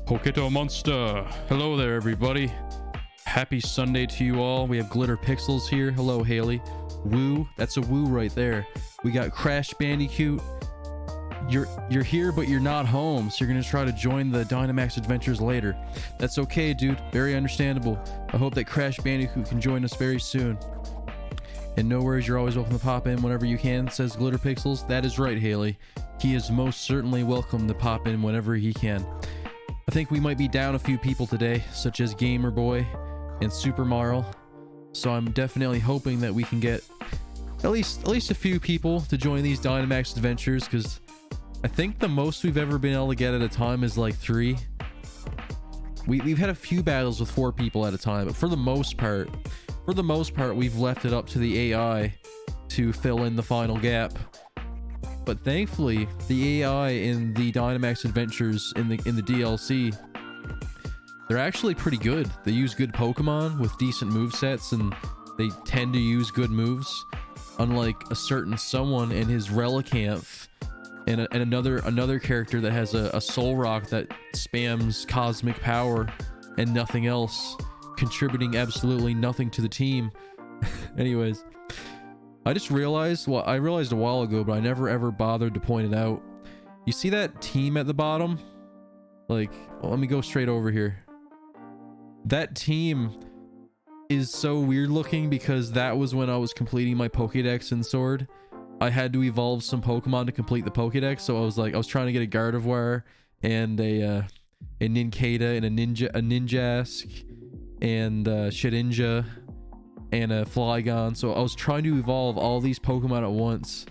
Poketo Monster. Hello there, everybody. Happy Sunday to you all. We have Glitter Pixels here. Hello, Haley. Woo. That's a woo right there. We got Crash Bandicoot. You're here, but you're not home, so you're going to try to join the Dynamax adventures later. That's okay, dude. Very understandable. I hope that Crash Bandicoot can join us very soon. And no worries, you're always welcome to pop in whenever you can, says Glitter Pixels. That is right, Haley. He is most certainly welcome to pop in whenever he can. I think we might be down a few people today, such as Gamer Boy and Super Marl. So I'm definitely hoping that we can get at least a few people to join these Dynamax adventures, because I think the most we've ever been able to get at a time is like 3. We've had a few battles with 4 people at a time, but for the most part, we've left it up to the AI to fill in the final gap. But thankfully, the AI in the Dynamax adventures in the DLC, they're actually pretty good. They use good Pokemon with decent movesets, and they tend to use good moves, unlike a certain someone and his Relicanth, and another character that has a Soul Rock that spams cosmic power and nothing else, contributing absolutely nothing to the team. Anyways, I just realized, well, I realized a while ago, but I never ever bothered to point it out. You see that team at the bottom? Like, well, let me go straight over here. That team is so weird looking because that was when I was completing my Pokédex in Sword. I had to evolve some Pokemon to complete the Pokédex, so I was trying to get a Gardevoir and a Nincada and a Ninjask and Shedinja and a Flygon. So I was trying to evolve all these Pokemon at once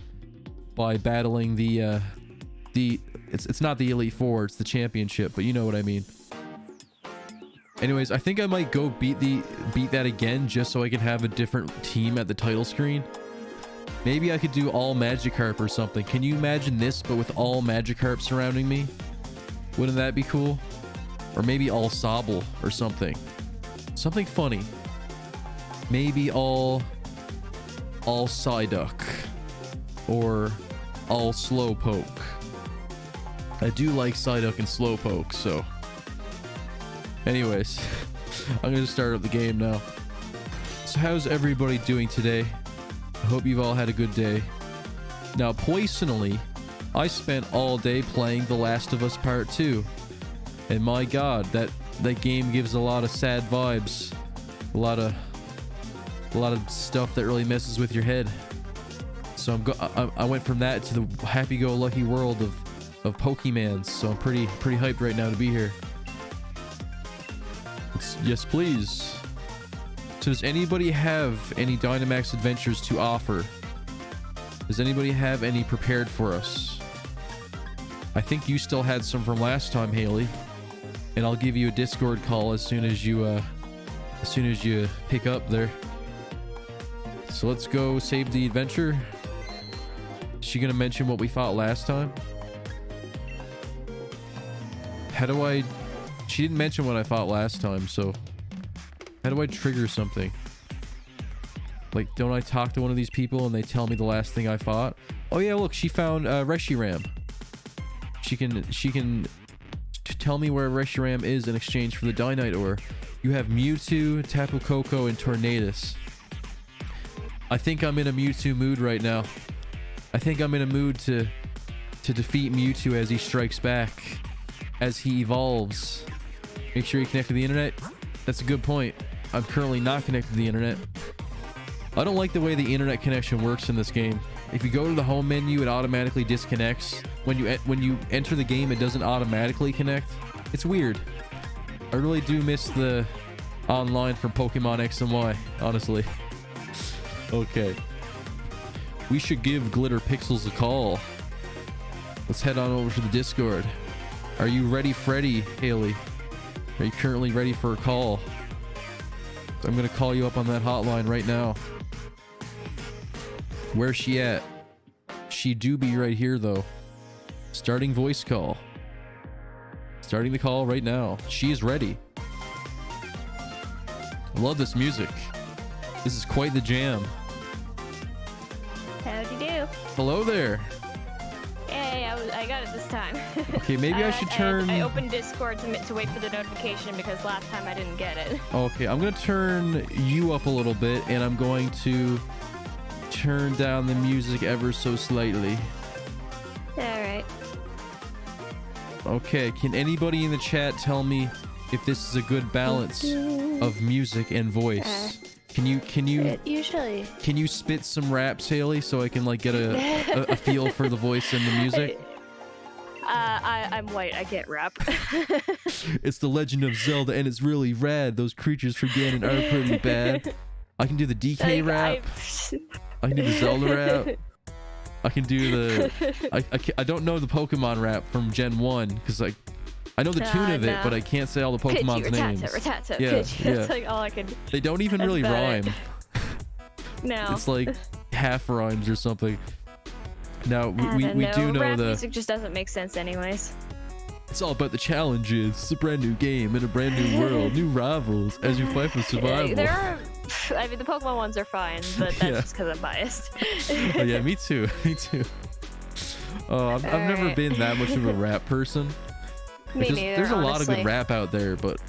by battling it's not the Elite Four, it's the Championship, but you know what I mean. Anyways, I think I might go beat that again just so I can have a different team at the title screen. Maybe I could do all Magikarp or something. Can you imagine this, but with all Magikarp surrounding me? Wouldn't that be cool? Or maybe all Sobble or something. Something funny. Maybe all Psyduck or all Slowpoke. I do like Psyduck and Slowpoke, so anyways, I'm gonna start up the game now. So how's everybody doing today? I hope you've all had a good day. Now, personally, I spent all day playing The Last of Us Part 2, and my god, that game gives a lot of sad vibes, a lot of stuff that really messes with your head. So I went from that to the happy-go-lucky world of Pokemans. So I'm pretty hyped right now to be here. Yes, please. So does anybody have any Dynamax adventures to offer? Does anybody have any prepared for us? I think you still had some from last time, Haley, and I'll give you a Discord call as soon as you pick up there. So let's go save the adventure. Is she gonna mention what we fought last time? She didn't mention what I fought last time, so how do I trigger something? Like, don't I talk to one of these people and they tell me the last thing I fought? Oh yeah, look, she found Reshiram. She can tell me where Reshiram is in exchange for the Dynite Ore. You have Mewtwo, Tapu Koko, and Tornadus. I think I'm in a Mewtwo mood right now. I think I'm in a mood to defeat Mewtwo as he strikes back, as he evolves. Make sure you connect to the internet. That's a good point. I'm currently not connected to the internet. I don't like the way the internet connection works in this game. If you go to the home menu, it automatically disconnects. When you enter the game, it doesn't automatically connect. It's weird. I really do miss the online from Pokemon X and Y, honestly. Okay. We should give Glitter Pixels a call. Let's head on over to the Discord. Are you ready, Freddy, Haley? Are you currently ready for a call? I'm gonna call you up on that hotline right now. Where's she at? She do be right here though. Starting voice call. Starting the call right now. She is ready. I love this music. This is quite the jam. How'd you do? Hello there. I got it this time. Okay, maybe I should turn... I opened Discord to wait for the notification because last time I didn't get it. Okay, I'm going to turn you up a little bit, and I'm going to turn down the music ever so slightly. Alright. Okay, can anybody in the chat tell me if this is a good balance of music and voice? Can you spit some raps, Haley, so I can like get a feel for the voice and the music? I'm white. I can't rap. It's the Legend of Zelda, and it's really rad. Those creatures from Ganon are pretty bad. I can do the DK rap. I can do the Zelda rap. I can do the... I don't know the Pokemon rap from Gen 1, because like I know the tune of it, but I can't say all the Pokemon's names. Rattata, yeah, Pidgey. yeah. That's like all I can... They don't even really rhyme. No. It's like half rhymes or something. Now, we do know rap the... music just doesn't make sense anyways. It's all about the challenges. It's a brand new game in a brand new world. New rivals as you fight for survival. There are... I mean, the Pokemon ones are fine, but that's just because I'm biased. Oh, yeah, me too. Me too. I've never been that much of a rap person. Me neither, There's a lot of honestly. good rap out there, but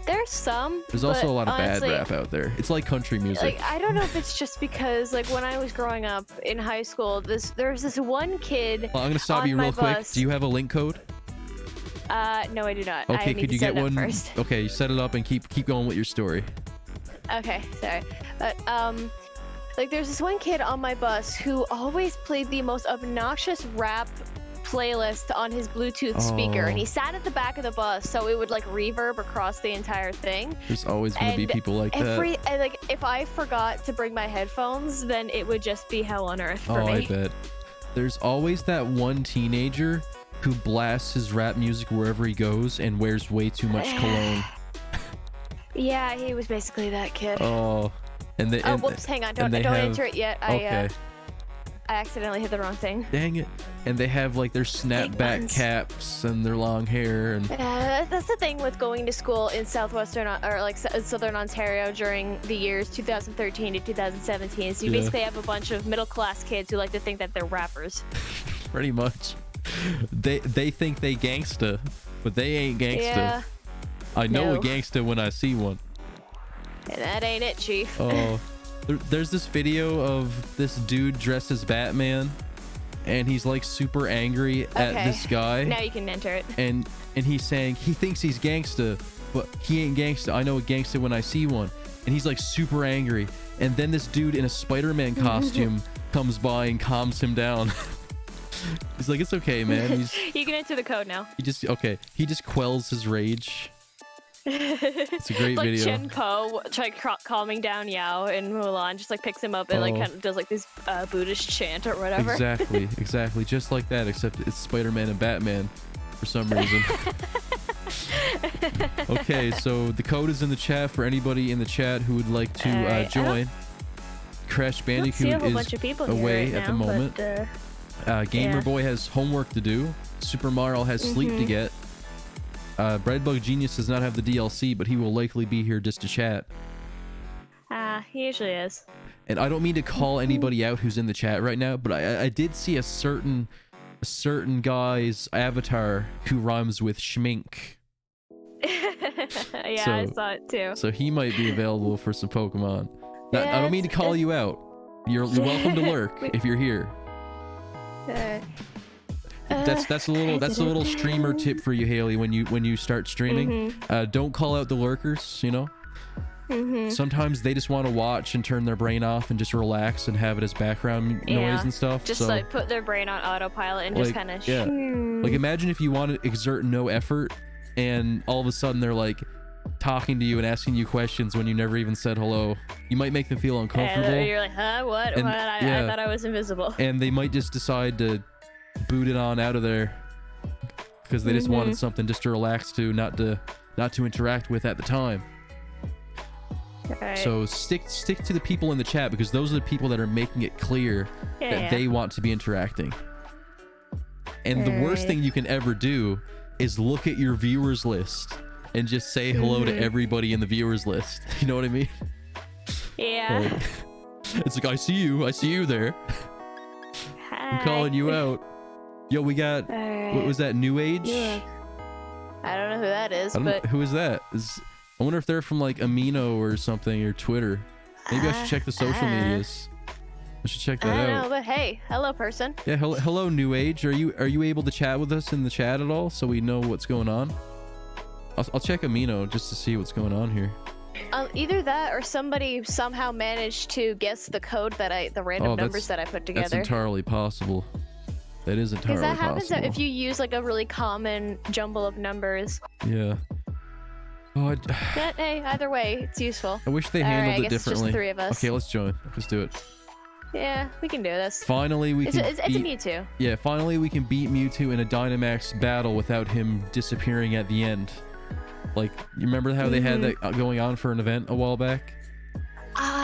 there's some. there's also a lot of bad rap out there. It's like country music. Like, I don't know if it's just because, like, when I was growing up in high school, there's this one kid. Well, I'm gonna stop you real quick. Do you have a link code? No, I do not. Okay, I need could to you set get it up one? first. Okay, set it up and keep going with your story. Okay, sorry. But, like, there's this one kid on my bus who always played the most obnoxious rap playlist on his Bluetooth speaker, and he sat at the back of the bus, so it would, like, reverb across the entire thing. There's always gonna be people like that. Like, if I forgot to bring my headphones, then it would just be hell on earth for me. I bet. There's always that one teenager who blasts his rap music wherever he goes and wears way too much cologne. Yeah, he was basically that kid. Oh, and they... whoops, hang on, don't enter it yet. I accidentally hit the wrong thing. Dang it. And they have like their snapback caps and their long hair and... that's the thing with going to school in southwestern or like southern Ontario during the years 2013 to 2017. So you basically have a bunch of middle-class kids who like to think that they're rappers. Pretty much. They think they gangsta, but they ain't gangsta. Yeah. I know a gangsta when I see one. And that ain't it, Chief. Oh, there's this video of this dude dressed as Batman, and he's like super angry at this guy. Now you can enter it. And he's saying he thinks he's gangsta, but he ain't gangsta. I know a gangsta when I see one. And he's like super angry. And then this dude in a Spider-Man costume comes by and calms him down. He's like, it's okay, man. You can enter the code now. He just quells his rage. It's a great video. Chen Po calming down Yao in Mulan, just like picks him up and like kind of does like this Buddhist chant or whatever. Exactly, just like that, except it's Spider-Man and Batman for some reason. Okay, so the code is in the chat for anybody in the chat who would like to join. Crash Bandicoot is away at the moment. Gamer Boy has homework to do. Super Mario has sleep to get. Breadbug Genius does not have the DLC, but he will likely be here just to chat. He usually is. And I don't mean to call anybody out who's in the chat right now, but I did see a certain guy's avatar who rhymes with schmink. Yeah, I saw it too. So he might be available for some Pokemon. Now, I don't mean to call you out. You're welcome to lurk if you're here. That's a little streamer tip for you, Haley. When you start streaming, don't call out the lurkers. You know, sometimes they just want to watch and turn their brain off and just relax and have it as background noise and stuff. Just like put their brain on autopilot and just kind of like imagine if you want to exert no effort and all of a sudden they're like talking to you and asking you questions when you never even said hello. You might make them feel uncomfortable. And you're like, huh, what? And, I thought I was invisible. And they might just decide to boot it on out of there because they just wanted something just to relax to, not to interact with at the time. Right. So stick to the people in the chat, because those are the people that are making it clear that they want to be interacting. And the worst thing you can ever do is look at your viewers list and just say hello to everybody in the viewers list. You know what I mean? Yeah. Like, it's like, I see you there. Hi. I'm calling you out. Yo, we got, what was that, New Age? Yeah. I don't know who that is, but who is that? I wonder if they're from like Amino or something, or Twitter. Maybe I should check the social medias. I should check that out. I don't know, but hey, hello person. Yeah, hello New Age. Are you able to chat with us in the chat at all, so we know what's going on? I'll check Amino just to see what's going on here. Either that or somebody somehow managed to guess the code that the random numbers that I put together. That's entirely possible. That is entirely possible. Because that happens if you use like a really common jumble of numbers. Yeah. Oh, hey, either way, it's useful. I wish they handled it differently. It's just 3 of us. Okay, let's join. Let's do it. Yeah, we can do this. Finally, we can. It's a Mewtwo. Yeah, finally we can beat Mewtwo in a Dynamax battle without him disappearing at the end. Like, you remember how they had that going on for an event a while back?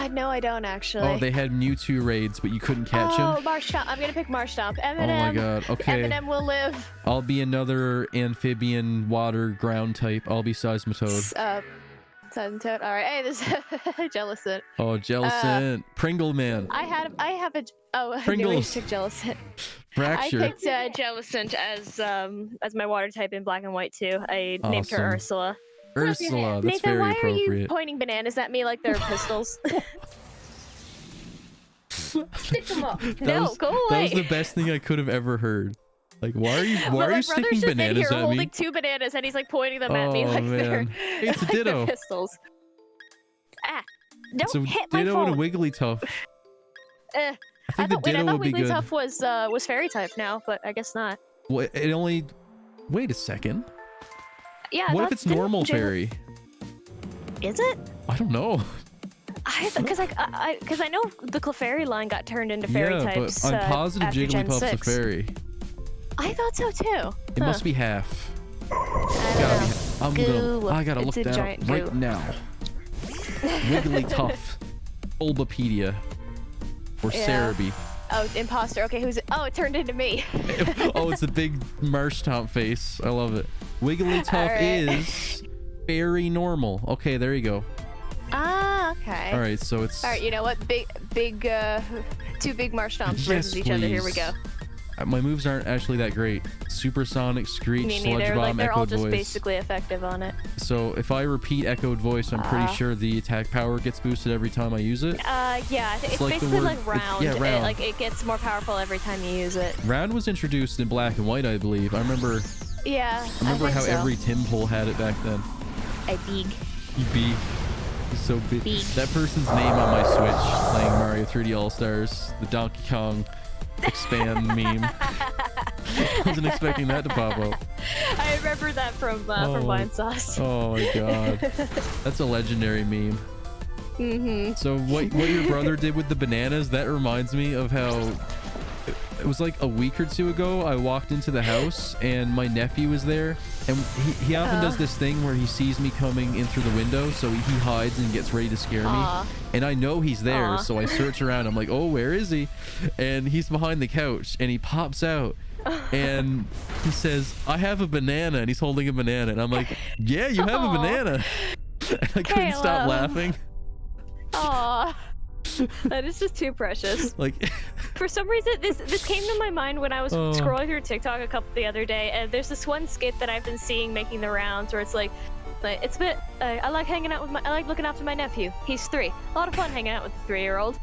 No, I don't actually. Oh, they had Mewtwo raids, but you couldn't catch him. Oh, Marshtomp. I'm gonna pick Marshtomp. Eminem. Oh my god. Okay. Eminem will live. I'll be another amphibian water ground type. I'll be Seismitoad. Seismitoad. All right. Hey, this Jellicent. Oh, Jellicent. Pringle man. I have a. Oh, Pringles. I took Jellicent. Fracture. I picked Jellicent as my water type in Black and White too. I named her Ursula. Ursula, that's Nathan, very why appropriate. are you pointing bananas at me like they're pistols? Stick them up. No, go away. That was the best thing I could have ever heard. Like, why are you sticking bananas here at holding me? 2 bananas and he's like pointing them at me like they're Hey, it's a Ditto. pistols. Don't So hit my Ditto phone. and a Wigglytuff. I think the thought Ditto would be good. Wigglytuff was fairy type now, but I guess not. Well, it only. Wait a second. Yeah. What if it's normal fairy? Is it? I don't know. Because I know the Clefairy line got turned into fairy types. But I'm positive after Gen Jigglypuff's a 6. fairy. I thought so too. It must be half. I gotta look that up right now. Wigglytuff, Bulbapedia, or Cerebi. Oh, imposter. Okay, who's it? Oh, it turned into me. Oh, it's a big Marshtomp face. I love it. Wigglytuff is very normal. Okay, there you go. Ah, okay. All right, so it's. All right, you know what? Big, 2 big Marshtomps versus each other. Here we go. My moves aren't actually that great. Supersonic, Screech, Sludge Bomb, they're all Echoed just Voice. basically effective on it. So if I repeat Echoed Voice, I'm pretty sure the attack power gets boosted every time I use it. Yeah, it's like basically like round. round. It gets more powerful every time you use it. Round was introduced in Black and White, I believe. I remember. Yeah. I remember how every Tim pole had it back then. Big. Big. He's so big. That person's name on my Switch playing Mario 3D All Stars, the Donkey Kong expand meme. I wasn't expecting that to pop up. I remember that from Wine Sauce. Oh my god, that's a legendary meme. So what your brother did with the bananas, that reminds me of how it was like a week or 2 ago. I walked into the house and my nephew was there, and he often does this thing where he sees me coming in through the window, so he hides and gets ready to scare me. And I know he's there, so I search around. I'm like, oh, where is he? And he's behind the couch, and he pops out and he says, I have a banana, and he's holding a banana, and I'm like, yeah, you have a banana. And I couldn't stop laughing. Aw. That is just too precious. Like, for some reason, this came to my mind when I was scrolling through TikTok the other day, and there's this one skit that I've been seeing making the rounds where it's like it's a bit. I like hanging out I like looking after my nephew. He's 3. A lot of fun hanging out with a 3-year-old.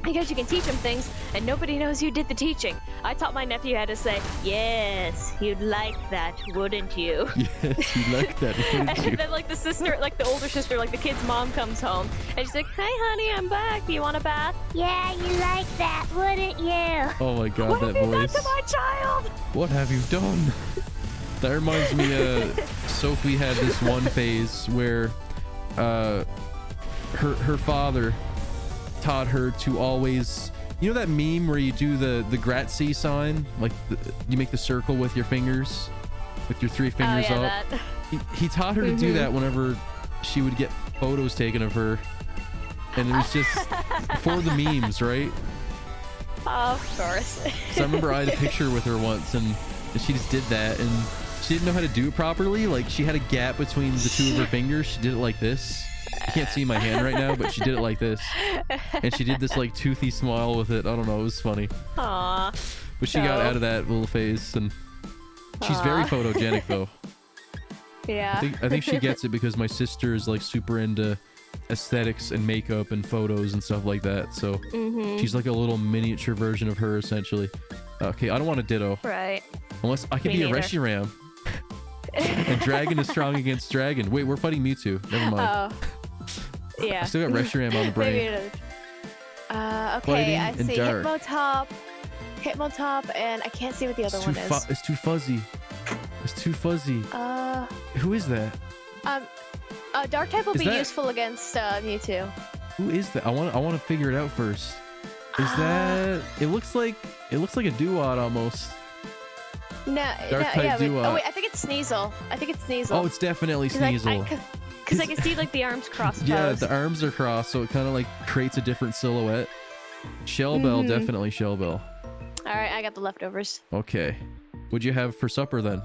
Because you can teach him things, and nobody knows you did the teaching. I taught my nephew how to say, yes, you'd like that, wouldn't you? Yes, you'd like that, wouldn't you? And then, like, the older sister, like, the kid's mom comes home, and she's like, hey, honey, I'm back. You want a bath? Yeah, you like that, wouldn't you? Oh my god, what that have you voice. done to my child? What have you done? That reminds me, Sophie had this one phase where her father taught her to always, you know that meme where you do the Grazie sign, like you make the circle with your fingers, with your 3 fingers up. That. He taught her to do that whenever she would get photos taken of her, and it was just for the memes, right? Of course. So I remember I had a picture with her once, and she just did that, and she didn't know how to do it properly. Like, she had a gap between the 2 of her fingers. She did it like this. You can't see my hand right now, but she did it like this, and she did this like toothy smile with it. I don't know, it was funny. Aww. But she got So- out of that little phase, and she's very Aw. photogenic though. Yeah. I think she gets it because my sister is like super into aesthetics and makeup and photos and stuff like that. So she's like a little miniature version of her essentially. Okay, I don't want a Ditto. Right. Unless I could Me be neither. a Reshiram. And Dragon is strong against Dragon. Wait, we're fighting Mewtwo. Never mind. Oh. Yeah. I still got Reshiram on the brain. Maybe it is. Okay, Fighting I in see dark. Hitmontop, and I can't see what the other one is. It's too fuzzy. It's too fuzzy. Who is that? Dark type will Is be that- useful against Mewtwo. Who is that? I want to figure it out first. Is that? It looks like a Duat almost. No, Dark type yeah, but, Duat. oh wait, I think it's Sneasel. Oh, it's definitely Sneasel. Because I can see like the arms crossed. Yeah, the arms are crossed, so it kind of like creates a different silhouette. Shellbell, definitely Shellbell. All right, I got the leftovers. Okay. What'd you have for supper then?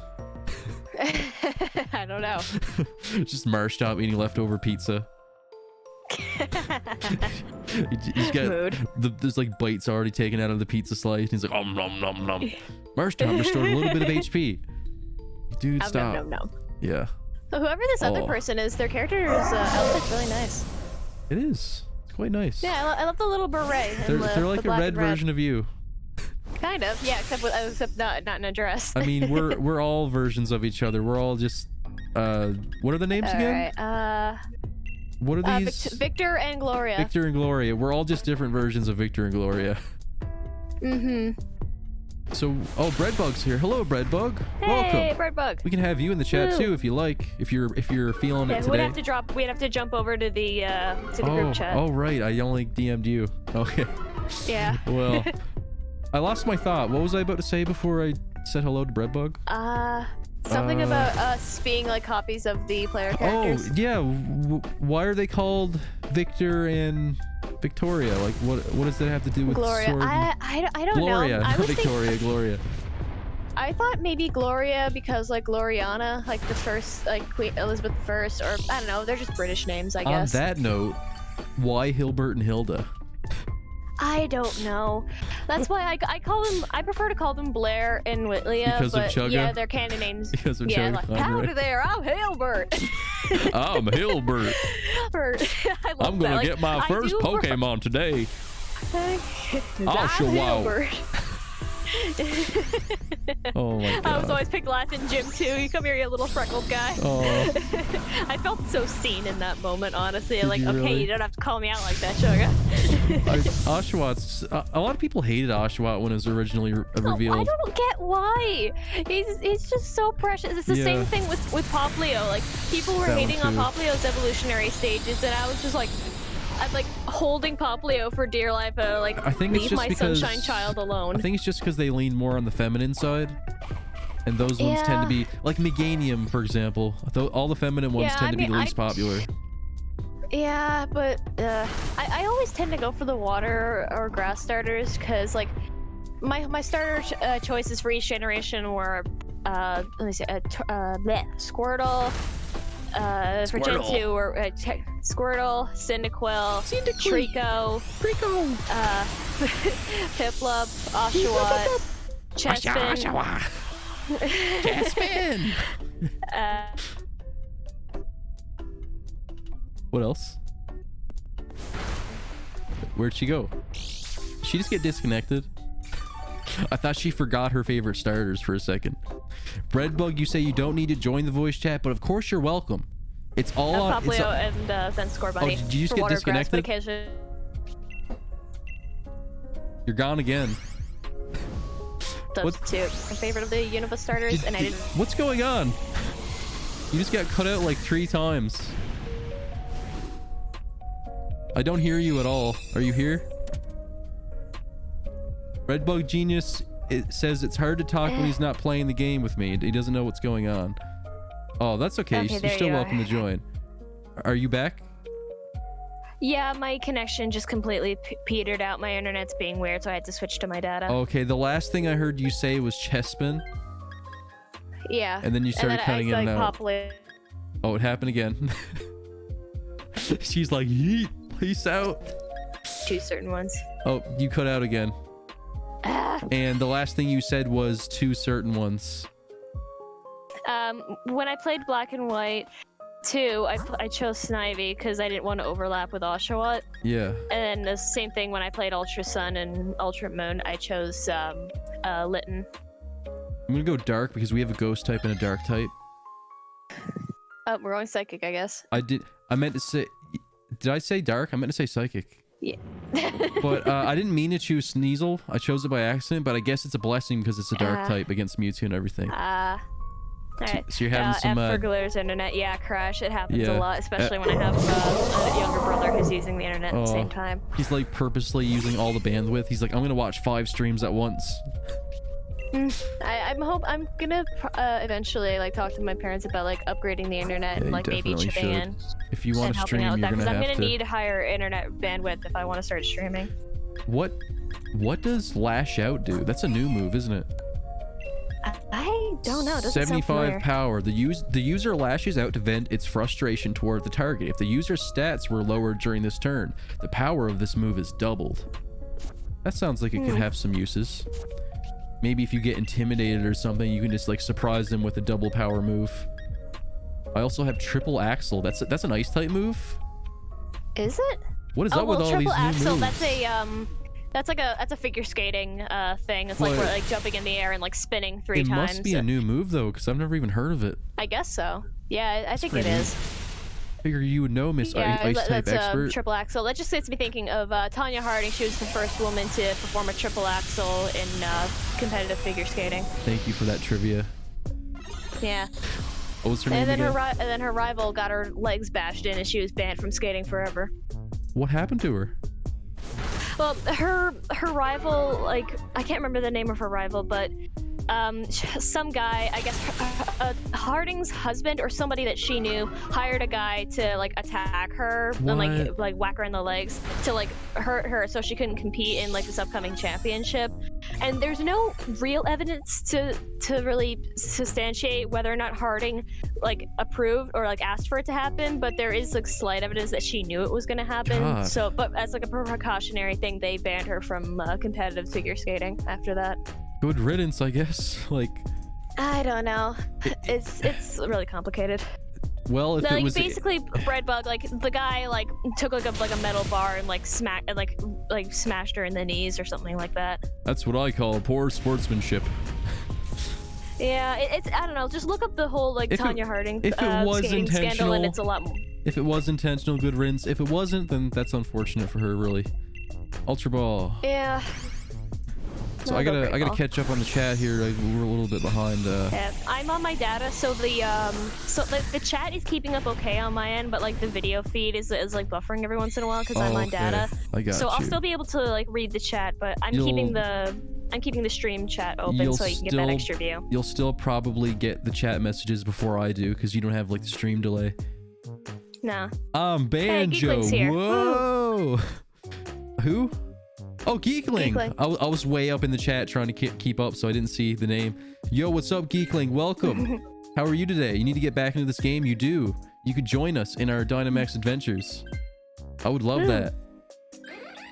I don't know. Just Marshtop eating leftover pizza. He's got Mood. there's like bites already taken out of the pizza slice. And he's like, nom nom nom. Marshtop restored a little bit of HP. Dude, stop. No. Yeah, So whoever this other Oh. person is, their character's outfit's really nice. it is. It's quite nice. Yeah, I love the little beret. They're, and they're like the a black red and version of you. Kind of, yeah, except not in a dress. I mean, we're all versions of each other. We're all just what are the names again? Alright, What are these? Victor and Gloria. Victor and Gloria. We're all just different versions of Victor and Gloria. So, Breadbug's here. Hello, Breadbug. Hey, Welcome. Breadbug. We can have you in the chat Woo. too if you like. If you're feeling Yeah, it we'd today. have to jump over to the group chat. Oh, right. I only DM'd you. Okay. Yeah. Well, I lost my thought. What was I about to say before I said hello to Breadbug? Something about us being like copies of the player characters. Oh, yeah. Why are they called Victor and Victoria? Like, what does that have to do with Gloria. sword? I don't Gloria, know. I not was Victoria. Gloria. I thought maybe Gloria because like Gloriana, like the first like Queen Elizabeth I, or I don't know. They're just British names, I On guess. that note, why Hilbert and Hilda? I don't know. That's why I call them. I prefer to call them Blair and Whitleya. Because of but Chugga? yeah, their canon names. Because of Yeah, Chugga like Conroy. howdy there, I'm Hilbert. I'm Hilbert. I love I'm gonna that. get my I first do prefer- Pokemon today. I'm show out. Hilbert. Oh my I was god. always picked last in gym too. You come here, you little freckled guy. Oh, I felt so seen in that moment, honestly. Did Like, you okay, really? you don't have to call me out like that, Sugar. Oshawtt's. A lot of people hated Oshawott when it was originally revealed. I don't get why. He's just so precious. It's the Yeah. same thing with Poplio. Like, people were That one hating on too. Poplio's evolutionary stages, and I was just like, I'm like holding Poplio for dear life. Like, I think it's leave just my because sunshine child alone. I think it's just because they lean more on the feminine side, and those ones tend to be like Meganium, for example. All the feminine ones Yeah, tend I to be mean, the least popular. Yeah, but I always tend to go for the water or grass starters because like my starter choices for each generation were let me see Squirtle. For Gen 2 were Squirtle, Cyndaquil, Trico, Piplup, Oshawott, Chespin. Jaspin. What else? Where'd she go? Did she just get disconnected? I thought she forgot her favorite starters for a second. Breadbug, you say you don't need to join the voice chat, but of course you're welcome. It's all on. It's Poplio all, and then Score Bunny. Oh, did you just for get water grass, but disconnected? occasionally- you're gone again. Those What? two. My favorite of the Unova starters, and I didn't. What's going on? You just got cut out like 3 times. I don't hear you at all. Are you here? Redbug Genius, it says it's hard to talk when he's not playing the game with me. He doesn't know what's going on. Oh, that's okay. Okay, You're there still you welcome are. to join. Are you back? Yeah, my connection just completely petered out. My internet's being weird, so I had to switch to my data. Okay, the last thing I heard you say was Chespin, Yeah. and then you started cutting in like and out. Poplio. Oh, it happened again. She's like, yeet, peace out. Two certain ones. Oh, you cut out again. And the last thing you said was 2 certain ones. When I played Black and White 2, I chose Snivy because I didn't want to overlap with Oshawott. Yeah. And then the same thing when I played Ultra Sun and Ultra Moon, I chose Litten. I'm gonna go dark because we have a ghost type and a dark type. Oh, we're going psychic, I guess. I meant to say... Did I say dark? I meant to say psychic. Yeah. But I didn't mean to choose Sneasel. I chose it by accident, but I guess it's a blessing because it's a dark type against Mewtwo and everything. Alright. So you're having some... F for Glitter's internet. Yeah, crash. It happens a lot, especially when I have a younger brother who's using the internet at the same time. He's like purposely using all the bandwidth. He's like, I'm gonna watch 5 streams at once. I'm gonna eventually like talk to my parents about like upgrading the internet and like maybe chipping in. If you want to stream, you're gonna have to. I'm gonna need higher internet bandwidth if I want to start streaming. What does Lash Out do? That's a new move, isn't it? I don't know. 75 power. The user lashes out to vent its frustration toward the target. If the user's stats were lowered during this turn, the power of this move is doubled. That sounds like it could have some uses. Maybe if you get intimidated or something, you can just like surprise them with a double power move. I also have triple axle. That's an ice type move. Is it? What is up with all these new axle, moves? That's a figure skating thing. It's like we're like jumping in the air and like spinning 3 times. It must be a new move though, because I've never even heard of it. I guess so. Yeah, I think it is. Figure you would know, Miss Ice type expert. Triple axle. That just gets me thinking of Tanya Harding. She was the first woman to perform a triple axle in competitive figure skating. Thank you for that trivia. Yeah. What was her name again? And then her rival got her legs bashed in, and she was banned from skating forever. What happened to her? Well, her rival, like I can't remember the name of her rival, but some guy, I guess Harding's husband or somebody that she knew, hired a guy to like attack her and like whack her in the legs to like hurt her so she couldn't compete in like this upcoming championship. And there's no real evidence to really substantiate whether or not Harding like approved or like asked for it to happen, but there is like slight evidence that she knew it was going to happen. God. So, but as like a precautionary thing, they banned her from competitive figure skating after that. Good riddance, I guess. Like, I don't know. It's really complicated. Well, if it was basically Breadbug, like the guy like took like a metal bar and like smashed her in the knees or something like that. That's what I call poor sportsmanship. Yeah, it's I don't know. Just look up the whole like Tanya Harding skating scandal, and it's a lot more. If it was intentional, good riddance. If it wasn't, then that's unfortunate for her, really. Ultra Ball. Yeah. So I gotta catch up on the chat here. We're a little bit behind. Yeah, I'm on my data, so the chat is keeping up okay on my end, but like the video feed is like buffering every once in a while because I'm on data. I got so you. I'll still be able to like read the chat, but I'm keeping the stream chat open so you can get that extra view. You'll still probably get the chat messages before I do because you don't have like the stream delay. Nah. Banjo. Hey, Whoa. Who? Oh, Geekling. Geekling. I was way up in the chat trying to keep up, so I didn't see the name. Yo, what's up, Geekling? Welcome. How are you today? You need to get back into this game? You do. You could join us in our Dynamax adventures. I would love that.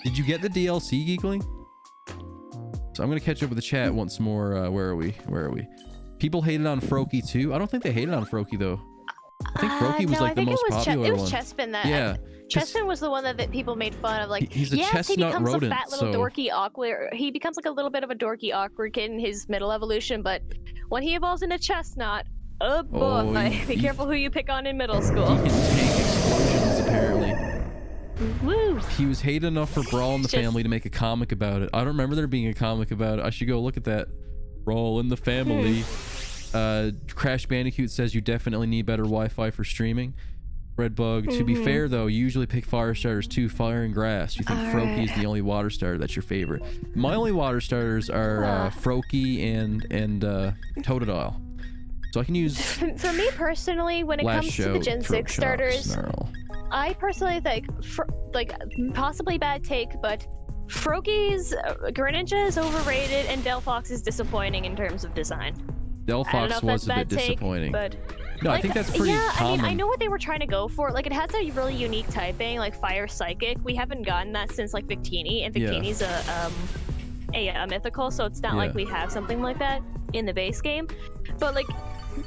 Did you get the DLC, Geekling? So I'm going to catch up with the chat once more. Where are we? People hated on Froakie too. I don't think they hated on Froakie, though. I think Froakie was like the most popular one. It was Chespin that... Yeah. Chespin was the one that people made fun of. Like, he's a chestnut he becomes rodent, a fat little dorky awkward. He becomes like a little bit of a dorky awkward kid in his middle evolution, but when he evolves into chestnut, oh boy, be careful who you pick on in middle school. He can take explosions, apparently. Woo! He was hated enough for Brawl in the Family to make a comic about it. I don't remember there being a comic about it. I should go look at that. Brawl in the Family. Crash Bandicoot says you definitely need better Wi-Fi for streaming. Redbug, to be fair though, you usually pick fire starters too. Fire and grass. You think Froakie is the only water starter that's your favorite. My only water starters are Froakie and Totodile. So I can use... For me personally, when it comes to the Gen 6 starters, I personally think, possibly bad take, but Froakie's Greninja is overrated and Delphox is disappointing in terms of design. Delphox was a bit disappointing. But no, I think that's pretty common. I mean, I know what they were trying to go for. Like, it has a really unique typing, like Fire Psychic. We haven't gotten that since like Victini, and Victini's a mythical, so it's not Yeah. like we have something like that in the base game. But like,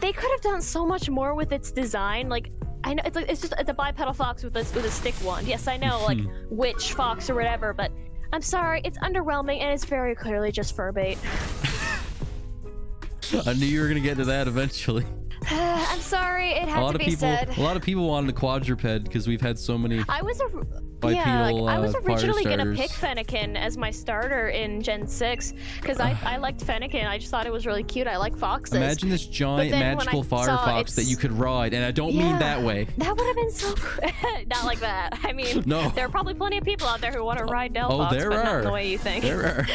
they could have done so much more with its design. Like, I know it's a bipedal fox with a stick wand. Yes, I know, like witch fox or whatever, but I'm sorry, it's underwhelming and it's very clearly just fur bait. I knew you were gonna get to that eventually. I'm sorry, it had to be said. A lot of people wanted a quadruped because we've had so many. I was bipedal, I was originally fire gonna starters. pick Fennekin as my starter in Gen 6 because I liked Fennekin. I just thought it was really cute. I like foxes. Imagine this giant then when magical I fire saw fox that its- you could ride, and I don't mean that way. That would have been so cool. Not like that. I mean, No. there are probably plenty of people out there who want to ride Delphox, there but not are. in the way you think. There are.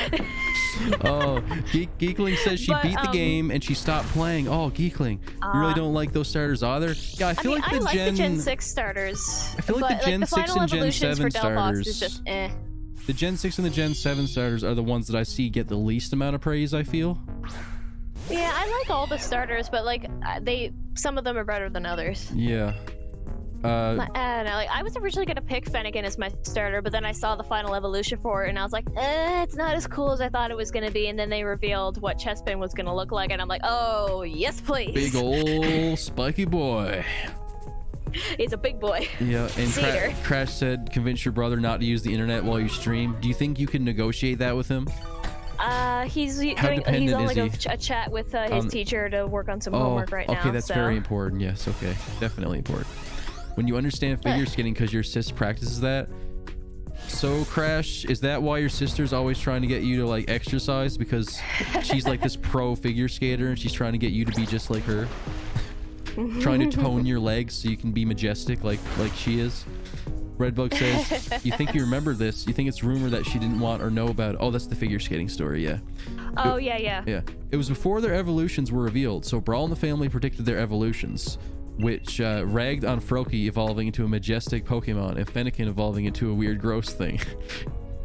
Oh, Geekling says she But, beat the game and she stopped playing. Oh, Geekling, you really don't like those starters either? Yeah, I feel like I the like Gen. the Gen 6 starters. I feel like but the Gen the 6 final and Gen evolutions 7 for Delphox starters. is just eh. The Gen 6 and the Gen 7 starters are the ones that I see get the least amount of praise, I feel. Yeah, I like all the starters, but like some of them are better than others. Yeah. I don't know, like I was originally gonna pick Fennekin as my starter, but then I saw the final evolution for it, and I was like, it's not as cool as I thought it was gonna be. And then they revealed what Chespin was gonna look like, and I'm like, oh yes, please. Big ol' spiky boy. He's a big boy. Yeah, and Cedar. Crash said, convince your brother not to use the internet while you stream. Do you think you can negotiate that with him? He's on dependent like is a chat with his teacher to work on some homework right now. Okay, that's so. very important. Yes, okay, definitely important. When you understand figure skating because your sis practices that. So Crash, is that why your sister's always trying to get you to like exercise, because she's like this pro figure skater and she's trying to get you to be just like her? Trying to tone your legs so you can be majestic like she is. Redbug says, you think you remember this? You think it's rumor that she didn't want or know about it? Oh, that's the figure skating story, yeah. Oh, yeah. Yeah. It was before their evolutions were revealed, so Brawl and the family predicted their evolutions, which ragged on Froakie evolving into a majestic Pokemon and Fennekin evolving into a weird gross thing.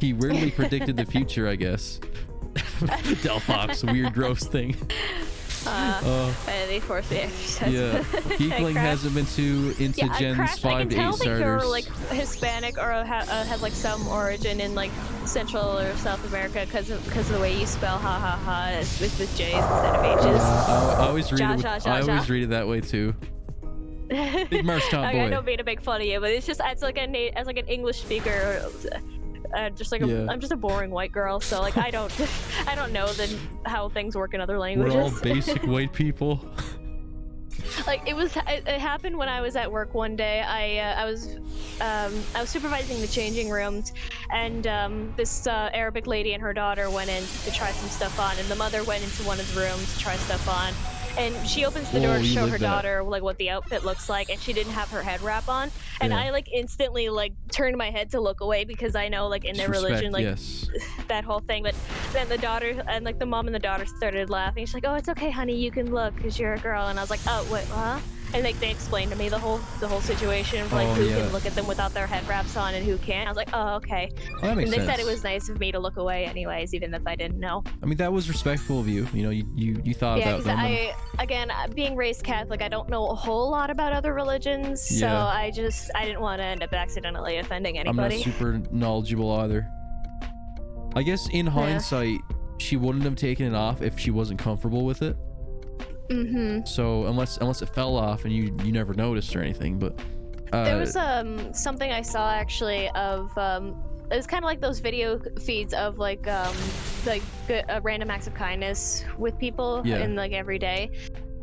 He weirdly predicted the future, I guess. Delphox, weird gross thing. They force the exercise. Yeah, Geekling Crash. hasn't been too into Gens Crash, 5 to 8 I can tell that starters. you're like Hispanic or have like some origin in like Central or South America because of the way you spell ha ha ha with J's instead of H's. I always read Ja, it. ja, ja, I always ja. read it that way too. Big Marshtown I boy. know being a big fun of you, but it's just as like an English speaker. Just like I'm just a boring white girl, so like I don't know how things work in other We're languages. all basic white people. Like it happened when I was at work one day. I was supervising the changing rooms, and this Arabic lady and her daughter went in to try some stuff on, and the mother went into one of the rooms to try stuff on. And she opens the door to show her daughter like what the outfit looks like, and she didn't have her head wrap on. And I like instantly like turned my head to look away because I know like in their religion like yes. that whole thing. But then the daughter and like the mom and the daughter started laughing. She's like, "Oh, it's okay, honey, you can look because you're a girl." And I was like, "Oh, wait, huh?" And like they explained to me the whole situation of like who can look at them without their head wraps on and who can't. I was like, "Oh, okay." Well, that makes And they sense. said it was nice of me to look away anyways, even if I didn't know. I mean, that was respectful of you. You know, you thought Yeah, about because them. being raised Catholic, I don't know a whole lot about other religions, so Yeah. I didn't want to end up accidentally offending I'm not anybody. super knowledgeable either. I guess in hindsight, she wouldn't have taken it off if she wasn't comfortable with it. Mm-hmm. So unless it fell off and you never noticed or anything, but There was something I saw actually of it was kind of like those video feeds of like random acts of kindness with people in like every day.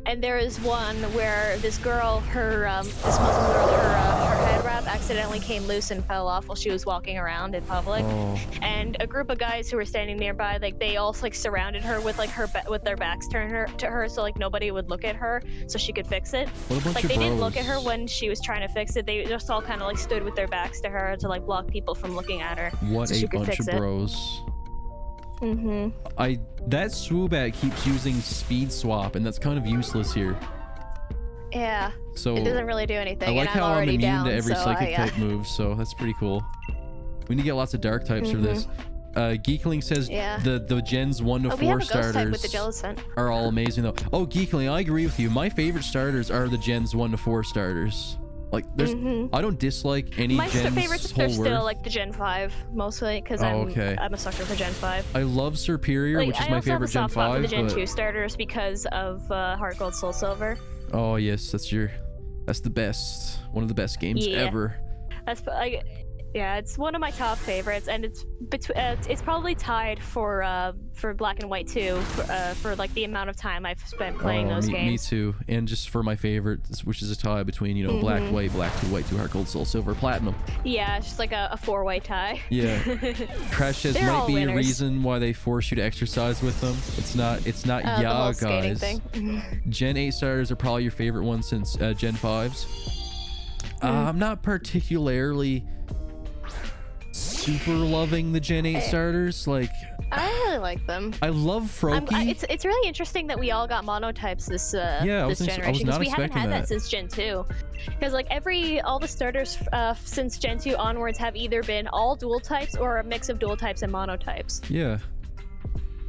And there is one where this girl, this Muslim girl, her head wrap accidentally came loose and fell off while she was walking around in public. Oh. And a group of guys who were standing nearby, like they all like surrounded her with like with their backs turned to her, so like nobody would look at her, so she could fix it. What a bunch Like of they didn't bros. look at her when she was trying to fix it. They just all kind of like stood with their backs to her to like block people from looking at her. What so a she could bunch fix of it. bros. Mm-hmm. That Swoobat keeps using speed swap, and that's kind of useless here. Yeah. So It doesn't really do anything. I like and I'm how I'm already immune down, to every so psychic type move, so that's pretty cool. We need to get lots of dark types for this. Geekling says the Gens 1 to 4 we have a ghost type starters with the Jellicent. are all amazing though. Oh, Geekling, I agree with you. My favorite starters are the Gens 1 to 4 starters. Like, there's I don't dislike any My gens favorites whole are word. still like the Gen 5 mostly because I'm a sucker for Gen 5. I love Superior, which is my favorite Gen 5. For the Gen 2 starters because of Heart Gold, Soul Silver. Oh yes, that's the best, one of the best games ever. That's yeah, it's one of my top favorites, and it's probably tied for Black and White 2 for like the amount of time I've spent playing those games. Me too, and just for my favorite, which is a tie between, you know, Black, White, Black 2, White 2, Heart Gold, Soul Silver, Platinum. Yeah, it's just like a 4-way tie. Yeah. Crash says might be a reason why they force you to exercise with them. It's not yeah, guys. Gen 8 starters are probably your favorite one since Gen 5s. I'm not particularly super loving the Gen 8 starters. Like, I really like them. I love Froakie. It's really interesting that we all got monotypes this generation, because we haven't had that since Gen 2. Because like all the starters since Gen 2 onwards have either been all dual types or a mix of dual types and monotypes. Yeah.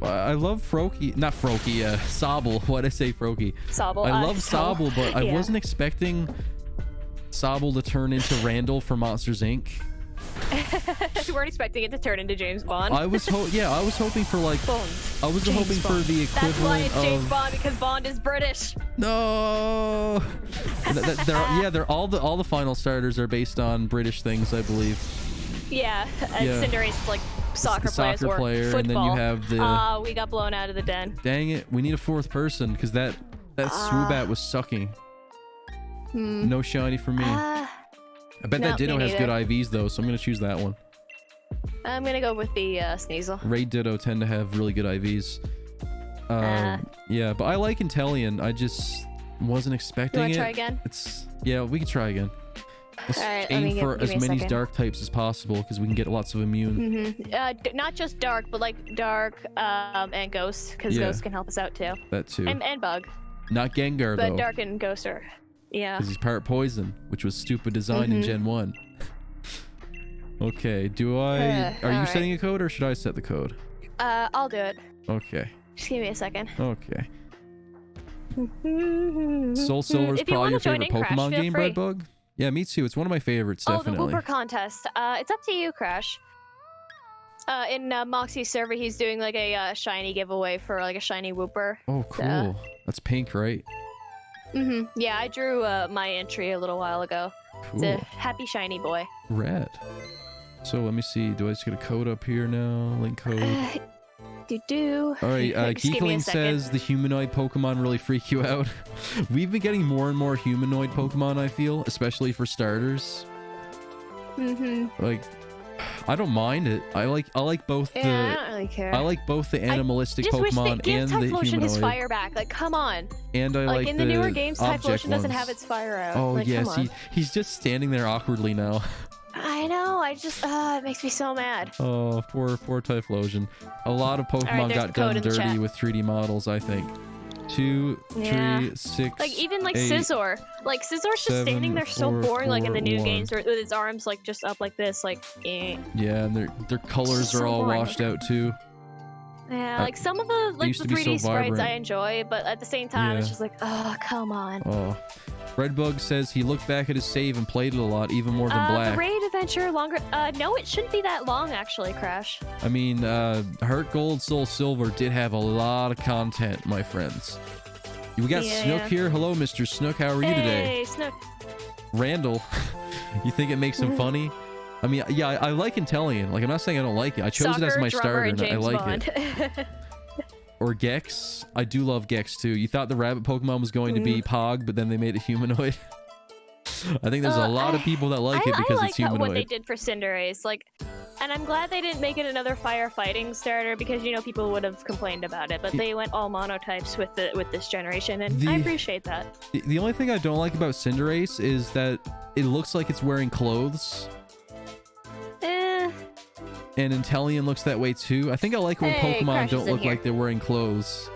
I love Froakie. Not Froakie, Sobble. Why'd I say Froakie? Sobble. I love Sobble, but I wasn't expecting Sobble to turn into Randall from Monsters Inc. You weren't expecting it to turn into James Bond. I was hoping for like Bond. I was James hoping Bond. for the equivalent That's why it's James of Bond, because Bond is British. No. They're all the final starters are based on British things, I believe. Yeah, Cinderace like soccer players or player, football. and then you have the we got blown out of the den. Dang it, we need a fourth person because that Swoobat was sucking. No shiny for me. I bet that Ditto has good IVs though, so I'm gonna choose that one. I'm gonna go with the Sneasel. Raid Ditto tend to have really good IVs. Yeah, but I like Inteleon. I just wasn't expecting it. You wanna try again? We can try again. Let's aim for as many dark types as possible because we can get lots of immune. Not just dark, but like dark and ghost, because ghost can help us out too. That too. And bug. Not Gengar though. But dark and ghost are. Yeah. Because he's part poison, which was stupid design in Gen 1. Okay, are you setting a code or should I set the code? I'll do it. Okay. Just give me a second. Okay. Soul Silver is probably your favorite Pokemon game, Breadbug? Yeah, me too. It's one of my favorites, definitely. Oh, the Wooper contest. It's up to you, Crash. In Moxie's server, he's doing like a shiny giveaway for like a shiny Wooper. Oh, cool. That's pink, right? Yeah, I drew my entry a little while ago. Cool. It's a happy shiny boy. Red. So let me see. Do I just get a code up here now? Link code. All right. Geekling says the humanoid Pokemon really freak you out. We've been getting more and more humanoid Pokemon, I feel, especially for starters. Like, I don't mind it. I like both the. I don't really care. I like both the animalistic Pokemon and the humanoid. Typhlosion his fire back. Like, come on. And I like in the newer games, Typhlosion doesn't have its fire out. Oh like, yes, he's just standing there awkwardly now. I know. I just it makes me so mad. Oh, poor Typhlosion. A lot of Pokemon got done dirty with 3D models, I think. 2, 3, 6. Like even like 8, Scizor. Like Scissor's just standing there so boring. Like in the new games, with his arms like just up like this, like. Eh. Yeah, and their colors are all washed out too. Yeah, like some of the 3D sprites I enjoy, but at the same time it's just like, oh, come on. Oh. Redbug says he looked back at his save and played it a lot, even more than Black. The raid adventure longer. No, it shouldn't be that long actually, Crash. I mean, Heart Gold, Soul Silver did have a lot of content, my friends. We got Snook here. Hello, Mr. Snook. How are you today? Hey, Snook. Randall, you think it makes him funny? I mean, yeah, I like Inteleon. Like, I'm not saying I don't like it. I chose it as my starter, and I like it. Or Gex. I do love Gex too. You thought the rabbit Pokemon was going to be Pog, but then they made it humanoid. I think there's a lot of people that like it because it's humanoid. I like what they did for Cinderace. Like, and I'm glad they didn't make it another firefighting starter because people would have complained about it. But they went all monotypes with this generation, and I appreciate that. The only thing I don't like about Cinderace is that it looks like it's wearing clothes. And Inteleon looks that way too. I think I like when Pokemon don't look like they're wearing clothes.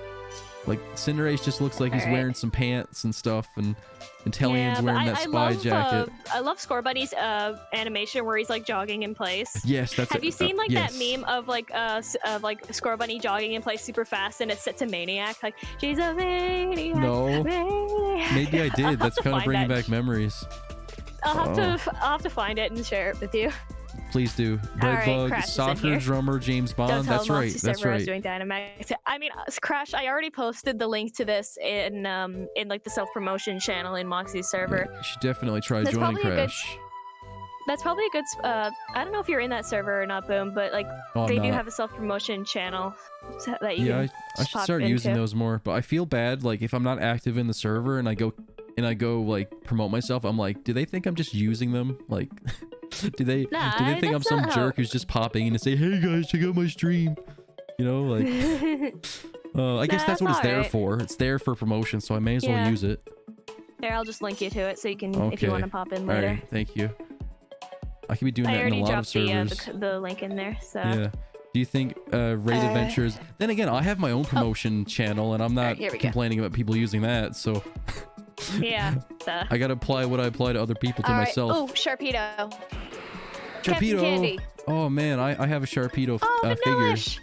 Like Cinderace just looks like he's wearing some pants and stuff, and Inteleon's wearing that spy jacket. I love Scorbunny's animation where he's like jogging in place. Yes, that's. Have you seen like that meme of like Scorbunny jogging in place super fast and it's set to Maniac? Like she's a maniac. No. Maniac. Maybe I did. That's kind of bringing back memories. I'll have to find it and share it with you. Please do. All right, Breadbug, Crash is in soccer here. drummer, James Don't Bond. tell That's them right. That's I was right. doing Dynamax. I mean, Crash. I already posted the link to this in like the self promotion channel in Moxie's server. Yeah, you should definitely try That's joining probably a good Crash. That's probably a good. I don't know if you're in that server or not, Boom, but like Oh, they I'm do not. have a self promotion channel that you Yeah, can I should pop start using into. those more. But I feel bad, like if I'm not active in the server and I go like promote myself, I'm like, do they think I'm just using them? Like, do they Nah, think I'm that's some not how- jerk who's just popping in to say, hey guys, check out my stream? You know, like, I guess that's what it's there alright. for. It's there for promotion, so I may as well Yeah. use it. There, I'll just link you to it so you can, if Okay. you want to pop in All later. right, thank you. I could be doing I that in a already lot of dropped servers. the link in there, so. Yeah. Do you think Raid Adventures? Then again, I have my own promotion channel, and I'm not Alright, here we go. complaining about people using that. So Yeah. So. I gotta apply what I apply to other people to All right. myself. Oh, Sharpedo. Captain Sharpedo. Candy. Oh man, I have a Sharpedo Oh, figure. Vanillish.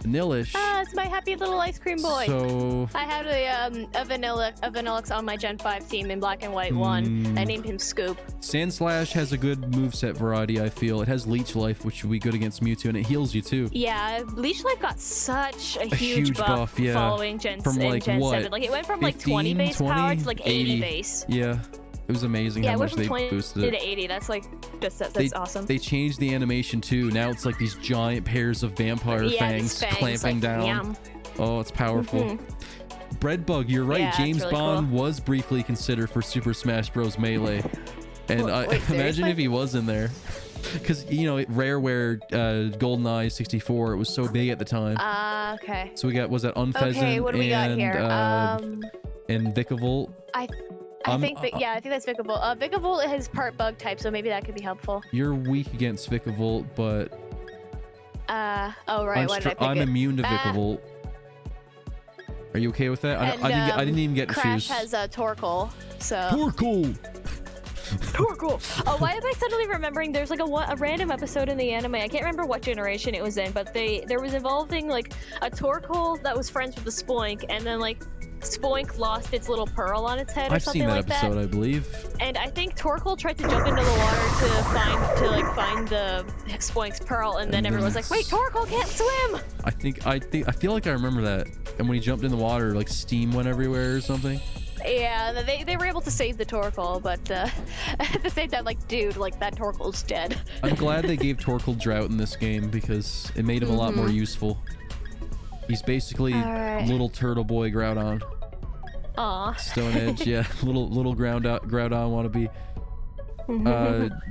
Vanillish. Ah, it's my happy little ice cream boy. So I had a Vanillix on my Gen 5 team in Black and White 1. I named him Scoop. Sandslash has a good moveset variety, I feel. It has Leech Life, which would be good against Mewtwo, and it heals you too. Yeah, Leech Life got such a huge buff, yeah. following Gen, From, in like, Gen what, 7. Like it went from like 20 15, base 20, power to like 80 80. base. Yeah. It was amazing Yeah, how it went much from they 20 boosted to it. 80. That's like that's awesome. They changed the animation too. Now it's like these giant pairs of vampire fangs, these clamping like, down. yum. Oh, it's powerful. Mhm. Breadbug, you're right. Yeah, it's James really Bond was briefly considered for Super Smash Bros. Melee. And Wait, imagine seriously? if he was in there. Because, you know, Rareware GoldenEye 64, it was so big at the time. Okay. So we got, was that Unfezant Okay, what do we got and, here? and Vikavolt? I think that's Vikavolt. Vikavolt is part bug type, so maybe that could be helpful. You're weak against Vikavolt, but Oh right, why did I pick I'm it? immune to Vikavolt. Are you okay with that? I didn't even get to Crash choose. has Torkoal, so. Torkoal! Torkoal! Oh, why am I suddenly remembering there's like a random episode in the anime, I can't remember what generation it was in, but there was involving like a Torkoal that was friends with the Spoink, and then like Spoink lost its little pearl on its head or I've something seen that like episode, that. I believe. And I think Torkoal tried to jump into the water to find the Spoink's pearl, and then everyone's like, "Wait, Torkoal can't swim!" I feel like I remember that. And when he jumped in the water, like steam went everywhere or something. Yeah, they were able to save the Torkoal, but at the same time, like, dude, like that Torkoal's dead. I'm glad they gave Torkoal Drought in this game because it made him a lot more useful. He's basically little turtle boy Groudon. Aw. Stone Edge, yeah, little Groudon wannabe.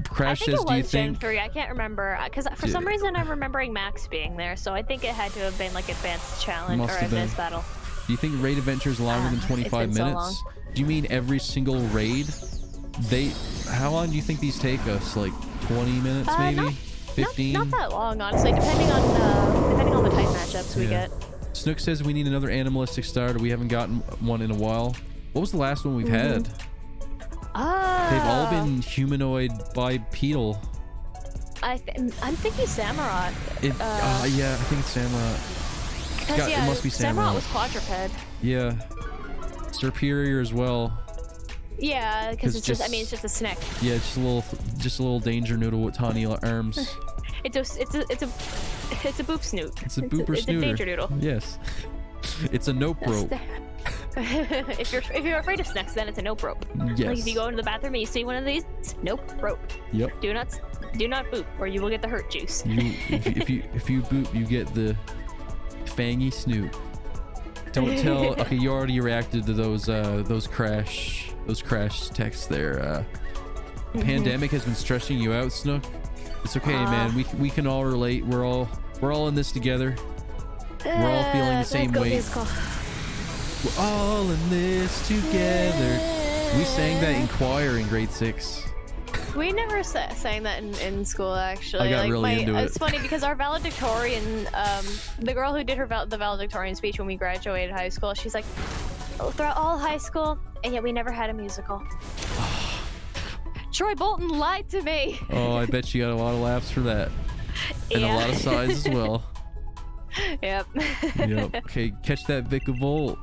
Crash I think says, it do you was Gen think? 3. I can't remember because for some reason I'm remembering Max being there, so I think it had to have been like Advanced Challenge Must or have been. Advanced Battle. Do you think raid adventure is longer than 25 been so minutes? long. Do you mean every single raid? How long do you think these take us? Like 20 minutes, maybe? 15? Not that long, honestly. Depending on the type matchups we get. Snook says we need another animalistic starter. We haven't gotten one in a while. What was the last one we've had? They've all been humanoid bipedal. I'm thinking Samurott. Yeah, I think it's Samurott. Because it must be Samurott was quadruped. Yeah. Superior as well. Yeah, because it's just a snack. Yeah, just a little danger noodle with tiny arms. It's a boop snoot. It's a booper It's a snooter. danger noodle. Yes. It's a nope rope. if you're afraid of snacks, then it's a nope rope. Yes. Like if you go into the bathroom and you see one of these, nope rope. Yep. Do not boop, or you will get the hurt juice. If you boop, you get the fangy snoot. Don't tell. Okay, you already reacted to those crash texts there. Pandemic has been stressing you out, Snook. It's okay, man. We can all relate. We're all in this together. We're all feeling the same weight. We're all in this together. We sang that in choir in grade 6. We never sang that in school, actually. I got really into it. It's funny because our valedictorian, the girl who did the valedictorian speech when we graduated high school, she's like, throughout all high school, and yet we never had a musical. Troy Bolton lied to me. Oh, I bet you got a lot of laughs for that. And a lot of sighs as well. Yep. Yep. Okay, catch that Vikavolt.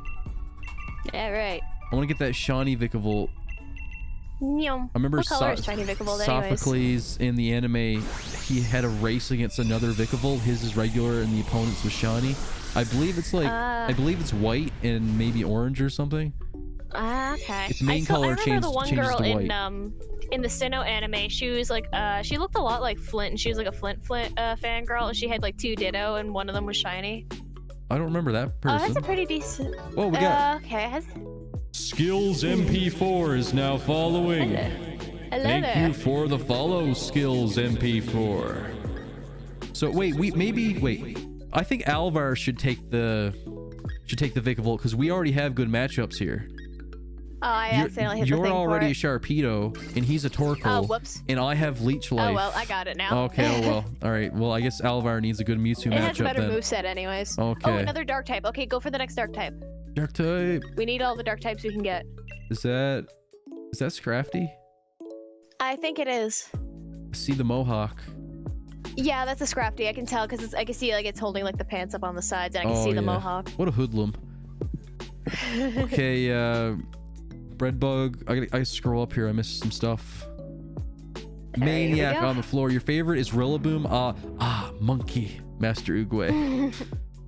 Yeah, right. I want to get that shiny Vikavolt. Yum. I remember What color is shiny Vikavolt anyways? Sophocles in the anime, he had a race against another Vikavolt. His is regular and the opponent's was shiny. I believe it's like, I believe it's white and maybe orange or something. Okay. Its main color changes to white. In the Sinnoh anime, she was like, she looked a lot like Flint, and she was like a Flint fangirl, and she had like 2 Ditto, and one of them was shiny. I don't remember that person. Oh, that's a pretty decent. Oh, we got. Okay. Skills MP4 is now following. Hello Thank there. you for the follow, Skills MP4. So wait, I think Alvar should take the Vikavolt because we already have good matchups here. Oh, I accidentally hit the thing You're already for a Sharpedo, and he's a Torkoal. Oh, whoops. And I have Leech Life. Oh, well, I got it now. Okay, oh well. All right, well, I guess Alvar needs a good Mewtwo matchup then. It has a better moveset anyways. Okay. Oh, another dark type. Okay, go for the next dark type. Dark type. We need all the dark types we can get. Is that Scrafty? I think it is. I see the Mohawk. Yeah, that's a Scrafty. I can tell because I can see like it's holding like the pants up on the sides, and I can see the Mohawk. What a hoodlum. Okay, Breadbug. I scroll up here. I missed some stuff. Maniac on the floor. Your favorite is Rillaboom. Monkey. Master Oogway.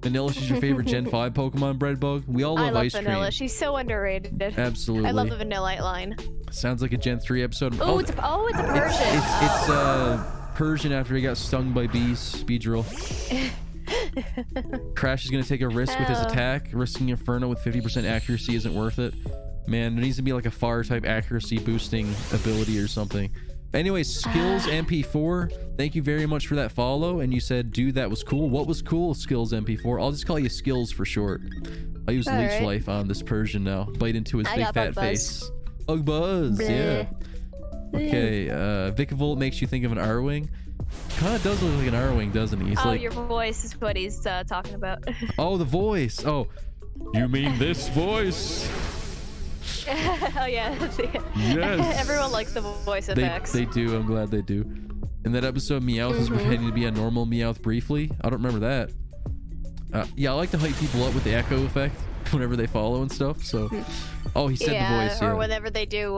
Vanillish is your favorite Gen 5 Pokemon, Breadbug? We all love ice cream. Vanilla. She's so underrated. Absolutely. I love the Vanillite line. Sounds like a Gen 3 episode. Oh, it's a Persian. It's Persian after he got stung by bees. Beedrill. Crash is going to take a risk with his attack. Risking Inferno with 50% accuracy isn't worth it. Man, there needs to be like a fire type accuracy boosting ability or something. Anyways, Skills MP4, thank you very much for that follow. And you said, dude, that was cool. What was cool, Skills MP4? I'll just call you Skills for short. I use Leech Life on this Persian now. Bite into his big fat face. Bug Buzz, yeah. Okay, Vikavolt makes you think of an Arwing. Kind of does look like an Arwing, doesn't he? He's like, your voice is what he's talking about. Oh, the voice. Oh, you mean this voice? Oh yeah. Yes. Everyone likes the voice effects. They do. I'm glad they do. In that episode, Meowth is pretending to be a normal Meowth briefly. I don't remember that. Yeah, I like to hype people up with the echo effect whenever they follow and stuff. So, oh, he said the voice. Yeah. Or whenever they do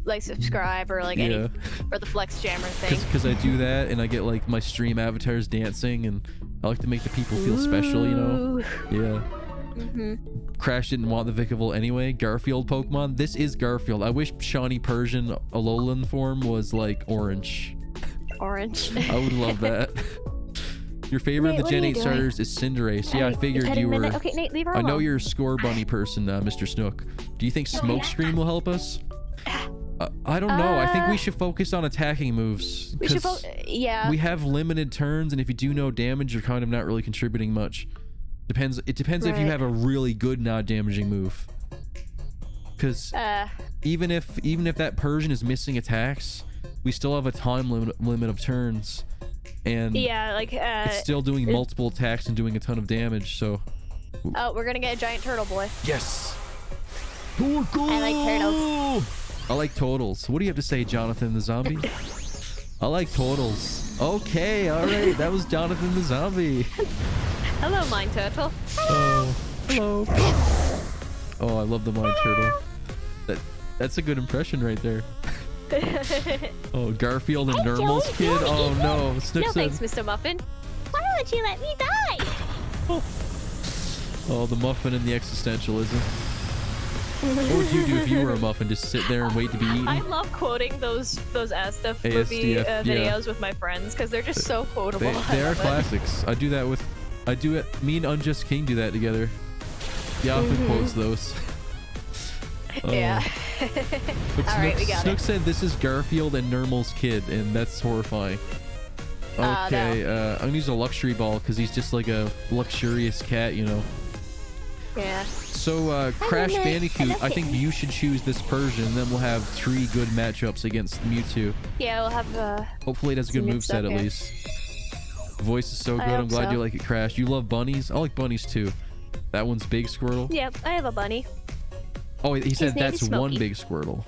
like subscribe or like any or the Flex Jammer thing. Because I do that and I get like my stream avatars dancing and I like to make the people feel special, you know. Yeah. Crash didn't want the Vikavolt anyway. Garfield Pokemon. This is Garfield. I wish Shawnee Persian Alolan form was like orange. Orange. I would love that. Your favorite of the Gen 8 starters is Cinderace. Yeah, I figured you were. Okay, Nate, leave her I know alone. you're a score bunny person, Mr. Snook. Do you think Smokescreen will help us? I don't know. I think we should focus on attacking moves. We should we have limited turns, and if you do no damage, you're kind of not really contributing much. It depends if you have a really good non-damaging move. Because even if that Persian is missing attacks, we still have a time limit of turns, and it's still doing multiple attacks and doing a ton of damage. So. Oh, we're gonna get a giant turtle boy. Yes. Torkoal! I like turtles. I like totals. What do you have to say, Jonathan the Zombie? I like totals. Okay, all right. That was Jonathan the Zombie. Hello, Mine Turtle. Oh, hello. Oh, I love the Mine Turtle. That's a good impression right there. Oh, Garfield and Nermal's kid. Oh no, Snook said. Thanks, Mr. Muffin. Why don't you let me die? Oh, the Muffin and the existentialism. What would you do if you were a muffin? Just sit there and wait to be eaten? I love quoting those ASDF movie videos with my friends because they're just so quotable. They are classics. I do it. Me and Unjust King do that together. He often quotes those. Yeah. All right, we got Snook it. said this is Garfield and Nermal's kid, and that's horrifying. Okay, I'm gonna use a luxury ball because he's just like a luxurious cat, you know. Yeah. So, Crash Bandicoot, I think you should choose this Persian, then we'll have 3 good matchups against Mewtwo. Yeah, we'll have, hopefully it has a good moveset at least. Voice is so good, I'm glad you like it, Crash. You love bunnies? I like bunnies too. That one's Big Squirtle? Yep, I have a bunny. Oh, he said that's one Big Squirtle.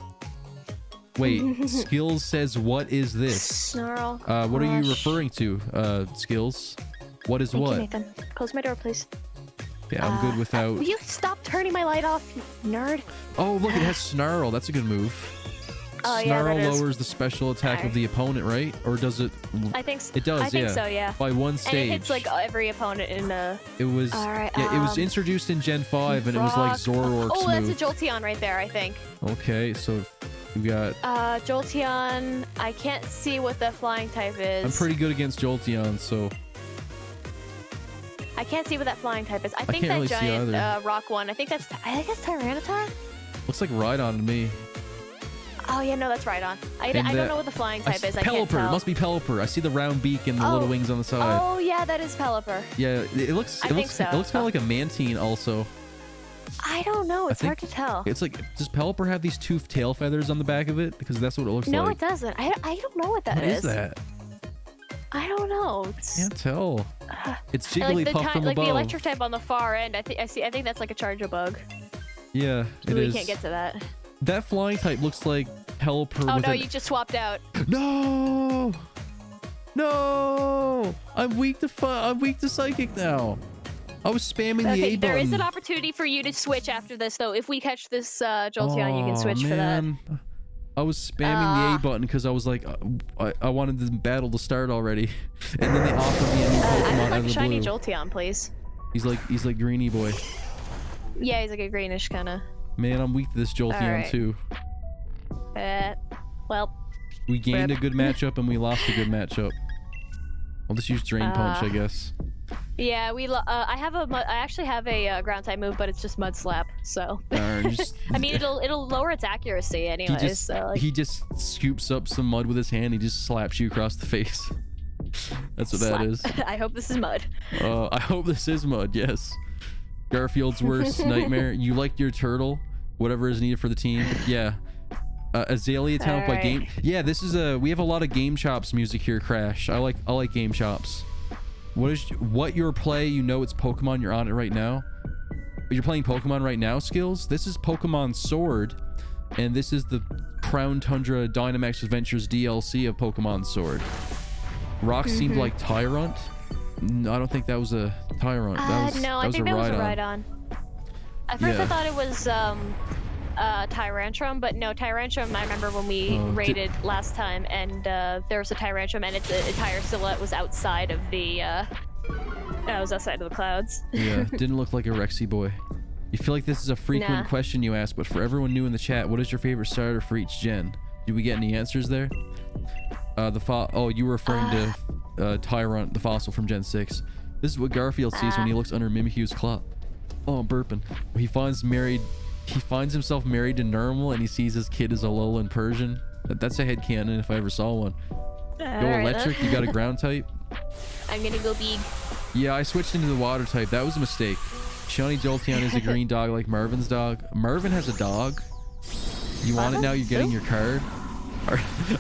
Wait, Skills says, what is this? Snarl. What are you referring to, Skills? What is what? Thank you, Nathan. Close my door, please. Yeah, I'm good without... Will you stop turning my light off, you nerd? Oh, look, it has Snarl. That's a good move. Oh, yeah, Snarl that is. lowers the special attack of the opponent, right? Or does it? I think it does. I think so, yeah. By one stage. And it hits like every opponent in the. It was. All right, yeah, it was introduced in Gen 5, and it was like Zoroark's Oh, that's move. a Jolteon right there, I think. Okay, so we got. Jolteon. I can't see what the flying type is. I'm pretty good against Jolteon, so. I can't see what that flying type is. I think can't that really see giant either. rock one. I think that's Tyranitar. Looks like Rhydon to me. Oh yeah, no, that's Rhydon. I don't know what the flying type is. I can't Pelipper. tell. It must be Pelipper. I see the round beak and the little wings on the side. Oh yeah, that is Pelipper. Yeah, it looks. I think so. It looks kind of like a Mantine, also. I don't know. It's hard to tell. It's like, does Pelipper have these two tail feathers on the back of it? Because that's what it looks like. No, it doesn't. I don't know what that is. What is that? I don't know. Can't tell. It's like Jigglypuff from like above. the electric type on the far end. I think that's like a Charjabug. Yeah, it we is. can't get to that. That flying type looks like Pelipper. Oh no, you just swapped out. No! No! I'm weak to Psychic now. I was spamming the A button. There is an opportunity for you to switch after this, though. If we catch this Jolteon, you can switch for that. I was spamming the A button because I was like, I wanted the battle to start already, and then they offered me a new Pokemon I out would like of a the shiny blue. Jolteon, please. He's like Greeny Boy. Yeah, he's like a greenish kind of. Man, I'm weak to this Jolteon Alright. too. Well. We gained Rip. a good matchup and we lost a good matchup. I'll just use Drain Punch, I guess. Yeah, I actually have a ground type move, but it's just Mud Slap. So. Darn, I mean, it'll lower its accuracy anyways. He just scoops up some mud with his hand. He just slaps you across the face. That's what that is. I hope this is mud. I hope this is mud. Yes. Garfield's worst nightmare. You liked your turtle, whatever is needed for the team. Yeah. Azalea Town by Game. Yeah, this is we have a lot of Game Chops music here, Crash. I like Game Chops. What your play? You know it's Pokemon. You're on it right now. You're playing Pokemon right now. Skills. This is Pokemon Sword, and this is the Crown Tundra Dynamax Adventures DLC of Pokemon Sword. Rock seemed like Tyrant. No, I don't think that was a Tyrant. No, I think that was a Rhydon. At first I thought it was Tyrantrum, but no, Tyrantrum, I remember when we raided last time, and there was a Tyrantrum, and its entire silhouette was outside of the clouds. Yeah, didn't look like a Rexy boy. You feel like this is a frequent question you ask, but for everyone new in the chat, what is your favorite starter for each gen? Did we get any answers there? You were referring to Tyrant, the fossil from Gen 6. This is what Garfield sees when he looks under Mimikyu's claw. Oh, I'm burping. He finds himself married to Nermal, and he sees his kid as a Alolan Persian. That's a headcanon if I ever saw one. Go electric, you got a ground type? I'm gonna go big. Yeah, I switched into the water type. That was a mistake. Shiny Jolteon is a green dog like Marvin's dog. Marvin has a dog. You want it now? You're getting your card.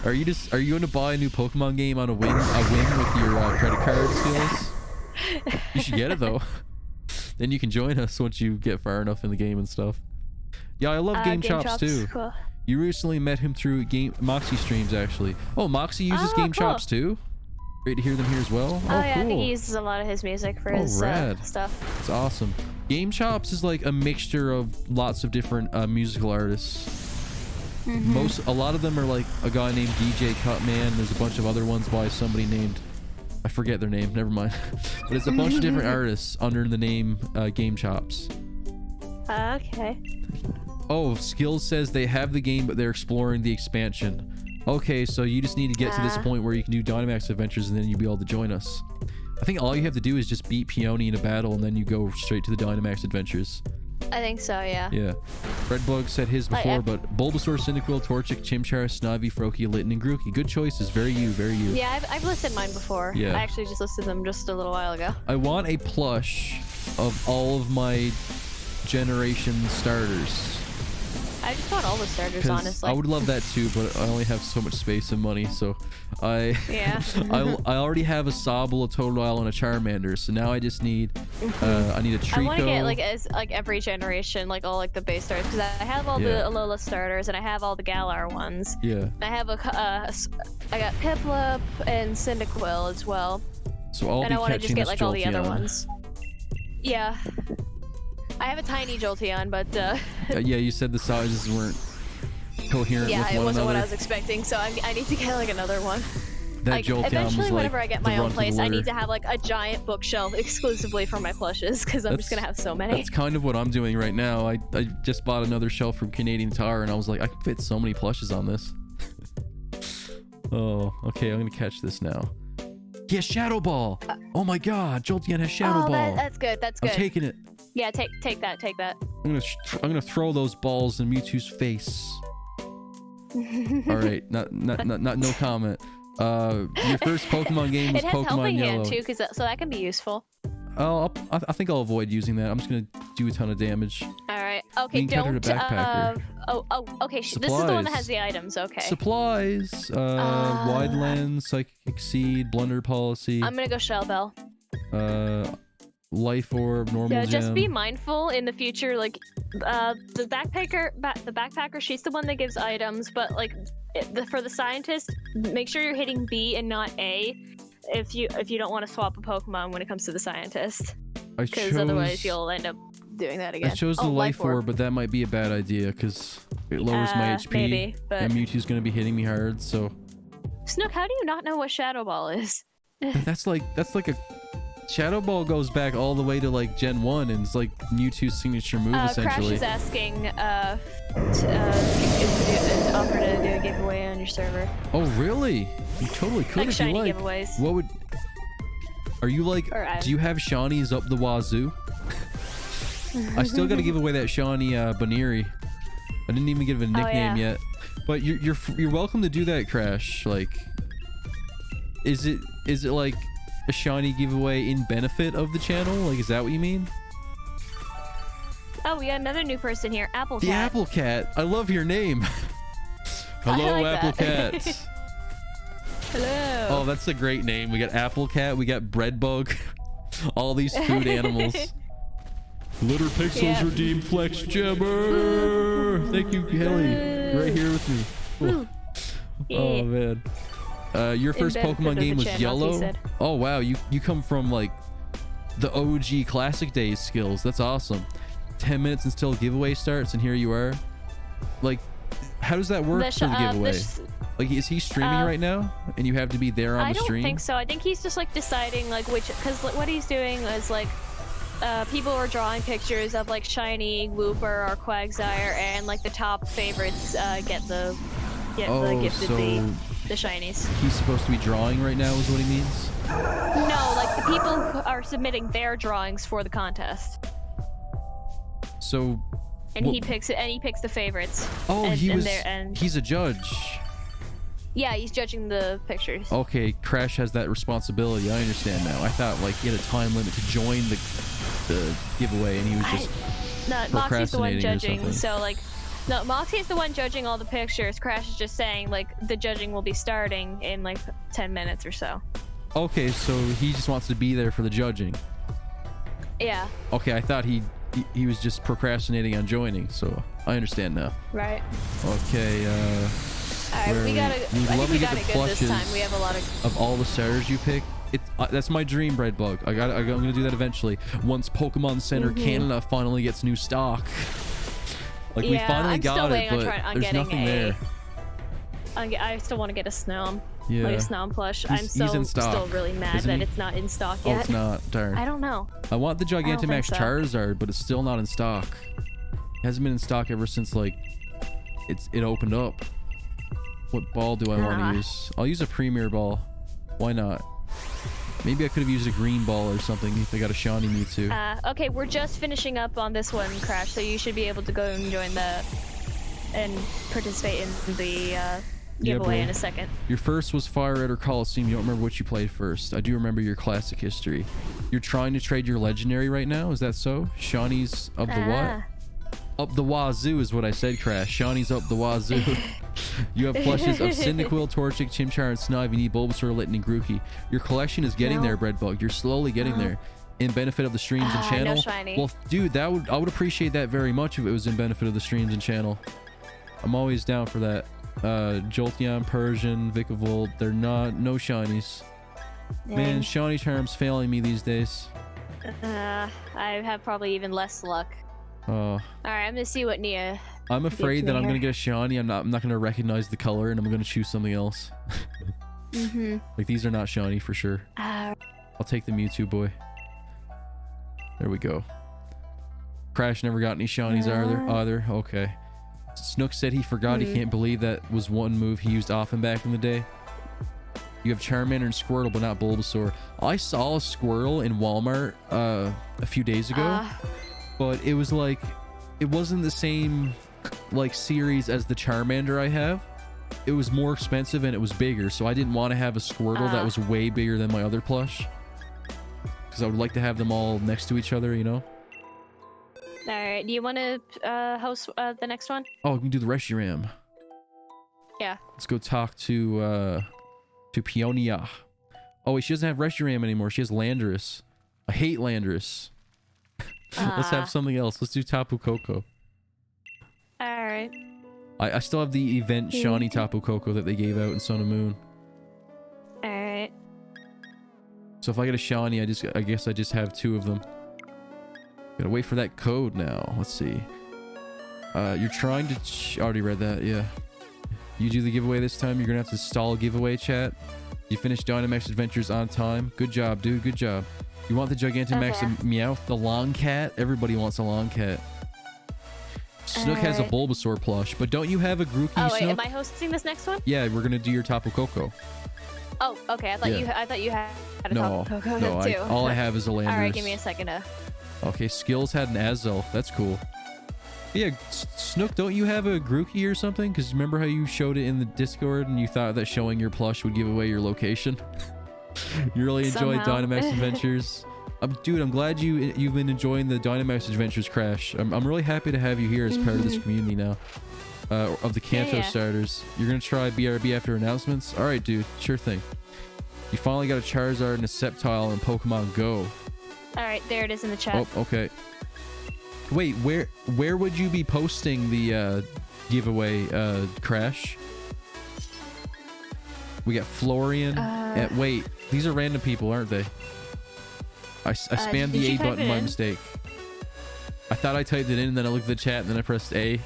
Are you going to buy a new Pokemon game on a whim with your credit card skills? You should get it though. Then you can join us once you get far enough in the game and stuff. Yeah, I love Game Chops too. Cool. You recently met him through Moxie streams, actually. Oh, Moxie uses Game Chops too? Great to hear them here as well. Oh yeah, cool. I think he uses a lot of his music for his stuff. It's awesome. Game Chops is like a mixture of lots of different musical artists. A lot of them are like a guy named DJ Cutman. There's a bunch of other ones by somebody named, I forget their name, never mind. But it's a bunch of different artists under the name Game Chops. Okay. Oh, Skills says they have the game, but they're exploring the expansion. Okay, so you just need to get to this point where you can do Dynamax Adventures, and then you'll be able to join us. I think all you have to do is just beat Peony in a battle, and then you go straight to the Dynamax Adventures. I think so, yeah. Yeah. Redbug said his before, but Bulbasaur, Cyndaquil, Torchic, Chimchar, Snivy, Froakie, Litten, and Grookey. Good choices. Very you, very you. Yeah, I've listed mine before. Yeah. I actually just listed them just a little while ago. I want a plush of all of my generation starters. I just want all the starters, honestly. I would love that too, but I only have so much space and money, so I already have a Sobble, a Totodile, and a Charmander, so now I just need I need a Trico. I want to get like every generation, like all like the base starters, because I have all the Alola starters and I have all the Galar ones. Yeah. I have I got Piplup and Cyndaquil as well. So I'll and be I want to just get like all the other Jolteon. ones. Yeah. I have a tiny Jolteon, but yeah, you said the sizes weren't coherent Yeah, with it one wasn't what I another. was expecting, so I need to get like another one. That Like, Jolteon was eventually, like whenever I get the my own runt of the place, I litter. need to have like a giant bookshelf exclusively for my plushes, because I'm just gonna have so many. That's kind of what I'm doing right now. I just bought another shelf from Canadian Tire, and I was like, I can fit so many plushes on this. Oh, okay, I'm gonna catch this now. Yeah, Shadow Ball. Oh my God, Jolteon has Shadow Ball. That's good. That's good. I'm taking it. Yeah, take that. Take that. I'm gonna throw those balls in Mewtwo's face. All right, no comment. Your first Pokemon game was It has Pokemon helping Yellow. hand too, so that can be useful. I think I'll avoid using that. I'm just gonna do a ton of damage. All right. Okay. You can cut her to Don't. backpacker. Okay. This is the one that has Supplies. the items. Okay. Supplies. Wide Lens, Psychic Seed, Blunder Policy. I'm gonna go Shell Bell. Life Orb, Normal Yeah, Gem. just be mindful in the future. Like, the backpacker, she's the one that gives items, but like, for the scientist, make sure you're hitting B and not A, if you don't want to swap a Pokemon when it comes to the scientist, because otherwise you'll end up doing that again. I chose the Life Orb, but that might be a bad idea because it lowers my HP, maybe, but and Mewtwo's gonna be hitting me hard. So Snook, how do you not know what Shadow Ball is? that's like a Shadow Ball goes back all the way to like Gen 1, and it's like Mewtwo's signature move Crash essentially. is asking to offer to do a giveaway on your server. Oh really? You totally could Like if you shiny like. giveaways. What would? Are you like? Or Do you have Shawnees up the wazoo? I still got to give away that Shawnee Baneri. I didn't even give it a nickname yet. But you're welcome to do that, Crash. Like, is it like a shiny giveaway in benefit of the channel? Like, is that what you mean? Oh, we got another new person here, Apple The Cat. Apple Cat. I love your name. Hello, like Apple that. Cat. Hello. Oh, that's a great name. We got Apple Cat. We got Breadbug. All these food animals. Glitter Pixels redeemed Flex Gemmer. Thank you, Kelly. Right here with me. Oh, oh man. Your first Pokemon game was Yellow. Oh wow, you come from like the OG Classic Days skills. That's awesome. 10 minutes until giveaway starts, and here you are. Like, how does that work for the giveaway? Like, is he streaming right now, and you have to be there on the stream? I don't think so. I think he's just like deciding like which, because what he's doing is like, people are drawing pictures of like shiny Wooper or Quagsire, and like the top favorites get the gifted the shinies. He's supposed to be drawing right now, is what he means? No, like the people who are submitting their drawings for the contest. So. And he picks it, and he picks the favorites. Oh, and he's a judge. Yeah, he's judging the pictures. Okay, Crash has that responsibility. I understand now. I thought like he had a time limit to join the giveaway, and he was just Moxie's the one judging. or something. So like, no, Moxie's the one judging all the pictures. Crash is just saying like the judging will be starting in like 10 minutes or so. Okay, so he just wants to be there for the judging. Yeah. Okay, I thought he was just procrastinating on joining, so I understand now. Right. Okay, Alright, we got it. I think we got it good this time. We have a lot of all the starters you pick. That's my dream, Breadbug. I'm gonna do that eventually. Once Pokemon Center Canada finally gets new stock. Like, we finally got it, but there's nothing there. I still want to get a Snom. Yeah. Like a Snom plush. He's in stock, still really mad that it's not in stock yet. Oh, it's not. Darn. I don't know. I want the Gigantamax so. Charizard, but it's still not in stock. It hasn't been in stock ever since like it opened up. What ball do I want to use? I'll use a Premier Ball. Why not? Maybe I could have used a green ball or something if I got a shiny Mewtwo. Okay, we're just finishing up on this one, Crash, so you should be able to go and join and participate in the giveaway in a second. Your first was Fire Red or Coliseum. You don't remember what you played first. I do remember your classic history. You're trying to trade your legendary right now? Is that so? Shawnee's of the what? Up the wazoo is what I said, Crash. Shawnee's up the wazoo. You have plushes of Cyndaquil, Torchic, Chimchar, and Snive. You need Bulbasaur, Litten, and Grookey. Your collection is getting there, Breadbug. You're slowly getting there. In benefit of the streams and channel. No shiny. Well, dude, I would appreciate that very much if it was in benefit of the streams and channel. I'm always down for that. Jolteon, Persian, Vikavolt, they're no shinies. Man, shiny charms failing me these days. I have probably even less luck. Oh. Alright, I'm gonna see what Nia I'm afraid that I'm here. gonna get a shiny. I'm not gonna recognize the color, and I'm gonna choose something else. Like these are not shiny for sure. I'll take the Mewtwo boy. There we go. Crash never got any shinies either. Okay. Snook said he forgot. He can't believe that was one move he used often back in the day. You have Charmander and Squirtle, but not Bulbasaur. I saw a Squirtle in Walmart a few days ago, but it was like, it wasn't the same like series as the Charmander I have. It was more expensive and it was bigger, so I didn't want to have a Squirtle that was way bigger than my other plush, because I would like to have them all next to each other, you know? All right, do you want to host the next one? Oh, we can do the Reshiram. Yeah. Let's go talk to Peonia. Oh wait, she doesn't have Reshiram anymore. She has Landorus. I hate Landorus. Let's have something else. Let's do Tapu Koko. All right. I still have the event shiny Tapu Koko that they gave out in Sun and Moon. All right. So if I get a shiny, I guess I just have 2 of them. Gotta wait for that code now. Let's see. You're trying to... already read that, yeah. You do the giveaway this time, you're gonna have to stall giveaway chat. You finished Dynamax Adventures on time. Good job, dude. Good job. You want the Gigantamax and Meowth, the long cat? Everybody wants a long cat. Snook has a Bulbasaur plush, but don't you have a Grookey, Oh wait, Snook? am I hosting this next one? Yeah, we're gonna do your Tapu Koko. Oh, okay. I thought you had a No, Tapu Koko no. too. All I have is a Landorus. All right, give me a second to... Okay, Skills had an Azelf. That's cool. Yeah, Snook, don't you have a Grookey or something? Because remember how you showed it in the Discord and you thought that showing your plush would give away your location? You really enjoyed Dynamax Adventures. Dude, I'm glad you've been enjoying the Dynamax Adventures, Crash. I'm really happy to have you here as part of this community now. Of the Kanto starters. You're going to try BRB after announcements? Alright, dude. Sure thing. You finally got a Charizard and a Sceptile in Pokemon Go. Alright, there it is in the chat. Oh, okay. Wait, where would you be posting the giveaway, Crash? We got Florian. Wait, these are random people, aren't they? I spammed the A button by mistake. I thought I typed it in, and then I looked at the chat, and then I pressed A.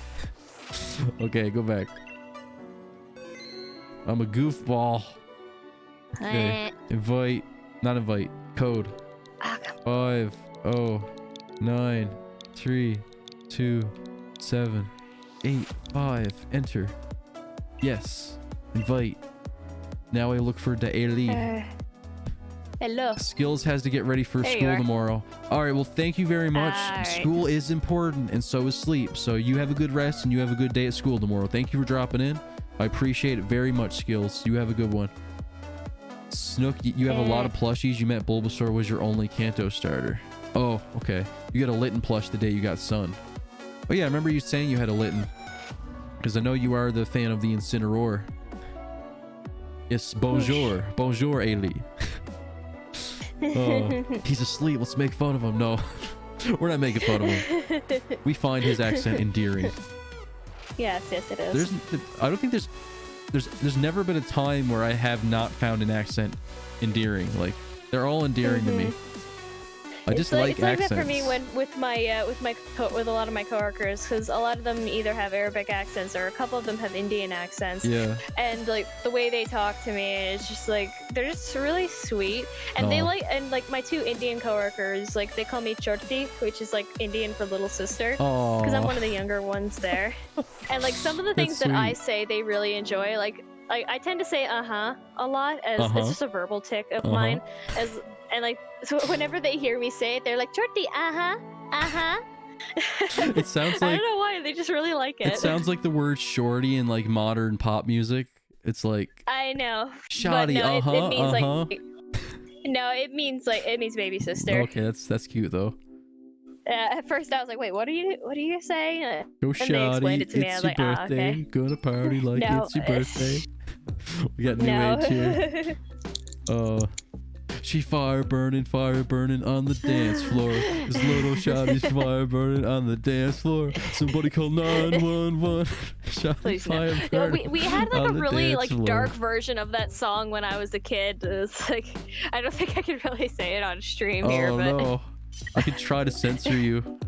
Okay, go back. I'm a goofball. Okay. Invite. Not invite. Code. 5 0 9 3 2 7 8 5. Enter. Yes. Invite. Now I look for Daeli. Hello. Skills has to get ready for school tomorrow. All right, well, thank you very much. School is important, and so is sleep. So you have a good rest, and you have a good day at school tomorrow. Thank you for dropping in. I appreciate it very much, Skills. You have a good one. Snook, you have a lot of plushies. You meant Bulbasaur was your only Kanto starter. Oh, okay. You got a Litten plush the day you got Sun. Oh, yeah, I remember you saying you had a Litten. Because I know you are the fan of the Incineroar. Yes, bonjour. Bonjour, Ailey. Oh, he's asleep. Let's make fun of him. No, we're not making fun of him. We find his accent endearing. Yes, it is. I don't think there's never been a time where I have not found an accent endearing. Like, they're all endearing to me. I just like accents. It's like that for me with a lot of my coworkers, because a lot of them either have Arabic accents or a couple of them have Indian accents. Yeah. And like the way they talk to me is just like, they're just really sweet. And they like my 2 Indian coworkers, like they call me Chorti, which is like Indian for little sister, because I'm one of the younger ones there. And like some of the things that I say they really enjoy. Like I tend to say a lot, as it's just a verbal tick of mine. And like, so whenever they hear me say it, they're like, Chorti, It sounds like... I don't know why, they just really like it. It sounds like the word shorty in like modern pop music. It's like... I know. Shoddy, no, it means like... No, it means baby sister. Okay, that's cute though. At first I was like, wait, what are you saying? Go shoddy, they explained it to me. I was like, birthday. Okay. Gonna party like it's your birthday. We got new age here. She fire burning on the dance floor. This little shotty's fire burning on the dance floor. Somebody call 911. Shotty's fire burning. No, we had like a really like dark version of that song when I was a kid. It's like, I don't think I could really say it on stream here, but no. I could try to censor you.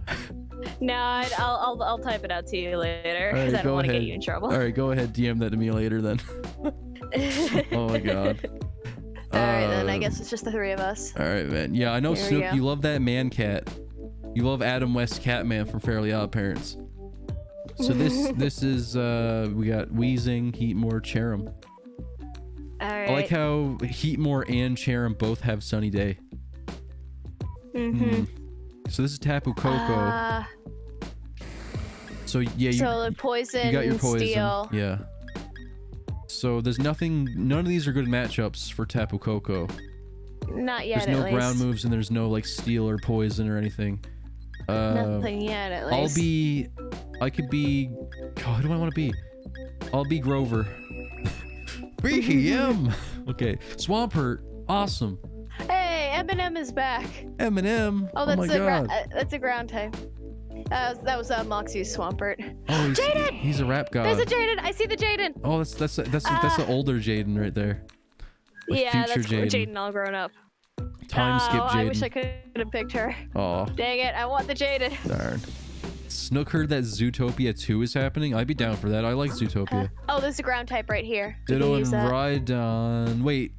No, I'll type it out to you later All because right, I don't go want to ahead. get you in trouble. All right, go ahead. DM that to me later then. Oh my god. All right, then I guess it's just the three of us. All right, man. Yeah, I know, Here we Snook. go. You love that man cat. You love Adam West Catman from Fairly Odd Parents. So this is we got Wheezing, Heatmore, Cherim. All right. I like how Heatmore and Cherim both have Sunny Day. So this is Tapu Koko. So yeah, so the poison, you got your poison. steel. Yeah. So there's nothing. None of these are good matchups for Tapu Koko. Not yet. There's no at ground least. moves and there's no like steel or poison or anything. Nothing yet, at least. I could be. God, who do I want to be? I'll be Grover. BM. Okay, Swampert. Awesome. Hey, Eminem is back. Eminem. Oh, that's my a god. that's a ground type. That was Moxie's Swampert. Oh, Jaden! he's a rap god. There's a Jaden. I see the Jaden. Oh, that's the older Jaden right there. Like Yeah, future that's cool. Jaden. Jaden all grown up. Time skip Jaden. I wish I could have picked her. Oh, Dang it! I want the Jaden. darn. Snook heard that Zootopia 2 is happening. I'd be down for that. I like Zootopia. Oh, there's a ground type right here. We Ditto can and use that. Rhydon. Wait,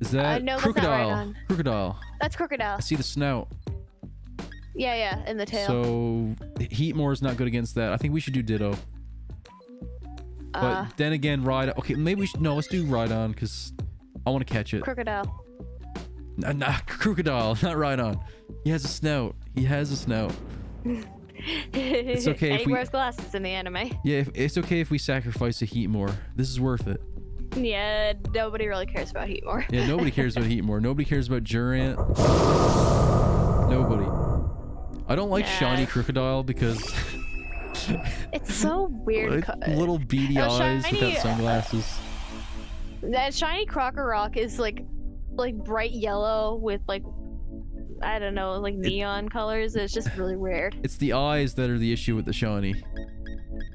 is that no, that's not Crocodile? Rhydon. Crocodile. That's Crocodile. I see the snout. Yeah, in the tail. So Heatmore is not good against that. I think we should do Ditto. But then again, Rhydon. Okay, maybe we should. No, let's do Rhydon because I want to catch it. Crocodile. Nah, Crocodile, not Rhydon. He has a snout. He has a snout. It's okay and if he we- wears glasses in the anime. Yeah, it's okay if we sacrifice a Heatmore. This is worth it. Yeah, nobody really cares about Heatmore. Yeah, nobody cares about Heatmore. Nobody cares about Durant. Nobody. I don't like shiny Crocodile because It's so weird. little beady eyes shiny- without sunglasses. That shiny Crocorock is like bright yellow with like, I don't know, like neon colors. It's just really weird. It's the eyes that are the issue with the shiny.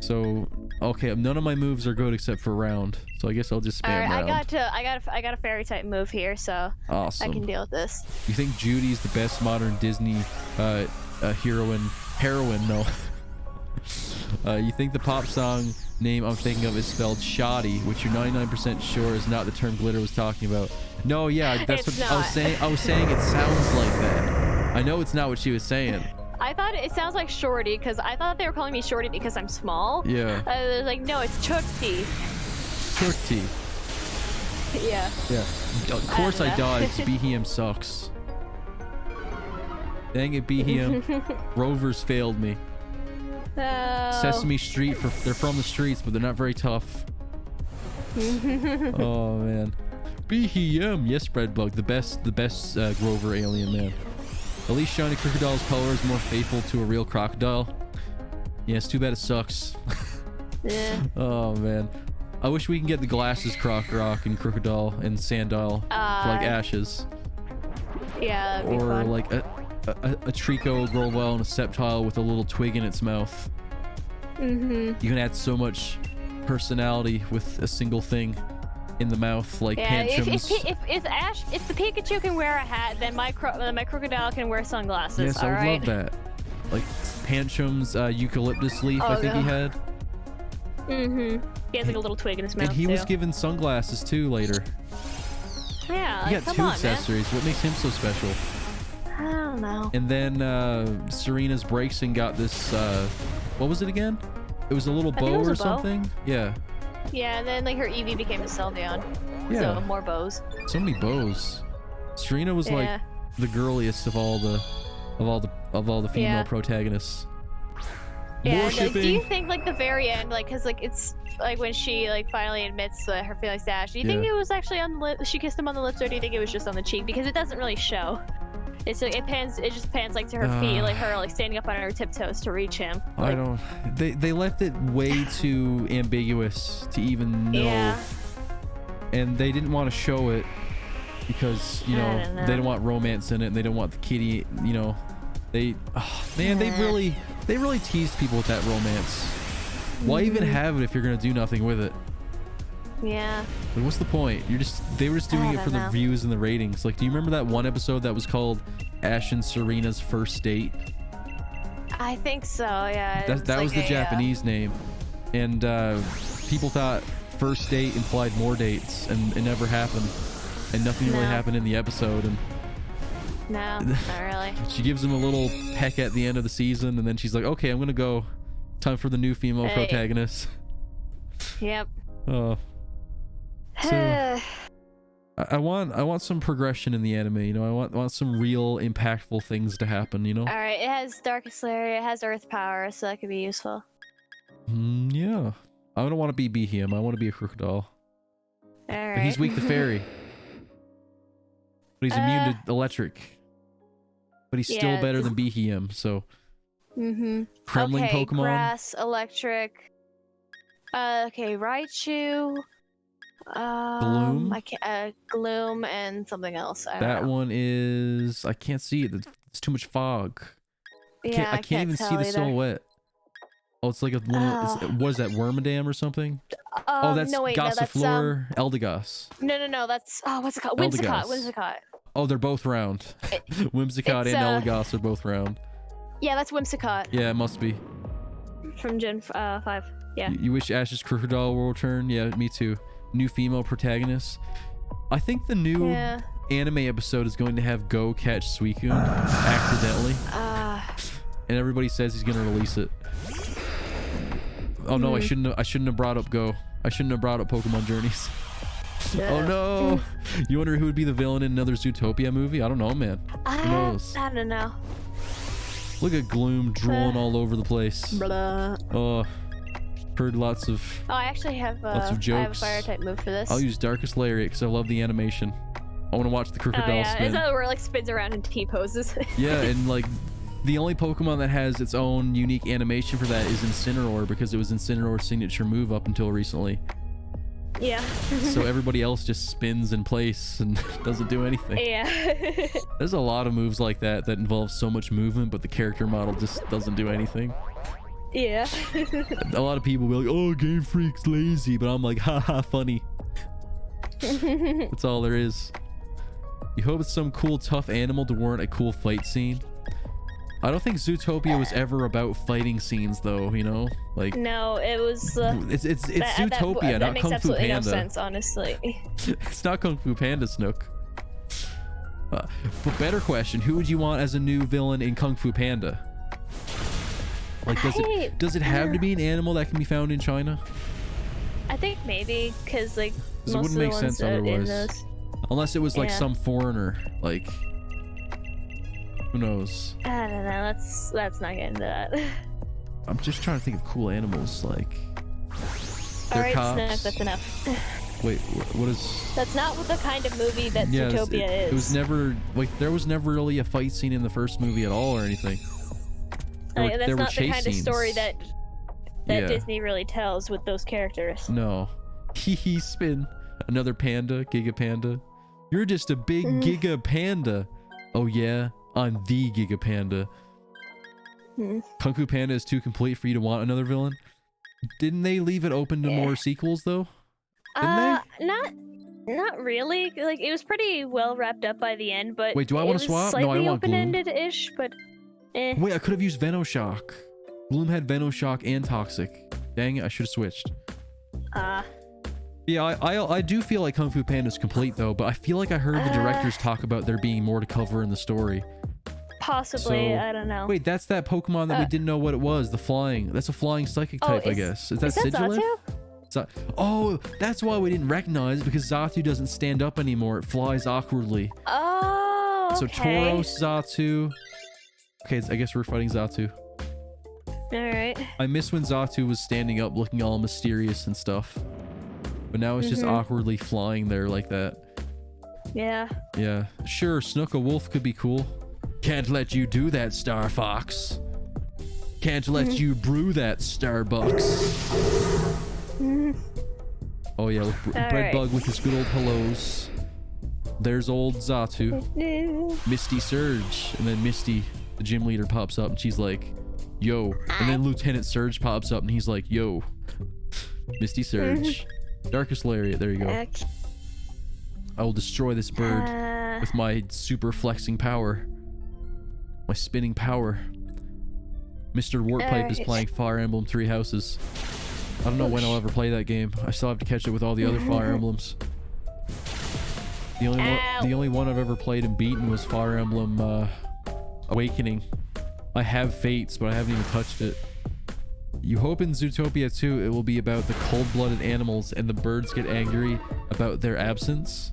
So okay, none of my moves are good except for round. So I guess I'll just spam All right, round. I got a fairy type move here, so Awesome. I can deal with this. You think Judy's the best modern Disney heroine? No. You think the pop song name I'm thinking of is spelled shoddy, which you're 99% sure is not the term Glitter was talking about? No, yeah, that's It's what I was not. saying. I was saying it sounds like that. I know it's not what she was saying. I thought it sounds like Shorty because I thought they were calling me Shorty because I'm small. Yeah. They're like, no, it's Chukti. Turkey. Yeah. Yeah. Of course I don't know. dodged. Behem sucks. Dang it, Behem. Rovers failed me. Oh. Sesame Street, they're from the streets, but they're not very tough. Oh man. Behem, yes, Breadbug, the best Grover alien man. At least shiny Crocodile's color is more faithful to a real crocodile. Yeah, it's too bad it sucks. Yeah. Oh man. I wish we can get the glasses Croc-Rock and Crocodile and Sandile for like ashes. Yeah, that'd be Or fun. like a Trico Growell and a Sceptile with a little twig in its mouth. You can add so much personality with a single thing in the mouth, like Panchams. If the Pikachu can wear a hat, then my Crocodile can wear sunglasses. Yes, I would alright? love that. Like Pancham's eucalyptus leaf, I think he had. He has like a little twig in his mouth And he too. was given sunglasses too later. Yeah, He like, got come two on, man. accessories. What makes him so special? I don't know. And then Serena's Breakson got this, what was it again? It was a little think it bow was or a bow. something? Yeah. Yeah, and then like her Eevee became a Sylveon. Yeah. So more bows. So many bows. Serena was Yeah. like the girliest of all the female Yeah. protagonists. Yeah, More and, like, do you shipping. think like the very end, like, cause like it's like when she like finally admits her feelings to Ash, do you think Yeah. it was actually on the lip, she kissed him on the lips, or do you think it was just on the cheek? Because it doesn't really show. It just pans like to her feet, like her like standing up on her tiptoes to reach him. I Like, don't. They left it way too ambiguous to even know, Yeah. and they didn't want to show it because I don't know. they don't want romance in it, and they don't want the kitty. They really teased people with that romance. Why even have it if you're gonna do nothing with it? Yeah. Like, what's the point? They were just doing I it for don't the know. views and the ratings. Like, do you remember that one episode that was called Ash and Serena's First Date? I think so. Yeah. That was the Japanese name, and people thought first date implied more dates, and it never happened, and nothing really happened in the episode. And no, not really. she gives him a little peck at the end of the season, and then she's like, "Okay, I'm gonna go. Time for the new female protagonist." Yep. So I want some progression in the anime. You know, I want some real impactful things to happen. You know. All right. It has Darkest Lair. It has Earth power, so that could be useful. Yeah. I don't want to be Behem. I want to be a crocodile. All right. But he's weak to fairy. But he's immune to electric. But he's still better than Behem, so. Kremling Pokemon. Grass, electric. Okay, Raichu. Gloom. Gloom and something else. I don't That know. one is. I can't see it. It's too much fog. Yeah, I can't even see the silhouette. Oh, it's like what is that, Wormadam or something? That's Gossifleur, Eldegoss. No, that's what's it called? Whimsicott. Oh, they're both round. Whimsicott and Eldegoss are both round. Yeah, that's Whimsicott. Yeah, it must be. From Gen 5. Yeah. You wish Ash's Crocodile will return? Yeah, me too. New female protagonist. I think the new anime episode is going to have Go catch Suicune accidentally. And everybody says he's going to release it. Oh no, I shouldn't have brought up Go. I shouldn't have brought up Pokemon Journeys. Oh no. You wonder who would be the villain in another Zootopia movie? I don't know, man. Who knows? I don't know. Look at Gloom drooling all over the place. Blah. Oh, heard lots of. Oh, I actually have lots of jokes. I have a fire type move for this. I'll use Darkest Lariat because I love the animation. I want to watch the crocodile spin. Is that where it like spins around in T poses? Yeah, and like the only Pokemon that has its own unique animation for that is Incineroar, because it was Incineroar's signature move up until recently. Yeah. So everybody else just spins in place and doesn't do anything. Yeah. There's a lot of moves like that involve so much movement, but the character model just doesn't do anything. Yeah. A lot of people will be like, "Oh, Game Freak's lazy," but I'm like, haha, funny. That's all there is. You hope it's some cool tough animal to warrant a cool fight scene. I don't think Zootopia was ever about fighting scenes, though. You know, like no, it was. It's Zootopia, not Kung Fu Panda. No sense, honestly. It's not Kung Fu Panda, Snook. But better question: who would you want as a new villain in Kung Fu Panda? Like, does it have to be an animal that can be found in China? I think maybe, because like it wouldn't make sense otherwise. Unless it was like some foreigner, like. Who knows? I don't know. Let's not get into that. I'm just trying to think of cool animals, like. Alright, Snook, that's enough. Wait, what is? That's not what the kind of movie that Zootopia is. It was never like there was never really a fight scene in the first movie at all or anything. That's not the kind of story that Disney really tells with those characters. No. Hee spin. Another panda, Giga Panda. You're just a big Giga Panda. Oh yeah. I'm the Giga Panda. Kung Fu Panda is too complete for you to want another villain. Didn't they leave it open to more sequels though? Didn't they? Not really. Like it was pretty well wrapped up by the end, but wait, do I want to swap? No, I want open-ended-ish, but wait, I could have used Venoshock. Gloom had Venoshock and Toxic. Dang it, I should have switched. Yeah, I do feel like Kung Fu Panda is complete though, but I feel like I heard the directors talk about there being more to cover in the story. Possibly, I don't know. Wait, that's that Pokemon that we didn't know what it was. The flying. That's a flying psychic type, I guess. Is that Sigilif? Oh, that's why we didn't recognize it, because Xatu doesn't stand up anymore. It flies awkwardly. Oh, okay. So Tauros, Xatu. Okay, I guess we're fighting Xatu. Alright. I miss when Xatu was standing up looking all mysterious and stuff. But now it's just awkwardly flying there like that. Yeah. Yeah. Sure, Snook a wolf could be cool. Can't let you do that, Star Fox. Can't let you brew that, Starbucks. Oh yeah, with Breadbug with his good old hellos. There's old Xatu. Misty Surge. And then Misty, the gym leader, pops up and she's like, yo. And then Lieutenant Surge pops up and he's like, yo. Misty Surge. Darkest Lariat, there you go. Okay. I will destroy this bird with my super flexing power. My spinning power. Mr. Wartpipe is playing Fire Emblem Three Houses. I don't know when I'll ever play that game. I still have to catch it with all the other Fire Emblems. The only one I've ever played and beaten was Fire Emblem Awakening. I have Fates, but I haven't even touched it. You hope in Zootopia 2 it will be about the cold-blooded animals and the birds get angry about their absence?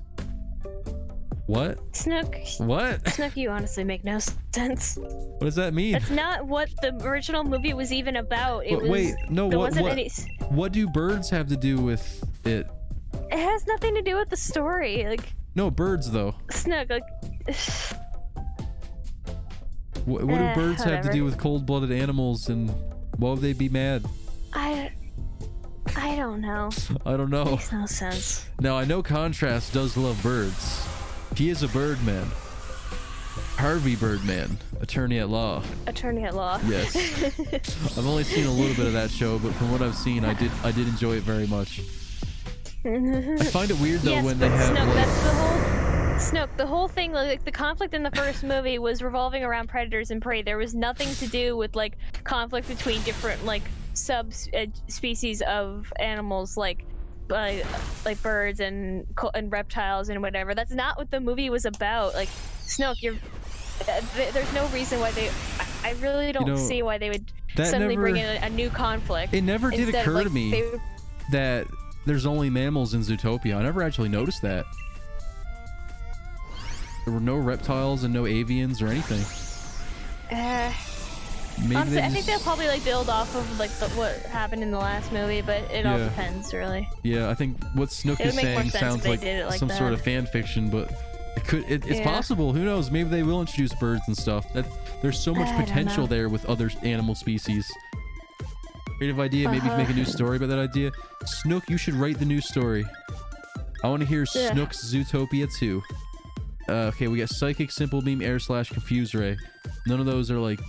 What? Snook. What? Snook, you honestly make no sense. What does that mean? That's not what the original movie was even about. Wait, no, what do birds have to do with it? It has nothing to do with the story. Like, no, birds though. Snook, like... What do birds have to do with cold-blooded animals, and why would they be mad? I don't know. I don't know. Makes no sense. Now, I know Contrast does love birds. He is a birdman. Harvey Birdman, attorney at law. Attorney at law. Yes. I've only seen a little bit of that show, but from what I've seen, I did enjoy it very much. I find it weird though when they have. Snook, that's the whole. Snook, the whole thing, like the conflict in the first movie was revolving around predators and prey. There was nothing to do with like conflict between different like species of animals, like birds and reptiles and whatever. That's not what the movie was about. Like, Snook, there's no reason why they. I really don't see why they would suddenly bring in a new conflict. It never did occur to me that there's only mammals in Zootopia. I never actually noticed that. There were no reptiles and no avians or anything. Honestly, I think they'll probably like build off of like what happened in the last movie, but it all depends, really. Yeah, I think what Snook is saying sounds like some sort of fan fiction, but it's possible. Who knows? Maybe they will introduce birds and stuff. There's so much potential there with other animal species. Creative idea. Maybe make a new story about that idea. Snook, you should write the new story. I want to hear Snook's Zootopia 2. Okay, we got Psychic, Simple Beam, Air Slash, Confuse Ray. None of those are like...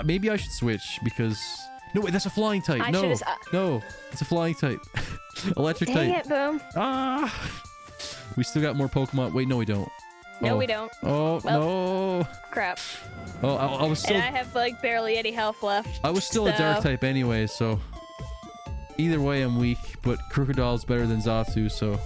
maybe I should switch because... No, wait, that's a flying type. No, it's a flying type. Electric type. Dang it, Boom. We still got more Pokemon. Wait, no, we don't. No, we don't. Oh, no. Crap. Oh, I was still... And I have like barely any health left. I was still a dark type anyway, so... Either way, I'm weak, but Crocodile's better than Xatu, so...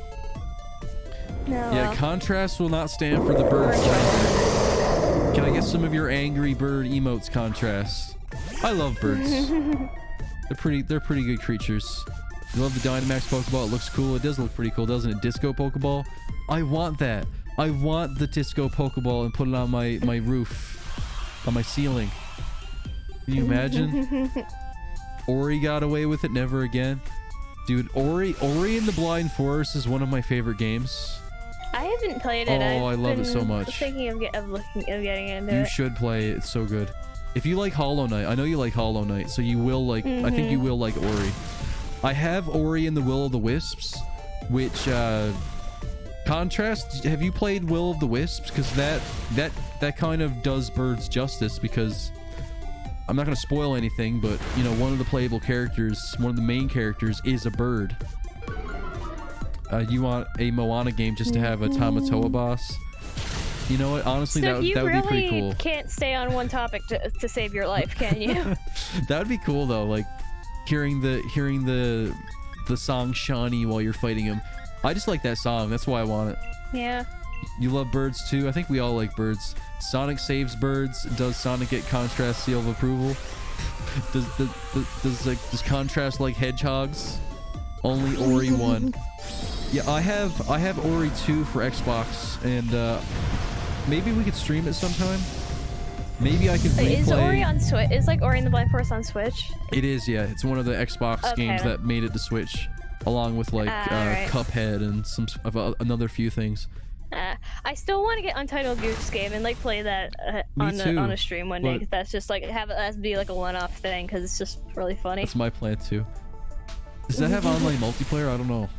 No, yeah, Contrast will not stand for the bird side. Can I get some of your angry bird emotes, Contrast? I love birds. They're pretty good creatures. You love the Dynamax Pokeball. It looks cool. It does look pretty cool, doesn't it? Disco Pokeball. I want that. I want the Disco Pokeball and put it on my roof, on my ceiling. Can you imagine? Ori got away with it. Never again. Dude, Ori and the Blind Forest is one of my favorite games. I haven't played it. Oh, I love it so much. Thinking of getting into it. You should play it. It's so good. If you like Hollow Knight, I know you like Hollow Knight, so you will like. I think you will like Ori. I have Ori and the Will of the Wisps, which Contrast. Have you played Will of the Wisps? Because that kind of does birds justice. Because I'm not going to spoil anything, but you know, one of the playable characters, one of the main characters, is a bird. You want a Moana game just to have a Tamatoa boss? You know what? Honestly, so that would be pretty cool. You can't stay on one topic to save your life, can you? That would be cool though. Like hearing the song Shawnee while you're fighting him. I just like that song. That's why I want it. Yeah. You love birds too? I think we all like birds. Sonic saves birds. Does Sonic get Contrast seal of approval? Does Contrast like hedgehogs? Only Ori 1. Yeah, I have Ori 2 for Xbox, and maybe we could stream it sometime. Maybe I could replay. Is Ori on Switch? Is like Ori and the Blind Forest on Switch? It is, yeah. It's one of the Xbox games that made it to Switch, along with like Cuphead and some another few things. I still want to get Untitled Goose Game and like play that on a stream one day. Cause that's just like have it as be like a one-off thing because it's just really funny. That's my plan too. Does that have online multiplayer? I don't know.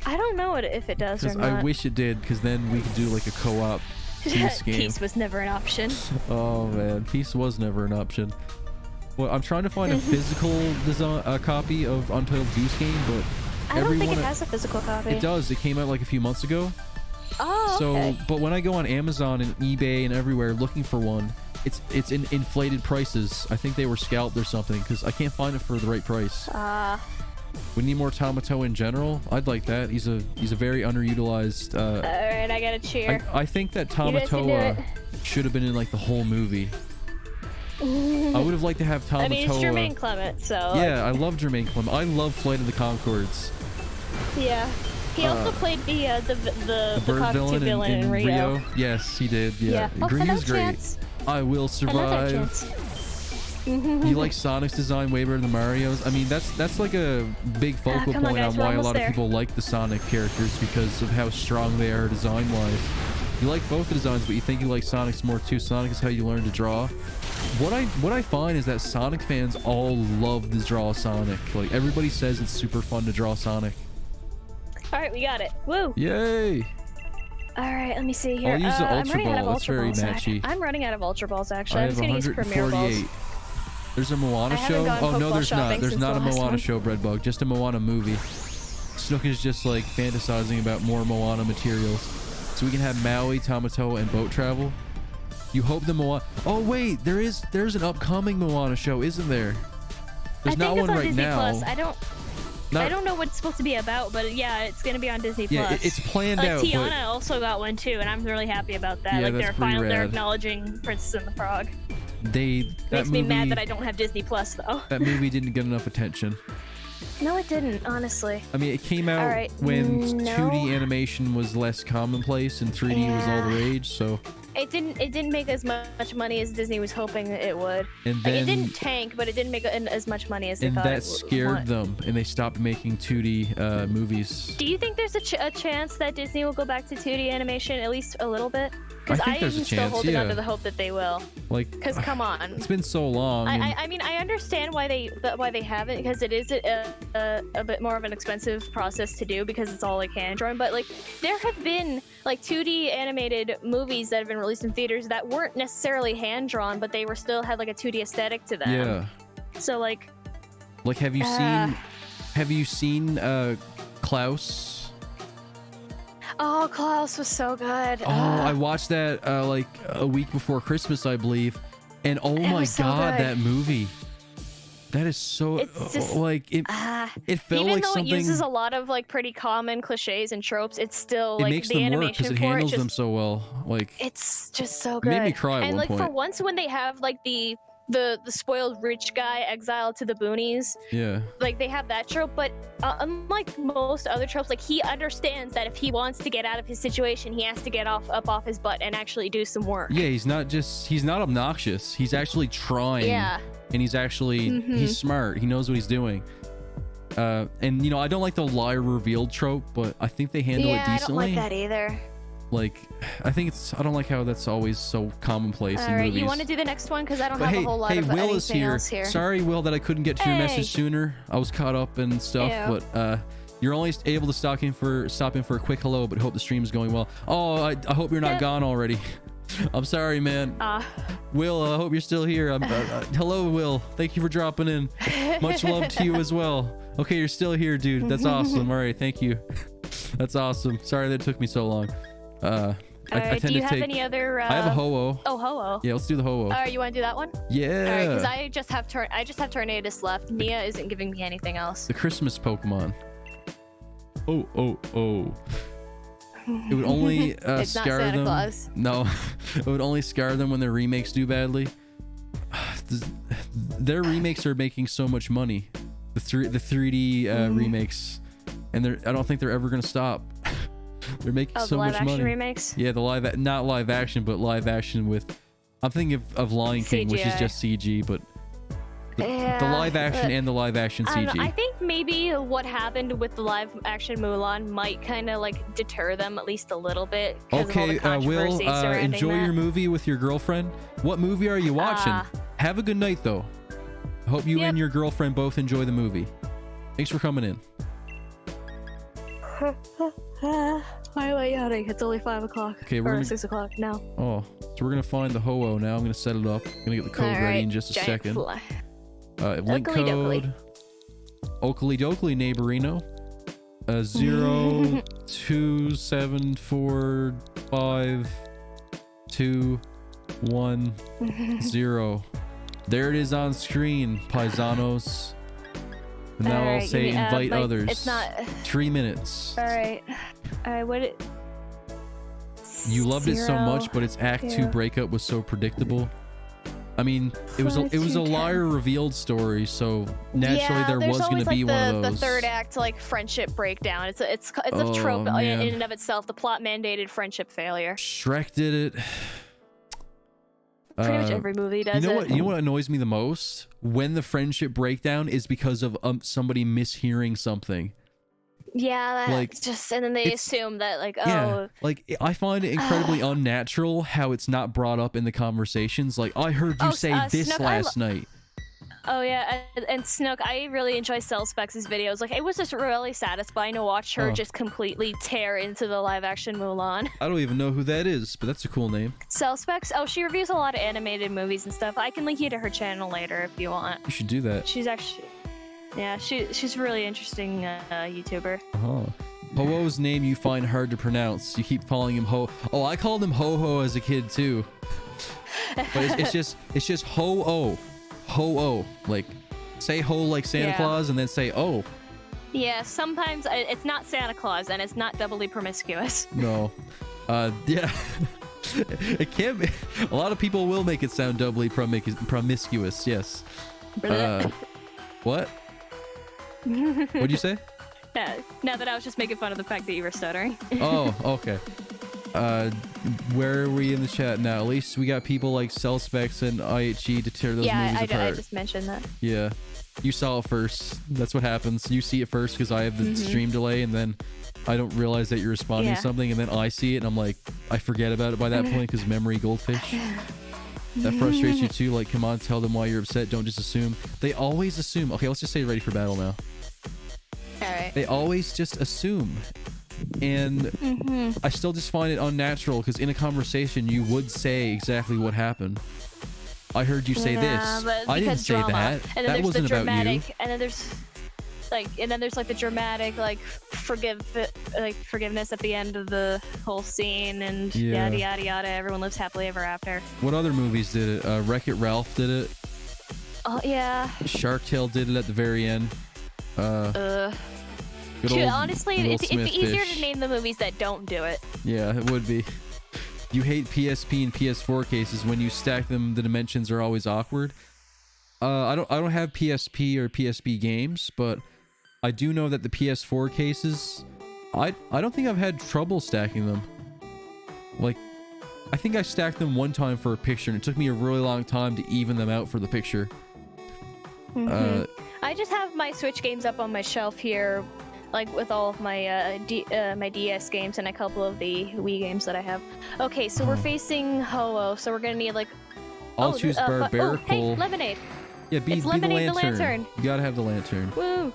I don't know if it does or not. I wish it did, because then we could do like a co-op peace game. Peace was never an option. Oh man, peace was never an option. Well, I'm trying to find a physical copy of Untitled Goose Game, but I don't think it has a physical copy. It does. It came out like a few months ago. Oh, okay. So, but when I go on Amazon and eBay and everywhere looking for one, it's in inflated prices. I think they were scalped or something because I can't find it for the right price. We need more Tamato in general. I'd like that. He's a very underutilized. All right, I got a cheer. I think that Tamato should have been in like the whole movie. I would have liked to have Tamato. I mean, it's Jermaine Clement, so. Yeah, I love Jermaine Clement. I love Flight of the Conchords. Yeah. He also played the bird cockatoo villain in Rio. Yes, he did. Yeah, Ryu's great. Chance. I will survive. You like Sonic's design way better than Mario's? I mean, that's like a big focal point on why a lot of people like the Sonic characters because of how strong they are design-wise. You like both the designs, but you think you like Sonic's more too. Sonic is how you learn to draw. What I find is that Sonic fans all love to draw Sonic. Like everybody says it's super fun to draw Sonic. All right, we got it. Woo! Yay! All right, let me see here. I'll use the I'm Ultra running out of Ball. That's very Ultra Balls. matchy. I'm running out of Ultra Balls, actually. I I'm have just going to use Premier Balls. 148. There's a Moana show? Oh, no, there's not. There's not a Moana show, Breadbug. Just a Moana movie. Snook is just like fantasizing about more Moana materials. So we can have Maui, Tamato, and boat travel. You hope the Moana... Oh, wait. There's an upcoming Moana show, isn't there? There's not one right Disney now. Plus. I don't know what it's supposed to be about, but yeah, it's going to be on Disney Plus. Yeah, it's planned out. Tiana but... also got one too, and I'm really happy about that. Yeah, like they're acknowledging Princess and the Frog. Makes me mad that I don't have Disney Plus though. That movie didn't get enough attention. No, it didn't, honestly. I mean, it came out when 2D animation was less commonplace and 3D was all the rage, so... It didn't make as much money as Disney was hoping it would. And then, it didn't tank, but it didn't make as much money as they thought it would. And that scared them, and they stopped making 2D movies. Do you think there's a chance that Disney will go back to 2D animation at least a little bit? Because I am still holding on to the hope that they will. Like, because come on, it's been so long. I mean, I understand why they haven't, because it is a bit more of an expensive process to do because it's all like hand drawn. But like, there have been like 2D animated movies that have been released in theaters that weren't necessarily hand drawn, but they were still had like a 2D aesthetic to them. Yeah. So like have you seen Klaus? Oh, Klaus was so good. Oh, I watched that like a week before Christmas, I believe, and oh my god, that movie. That is so it's just, like it. It felt even like though something. It uses a lot of like pretty common cliches and tropes, it's still like makes the them animation work because it for handles it just, them so well. Like it's just so good. It made me cry at and one like point. For once, when they have like the spoiled rich guy exiled to the boonies, yeah, like they have that trope, but unlike most other tropes, like he understands that if he wants to get out of his situation, he has to get up off his butt and actually do some work. Yeah, he's not obnoxious. He's actually trying. Yeah. And he's actually he's smart. He knows what he's doing. And you know, I don't like the lie revealed trope, but I think they handle it decently. I don't like that either. Like, I don't like how that's always so commonplace in movies. You want to do the next one? Because I don't have a whole lot of Will anything else here. Sorry, Will, that I couldn't get to your message sooner. I was caught up and stuff, but you're only able to stop in for a quick hello, but hope the stream is going well. Oh, I hope you're not gone already. I'm sorry, man. Will, I hope you're still here. Hello, Will. Thank you for dropping in. Much love to you as well. Okay, you're still here, dude. That's awesome. All right, thank you. That's awesome. Sorry that it took me so long. I tend do you to have any other? I have a Ho-Oh. Oh, Ho-Oh. Yeah, let's do the Ho-Oh. You want to do that one? Yeah. All right, because I just have Tornadus left. Nia isn't giving me anything else. The Christmas Pokemon. Oh. It would only it's scare not Santa them. Claus. No, it would only scare them when their remakes do badly. Their remakes are making so much money. The 3D remakes, and I don't think they're ever gonna stop. They're making so much money. Live action remakes? Yeah, not live action, but live action with. I'm thinking of Lion King, which is just CG, but the live action and the live action CG. I think maybe what happened with the live action Mulan might kind of like deter them at least a little bit. Okay, Will, enjoy your movie with your girlfriend. What movie are you watching? Have a good night, though. I hope you and your girlfriend both enjoy the movie. Thanks for coming in. Why am I yawning? It's only 5 o'clock. Okay, we're 6 o'clock now. Oh, so we're gonna find the Ho-Oh now. I'm gonna set it up. I'm gonna get the code ready in just a second. Link code. Oakley Dokley Neighborino. 0274522. 1 0. There it is on screen, paisanos. And now I'll say invite others. It's not 3 minutes. all right. What it? You loved it so much, but its Act 2 breakup was so predictable. I mean, it was a liar revealed story, so naturally there was going to be one of those. The third act, like friendship breakdown. It's a trope in and of itself. The plot mandated friendship failure. Shrek did it. Pretty much every movie does it. You know what annoys me the most? When the friendship breakdown is because of somebody mishearing something. Yeah, like, just and then they assume that like like I find it incredibly unnatural how it's not brought up in the conversations. Like I heard you say this Snook, last night. Oh yeah, and Snook, I really enjoy Cell Specs' videos. Like it was just really satisfying to watch her just completely tear into the live-action Mulan. I don't even know who that is, but that's a cool name. Cell Specs. Oh, she reviews a lot of animated movies and stuff. I can link you to her channel later if you want. You should do that. She's actually, yeah, she's a really interesting YouTuber. Ho-Oh's name you find hard to pronounce. You keep calling him Ho. Oh, I called him Ho-Ho as a kid too. But it's just Ho-Oh. Ho-Oh. Like say ho like Santa Claus and then say oh. Yeah, sometimes it's not Santa Claus and it's not doubly promiscuous. No. Yeah. It can't be. A lot of people will make it sound doubly promiscuous. Yes. What? What'd you say? Now that I was just making fun of the fact that you were stuttering. Oh, okay. Where are we in the chat now? At least we got people like Cell Specs and IHG to tear those movies apart. Yeah, I just mentioned that. Yeah. You saw it first. That's what happens. You see it first because I have the stream delay, and then I don't realize that you're responding to something, and then I see it, and I'm like, I forget about it by that point because memory goldfish. That frustrates you too. Like, come on, tell them why you're upset. Don't just assume. They always assume. Okay, let's just say ready for battle now. All right. They always just assume. And I still just find it unnatural because in a conversation, you would say exactly what happened. I heard you say this. I didn't say that. And then that there's wasn't the dramatic, about you. And then there's like the dramatic forgiveness at the end of the whole scene and yada yada yada. Everyone lives happily ever after. What other movies did it? Wreck-It Ralph did it. Oh yeah. Shark Tale did it at the very end. Honestly, it'd be easier to name the movies that don't do it. Yeah, it would be. You hate PSP and PS4 cases. When you stack them, the dimensions are always awkward. I don't have PSP or PSP games, but I do know that the PS4 cases, I don't think I've had trouble stacking them. Like, I think I stacked them one time for a picture, and it took me a really long time to even them out for the picture. I just have my Switch games up on my shelf here, like with all of my my DS games and a couple of the Wii games that I have. Okay, so we're facing Ho-Oh, so we're gonna need like. I'll choose Barbarical. Hey, Lemonade. Yeah, be the lantern. You gotta have the lantern. Woo!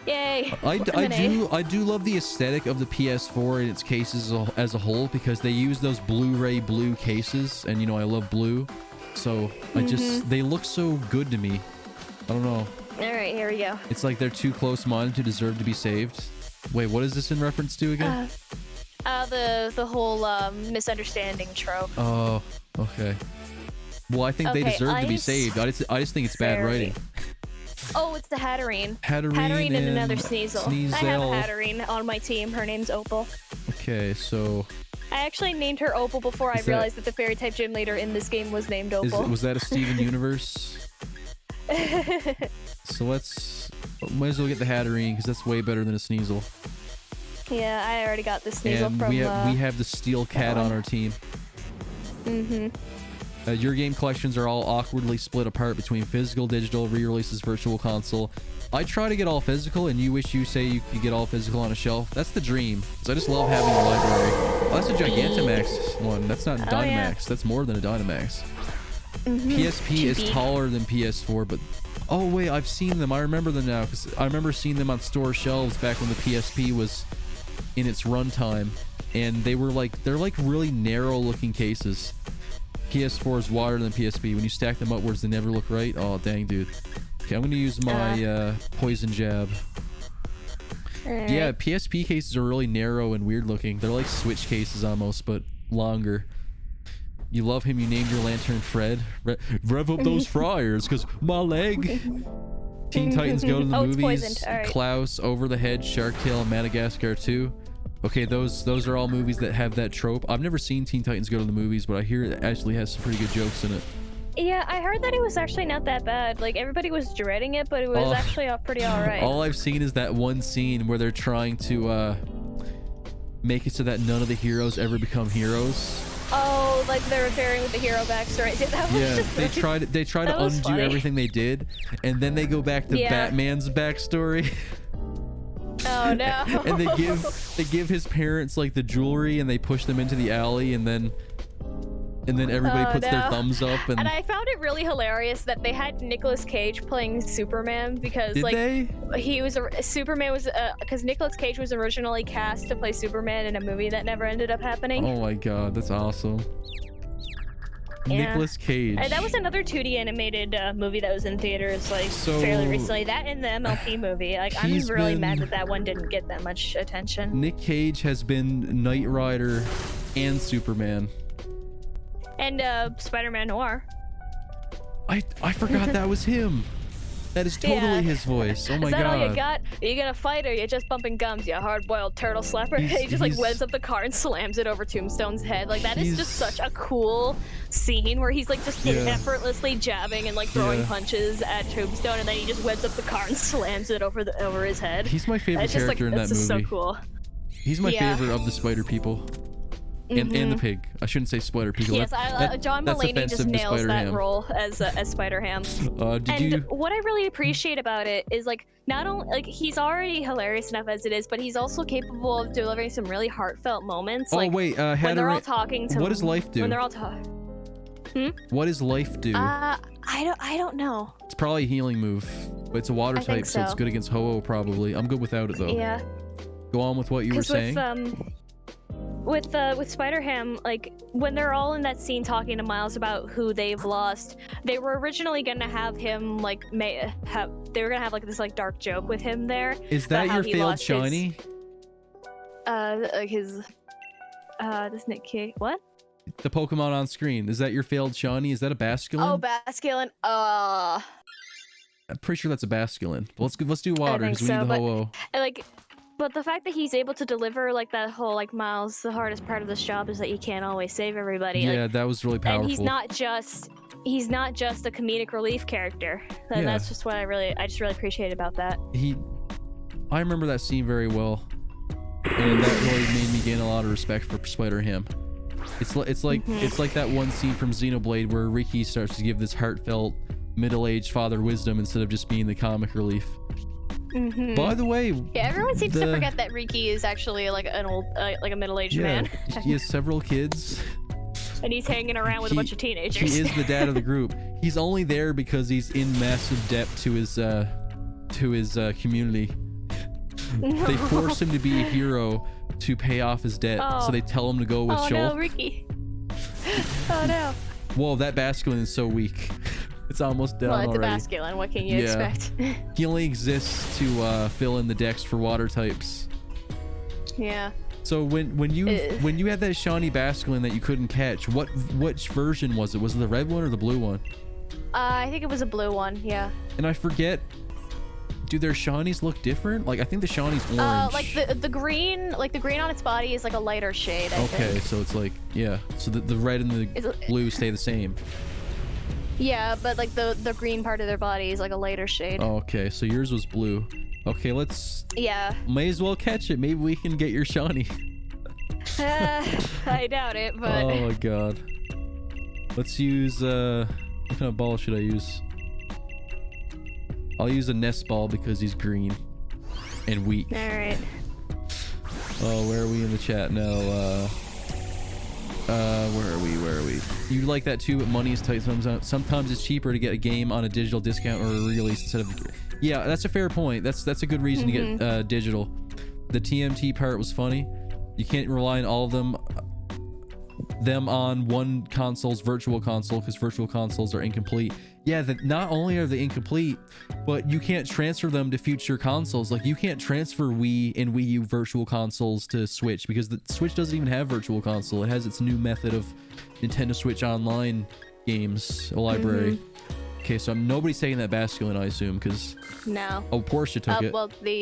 Yay! I do love the aesthetic of the PS4 and its cases as a whole because they use those Blu-ray blue cases, and you know I love blue, so they look so good to me. I don't know. All right, here we go. It's like they're too close-minded to deserve to be saved. Wait, what is this in reference to again? The whole misunderstanding trope. Oh, okay. Well, I think they deserve to be saved. I just think it's bad writing. Oh, it's the Hatterene. Hatterene and another Sneasel. I have a Hatterene on my team. Her name's Opal. Okay, so... I actually named her Opal before I realized that the fairy-type gym leader in this game was named Opal. Was that a Steven Universe? So might as well get the Hatterene because that's way better than a Sneasel. Yeah, I already got the Sneasel and from we have the Steel Cat on our team. Your game collections are all awkwardly split apart between physical, digital, re-releases, virtual console. I try to get all physical, and you wish you say you could get all physical on a shelf. That's the dream, because I just love having a library. Oh, that's a Gigantamax one. That's not a Dynamax. Yeah. That's more than a Dynamax. PSP is taller than PS4, but... Oh, wait, I've seen them. I remember them now, because I remember seeing them on store shelves back when the PSP was in its runtime, and they're like really narrow-looking cases. PS4 is wider than PSP. When you stack them upwards, they never look right. Oh, dang, dude. Okay, I'm going to use my poison jab. Right. Yeah, PSP cases are really narrow and weird looking. They're like Switch cases almost, but longer. You love him. You named your lantern Fred. Rev up those fryers, cause my leg. Teen Titans Go to the Movies. Right. Klaus, Over the Hedge, Shark Tale, and Madagascar 2. Okay, those are all movies that have that trope. I've never seen Teen Titans Go to the Movies, but I hear it actually has some pretty good jokes in it. Yeah, I heard that it was actually not that bad. Like, everybody was dreading it, but it was actually pretty alright. All I've seen is that one scene where they're trying to make it so that none of the heroes ever become heroes. Oh, like they're referring with the hero backstory. That was just they try to undo funny. everything they did, and then they go back to Batman's backstory. Oh no. And they give his parents like the jewelry, and they push them into the alley, and then everybody puts their thumbs up. And I found it really hilarious that they had Nicolas Cage playing Superman, because Superman was because Nicolas Cage was originally cast to play Superman in a movie that never ended up happening. Oh my god, that's awesome. Yeah. Nicolas Cage. That was another 2D animated movie that was in theaters fairly recently. That and the MLP movie. Like, I'm really mad that one didn't get that much attention. Nick Cage has been Knight Rider and Superman. And Spider-Man Noir. I forgot that was him. That is totally his voice. Oh my god. Is that all you got? You got a fight, or you just bumping gums, you hard-boiled turtle slapper? He just like weds up the car and slams it over Tombstone's head. Like, that is just such a cool scene where he's like just effortlessly jabbing and like throwing punches at Tombstone, and then he just weds up the car and slams it over his head. He's my favorite character in that movie. It's just so cool. He's my favorite of the spider people. And the pig. I shouldn't say spider people. Yes, John Mulaney just nails that role as Spider-Ham. What I really appreciate about it is, like, not only like he's already hilarious enough as it is, but he's also capable of delivering some really heartfult moments. Like, when they're all talking to him. What does life do? When they're all talking. What does life do? I don't know. It's probably a healing move, but it's a water type, so it's good against Ho-Oh probably. I'm good without it though. Yeah. Go on with what you were saying. With Spider-Ham, like, when they're all in that scene talking to Miles about who they've lost, they were originally gonna have him like they were gonna have like this like dark joke with him there. Is that your failed shiny? This Nick Cage. What? The Pokemon on screen. Is that your failed shiny? Is that a Basculin? Oh, Basculin. I'm pretty sure that's a Basculin. Let's do water because we need the Ho-Oh. But the fact that he's able to deliver like that whole like Miles, the hardest part of this job is that you can't always save everybody. Yeah, that was really powerful. And he's not just a comedic relief character. That's just what I just really appreciate about that. I remember that scene very well, and that really made me gain a lot of respect for Spider-Ham. It's like that one scene from Xenoblade where Ricky starts to give this heartfelt middle-aged father wisdom instead of just being the comic relief. By the way, everyone seems to forget that Riki is actually like an old, like a middle-aged man. He has several kids, and he's hanging around with a bunch of teenagers. He is the dad of the group. He's only there because he's in massive debt to his community. No. They force him to be a hero to pay off his debt, so they tell him to go with Shulk. Oh no, Riki! Oh no! Whoa, that Basculin is so weak. It's almost down already. Well, it's a Basculin. What can you expect? He only exists to fill in the decks for water types. Yeah. So when you had that shiny Basculin that you couldn't catch, which version was it? Was it the red one or the blue one? I think it was a blue one. Yeah. And I forget. Do their shinies look different? Like, I think the shini's orange. Like the green, like the green on its body is like a lighter shade. I think. So it's like So the red and the blue stay the same. Yeah, but like the green part of their body is like a lighter shade. Oh, okay, so yours was blue. Okay, let's. Yeah. May as well catch it. Maybe we can get your shiny. I doubt it, but. Oh my god. Let's use what kind of ball should I use? I'll use a nest ball because he's green and weak. All right. Oh, where are we in the chat now? Where are we? You like that too, but money is tight. Sometimes it's cheaper to get a game on a digital discount or a re-release instead of. Yeah, that's a fair point. That's a good reason to get digital. The TMT part was funny. You can't rely on all of them. them on one console's virtual console because virtual consoles are incomplete. Yeah, that not only are they incomplete, but you can't transfer them to future consoles. Like you can't transfer Wii and Wii U virtual consoles to Switch because the Switch doesn't even have virtual console. It has its new method of Nintendo Switch Online games library. Okay, so nobody's taking that basculin, I assume, because No. oh, Porsche took it. Well, the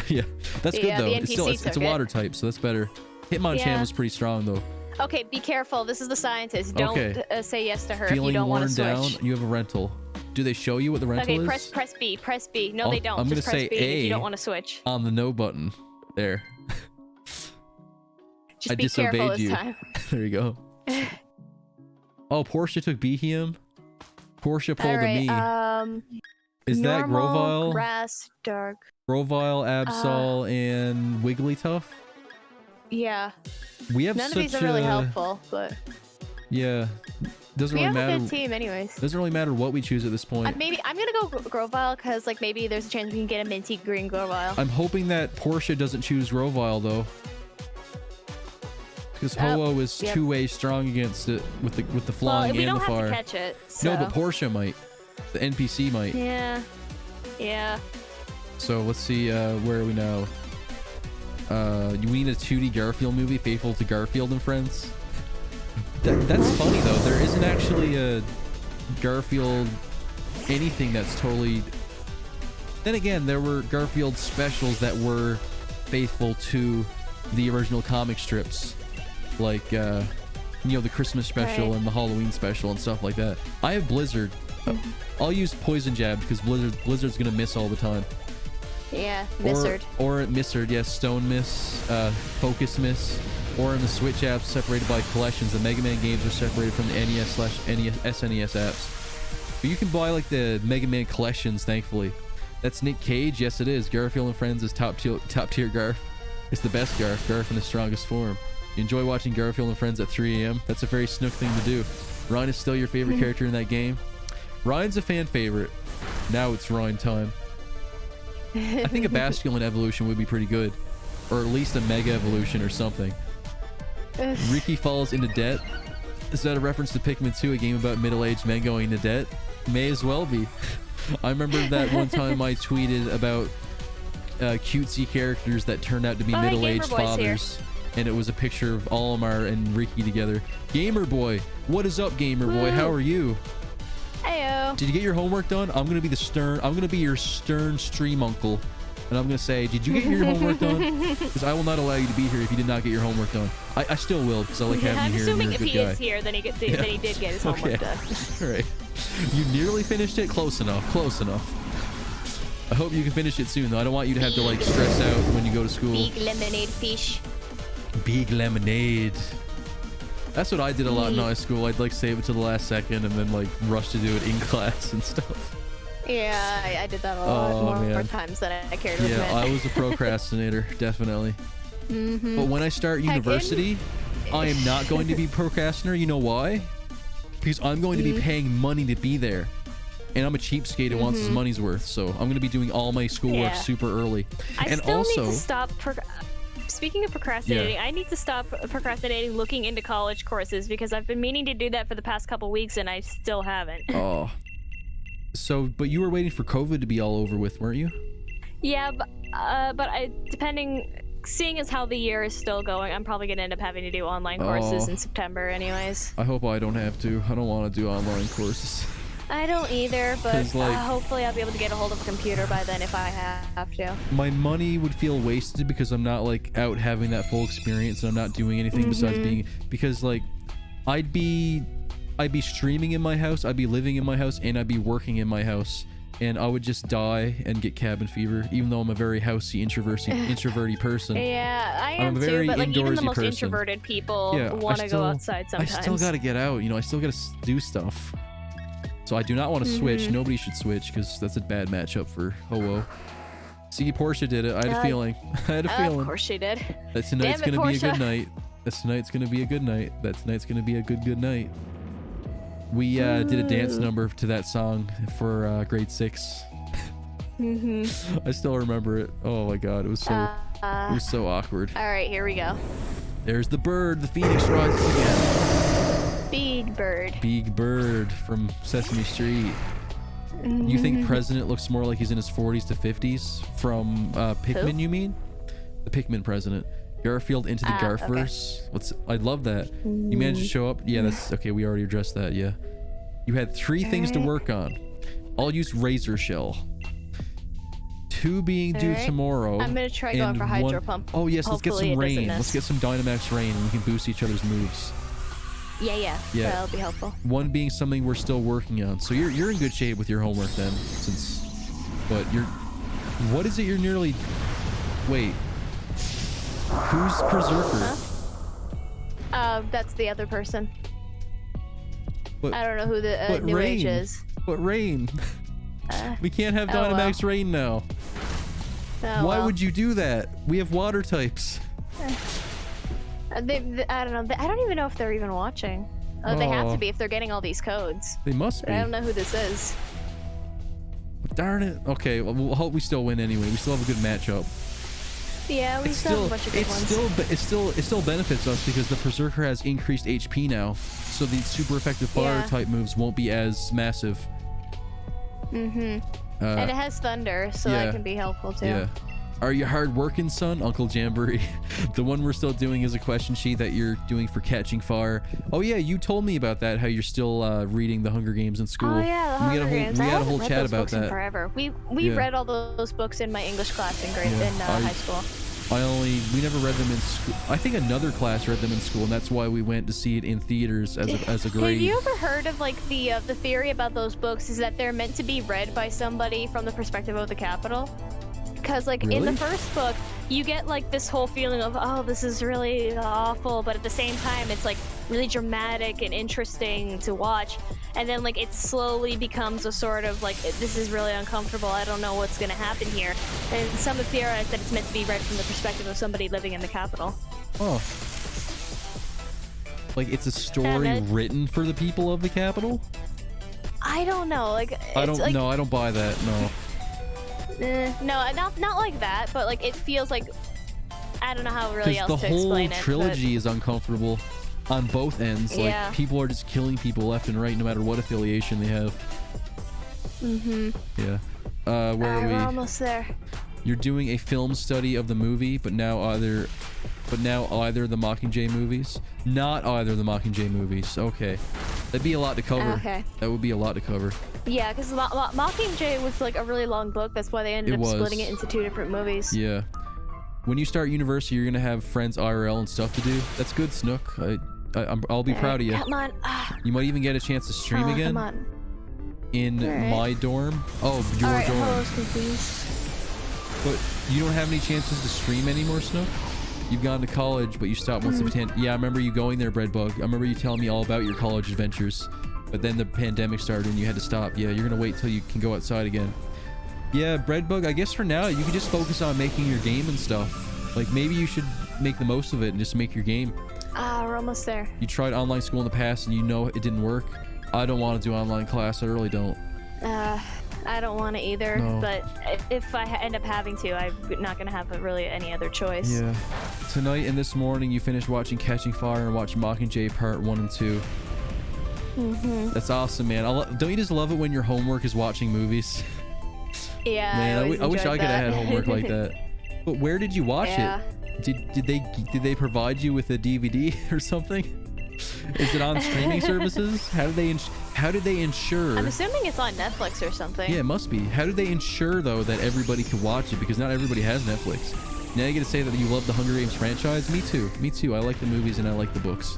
Yeah, that's good though. the It's still NPC it's a took it. water type, so that's better. Hitmonchan Yeah. was pretty strong though. Okay, be careful. This is the scientist. Don't Okay. say yes to her if you Feeling don't want worn to down, switch. you have a rental. Do they show you what the rental Okay, is? press B. Press B. No, they don't. I'm gonna Just press say B if A you don't want to switch. on the no button. There. Just I be careful disobeyed this you. time. There you go. Oh, Porsche took Behem. Porsche pulled a me. Is that normal, Grovyle? grass, dark. Grovyle, Absol, and Wigglytuff? Yeah. We have None of such these are really a... helpful, but Yeah. Doesn't we really have a matter. good team anyways. Doesn't really matter what we choose at this point. Maybe I'm gonna go Grovyle because like maybe there's a chance we can get a minty green Grovyle. I'm hoping that Porsche doesn't choose Grovyle though. Because Ho-Oh is yep. two-way strong against it with the flying we and don't the have fire. to catch it. So. No, but Porsche might. The NPC might. Yeah. Yeah. So let's see, where are we now? We need a 2D Garfield movie, Faithful to Garfield and Friends. That's funny though. There isn't actually a Garfield anything that's totally... Then again, there were Garfield specials that were faithful to the original comic strips. Like, you know, the Christmas special Right. and the Halloween special and stuff like that. I have Blizzard. I'll use Poison Jab because Blizzard's gonna miss all the time. Yeah. Missard. Or Missard, yes, Stone Miss, Focus Miss. Or in the Switch apps separated by collections. The Mega Man games are separated from the NES/SNES apps. But you can buy like the Mega Man collections, thankfully. That's Nick Cage. Yes, it is. Garfield and Friends is top tier Garf. It's the best Garf. Garf in the strongest form. You enjoy watching Garfield and Friends at 3 a.m. That's a very Snook thing to do. Ryan is still your favorite character in that game. Ryan's a fan favorite. Now it's Ryan time. I think a Basculin evolution would be pretty good. Or at least a Mega evolution or something. Ricky falls into debt. Is that a reference to Pikmin 2, a game about middle-aged men going into debt? May as well be. I remember that one time I tweeted about cutesy characters that turned out to be middle-aged fathers. And it was a picture of Olimar and Ricky together. Gamer Boy, what is up, Gamer Boy? How are you? Heyo. Did you get your homework done? I'm gonna be your stern stream uncle. And I'm gonna say, did you get your homework done? Because I will not allow you to be here if you did not get your homework done. I still will, because I like having I'm you here and assuming you're a if good he guy. is here, then he did get his homework done. All right. You nearly finished it? Close enough. Close enough. I hope you can finish it soon, though. I don't want you to have to, like, stress out when you go to school. Big lemonade fish. Big lemonade. That's what I did a lot in high school. I'd, like, save it to the last second and then, like, rush to do it in class and stuff. Yeah, I did that a lot more times than I cared to admit. Yeah, I was a procrastinator, definitely. But when I start university, I am not going to be procrastinator. You know why? Because I'm going to be paying money to be there. And I'm a cheapskate who wants his money's worth. So I'm going to be doing all my schoolwork super early. I still need to stop... Speaking of procrastinating, I need to stop procrastinating looking into college courses because I've been meaning to do that for the past couple weeks and I still haven't. Oh. So, but you were waiting for COVID to be all over with, weren't you? Yeah, but seeing as how the year is still going, I'm probably going to end up having to do online courses in September anyways. I hope I don't have to. I don't want to do online courses. I don't either, but like, hopefully I'll be able to get a hold of a computer by then if I have to. My money would feel wasted because I'm not like out having that full experience and I'm not doing anything besides being, because like I'd be streaming in my house, I'd be living in my house, and I'd be working in my house, and I would just die and get cabin fever, even though I'm a very housey, introverty person. Yeah, I am I'm a very too, but like even the indoorsy most person. introverted people want to go outside sometimes. I still gotta get out, you know, I still gotta do stuff. So I do not want to switch. Nobody should switch because that's a bad matchup for Ho-Oh. See, Porsche did it. I had a feeling. I had a feeling. Of course she did. That tonight's Damn it, gonna be a Porsche. good night. That tonight's gonna be a good night. That tonight's gonna be a good night. We did a dance number to that song for grade 6. I still remember it. Oh my god, it was so awkward. All right, here we go. There's the bird. The phoenix rises again. Big Bird. Big Bird from Sesame Street. You think President looks more like he's in his 40s to 50s from Pikmin? Who? You mean the Pikmin president? Garfield into the Garfers. Okay. I love that. You managed to show up. Yeah, that's okay. We already addressed that. Yeah, you had 3 things to work on. I'll use Razor Shell. 2 being due tomorrow. I'm gonna try going for Hydro Pump. Oh yes, let's get Hopefully some it rain. doesn't Let's get some Dynamax rain, and we can boost each other's moves. Yeah. That'll be helpful. 1 being something we're still working on. So you're in good shape with your homework then, but you're. What is it? You're nearly. Wait. Who's Berserker? Huh? That's the other person. But, I don't know who the New Rain, Age is. But Rain. We can't have Dynamax Rain now. Why would you do that? We have water types. I don't know. I don't even know if they're even watching. They have to be if they're getting all these codes. They must be. I don't know who this is. Darn it. Okay, well, we'll hope we still win anyway. We still have a good matchup. Yeah, we still have a bunch of good ones. It still benefits us because the Berserker has increased HP now, so the super effective fire type moves won't be as massive. And it has Thunder, so that can be helpful too. Yeah. Are you hard working, son? Uncle Jamboree. The one we're still doing is a question sheet that you're doing for Catching Fire. Oh yeah, you told me about that. How you're still reading the Hunger Games in school. Oh yeah, the Hunger Games. We had a whole chat about that. Forever. We read all those books in my English class in high school. We never read them in school. I think another class read them in school, and that's why we went to see it in theaters as a grade. Have you ever heard of like the theory about those books is that they're meant to be read by somebody from the perspective of the Capitol? Because like in the first book, you get like this whole feeling of, oh, this is really awful, but at the same time, it's like really dramatic and interesting to watch. And then like it slowly becomes a sort of like, this is really uncomfortable. I don't know what's gonna happen here. And some have theorized that it's meant to be read from the perspective of somebody living in the Capitol. Oh. Like it's a story written for the people of the Capitol? I don't know. I don't buy that. No. No, not like that, but like it feels like I don't know how really else to explain it. Because the whole trilogy is uncomfortable on both ends. Like people are just killing people left and right, no matter what affiliation they have. Yeah. Where are we? We're almost there. You're doing a film study of the movie, but now either the Mockingjay movies, not either the Mockingjay movies. Okay, that'd be a lot to cover. Okay. That would be a lot to cover. Yeah, because Mockingjay was like a really long book. That's why they ended up splitting it into 2 different movies. Yeah. When you start university, you're gonna have friends IRL and stuff to do. That's good, Snook. I'll be proud of you. Come on. You might even get a chance to stream again. Come on. In my dorm. Oh, your dorm. I was confused. But you don't have any chances to stream anymore, Snook? You've gone to college, but you stopped once the pandemic. Yeah, I remember you going there, Breadbug. I remember you telling me all about your college adventures. But then the pandemic started and you had to stop. Yeah, you're gonna wait till you can go outside again. Yeah, Breadbug, I guess for now you can just focus on making your game and stuff. Like maybe you should make the most of it and just make your game. We're almost there. You tried online school in the past and you know it didn't work. I don't want to do online class. I really don't. I don't want to either. No. But if I end up having to, I'm not gonna have really any other choice. Yeah. Tonight and this morning you finished watching Catching Fire and watched Mockingjay Part 1 and 2. That's awesome, man. Don't you just love it when your homework is watching movies? Yeah, man, I wish I could have had homework like that. But where did you watch it? Did they provide you with a DVD or something? Is it on streaming services? How did they ensure? I'm assuming it's on Netflix or something. Yeah, it must be. How did they ensure though that everybody could watch it? Because not everybody has Netflix. Now you get to say that you love the Hunger Games franchise. Me too. I like the movies and I like the books.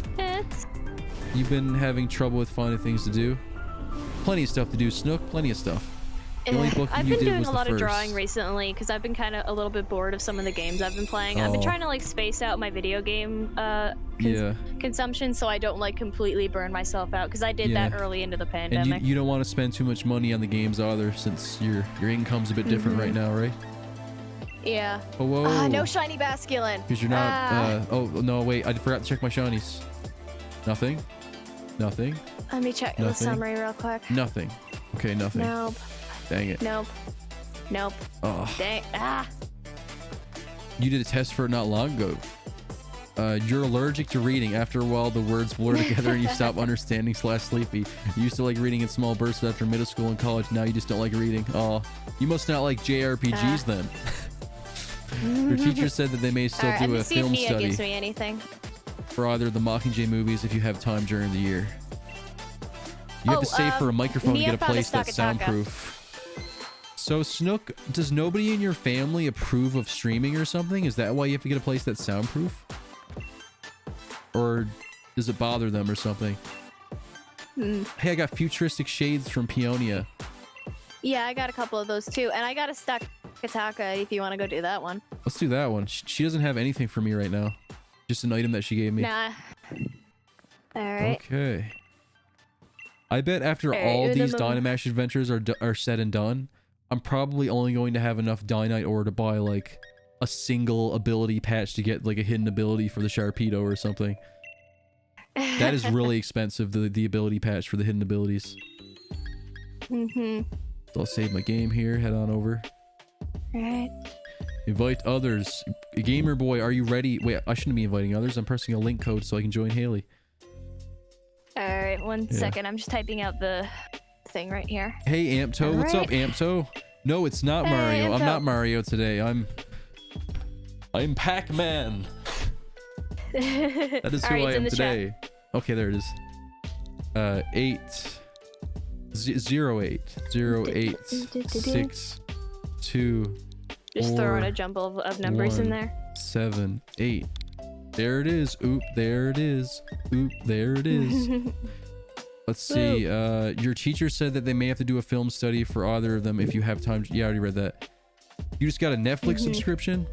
You've been having trouble with finding things to do. Plenty of stuff to do, Snook. Plenty of stuff. The only book I've you been did doing was a lot the of first. drawing recently because I've been kind of a little bit bored of some of the games I've been playing. I've been trying to like space out my video game consumption so I don't like completely burn myself out because I did that early into the pandemic. And you don't want to spend too much money on the games either since your income's a bit different right now, right? Yeah. Oh, whoa. No shiny basculin. Because you're not. Oh no, wait! I forgot to check my shinies. Nothing. Let me check the summary real quick. Nothing. Okay, nothing. Nope. Dang it. Nope. Oh. Dang. You did a test for it not long ago. You're allergic to reading. After a while, the words blur together and you stop understanding / sleepy. You used to like reading in small bursts after middle school and college. Now you just don't like reading. Oh, you must not like JRPGs then. Your teacher said that they may still do a film study gives me anything. for either the Mockingjay movies if you have time during the year. You have to save for a microphone to get a place that's soundproof. So Snook, does nobody in your family approve of streaming or something? Is that why you have to get a place that's soundproof? Or does it bother them or something? Hey, I got futuristic shades from Peonia. Yeah, I got a couple of those too. And I got a stack Kataka if you want to go do that one. Let's do that one. She doesn't have anything for me right now. Just an item that she gave me. Nah. Alright. Okay. I bet after all these Dynamax adventures are said and done, I'm probably only going to have enough Dynite ore to buy like a single ability patch to get like a hidden ability for the Sharpedo or something. That is really expensive, the ability patch for the hidden abilities. So I'll save my game here, head on over. Alright. Invite others. Gamer boy, are you ready? Wait, I shouldn't be inviting others. I'm pressing a link code so I can join Haley. Alright, one second. I'm just typing out the thing right here. Hey, Ampto. What's up, Ampto? No, it's not Mario. I'm not Mario today. I'm Pac-Man. That is who I am today. Chat. Okay, there it is. 08 6 2. Just throw in a jumble of numbers in there. 7 8. There it is. Oop, there it is. Oop, there it is. Let's see. Your teacher said that they may have to do a film study for either of them if you have time. Yeah, I already read that. You just got a Netflix subscription,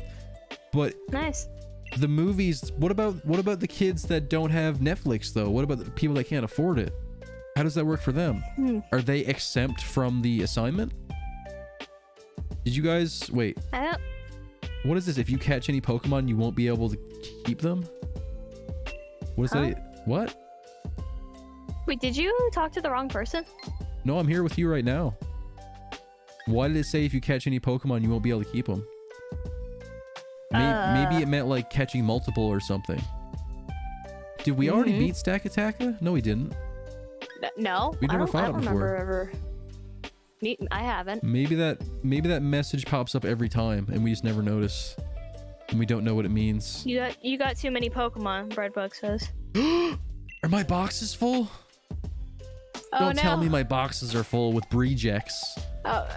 but nice. The movies. What about the kids that don't have Netflix though? What about the people that can't afford it? How does that work for them? Are they exempt from the assignment? Did you guys wait? What is this? If you catch any Pokemon, you won't be able to keep them? What is that? What? Wait, did you talk to the wrong person? No, I'm here with you right now. Why did it say if you catch any Pokemon, you won't be able to keep them? Maybe it meant like catching multiple or something. Did we already beat Stakataka? No, we didn't. No, we never fought it before. I haven't. Maybe that message pops up every time and we just never notice. And we don't know what it means. You got too many Pokemon, Breadbook says. Are my boxes full? Don't tell me my boxes are full with Breejex. Oh,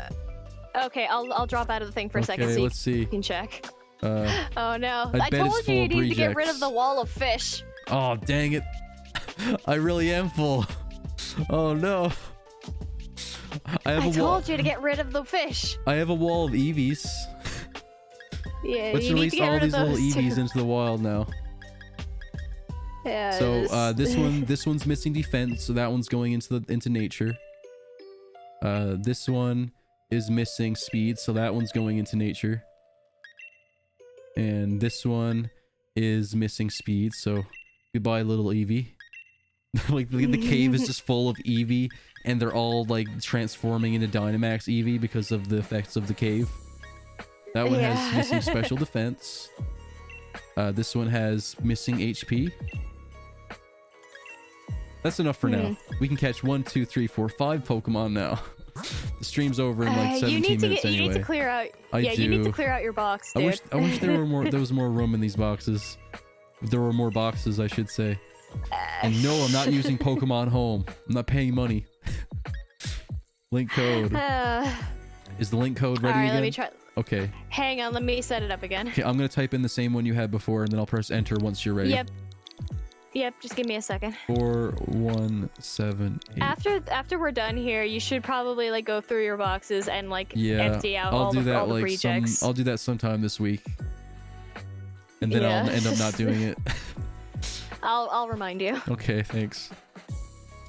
okay. I'll drop out of the thing for a second so let's see. You can check. Oh no! I told you need to get rid of the wall of fish. Oh dang it! I really am full. Oh no! I told you to get rid of the fish. I have a wall of Eevees. Yeah, let's release all these little Eevees into the wild now. Yeah. So this one's missing defense, so that one's going into nature. This one is missing speed, so that one's going into nature. And this one is missing speed, so goodbye, little Eevee. Like the cave is just full of Eevee, and they're all like transforming into Dynamax Eevee because of the effects of the cave. That one has missing special defense. This one has missing HP. That's enough for now. We can catch 1, 2, 3, 4, 5 Pokemon now. The stream's over in like 17 minutes anyway. You need to clear out. You need to clear out your box, dude. I wish there were more. There was more room in these boxes. There were more boxes, I should say. And no, I'm not using Pokemon Home. I'm not paying money. Link code. Is the link code ready again? Let me try. Okay. Hang on, let me set it up again. Okay, I'm gonna type in the same one you had before, and then I'll press enter once you're ready. Yep, just give me a second. 4178. After we're done here, you should probably like go through your boxes and like empty out all the rejects. I'll do that sometime this week. And then I'll end up not doing it. I'll remind you. Okay, thanks.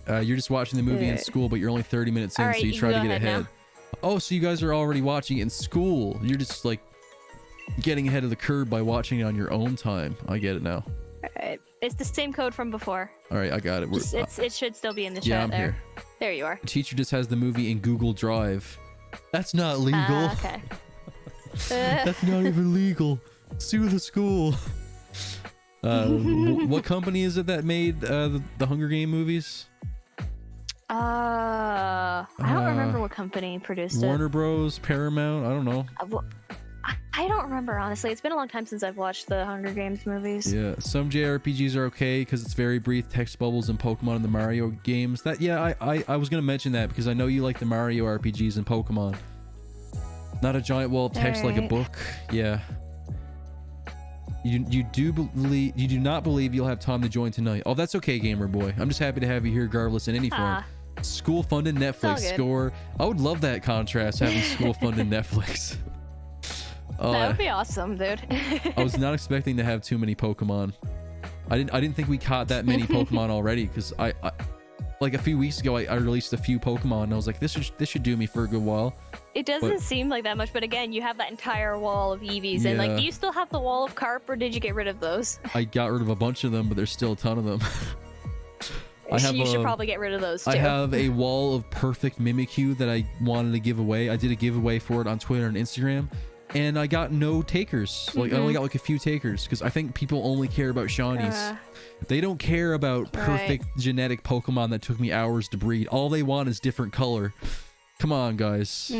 You're just watching the movie in school, but you're only 30 minutes in, so you try to get ahead. Oh, so you guys are already watching it in school. You're just like getting ahead of the curve by watching it on your own time. I get it now. Alright. It's the same code from before. Alright, I got it. It should still be in the chat. Yeah, I'm here. There you are. The teacher just has the movie in Google Drive. That's not legal. Okay. That's not even legal. Sue the school. What company is it that made the Hunger Game movies? I don't remember what company produced Warner Bros, Paramount, I don't know. I don't remember, honestly. It's been a long time since I've watched the Hunger Games movies. Yeah, some JRPGs are okay because it's very brief text bubbles and Pokemon and the Mario games. That I was gonna mention that because I know you like the Mario RPGs and Pokemon. Not a giant wall of text like a book. Yeah. You do not believe you'll have time to join tonight. Oh, that's okay, Gamer Boy. I'm just happy to have you here regardless in any form. School funded Netflix score. I would love that contrast, having school funded Netflix. That would be awesome, dude. I was not expecting to have too many Pokemon. I didn't think we caught that many Pokemon already because I like a few weeks ago I released a few Pokemon and I was like this should do me for a good while. It doesn't seem like that much, but again, you have that entire wall of Eevees, and like, do you still have the wall of Carp, or did you get rid of those? I got rid of a bunch of them, but there's still a ton of them. You should probably get rid of those too. I have a wall of perfect Mimikyu that I wanted to give away. I did a giveaway for it on Twitter and Instagram, and I got no takers. Like I only got like a few takers because I think people only care about shinies. They don't care about perfect genetic Pokemon that took me hours to breed. All they want is different color. Come on, guys.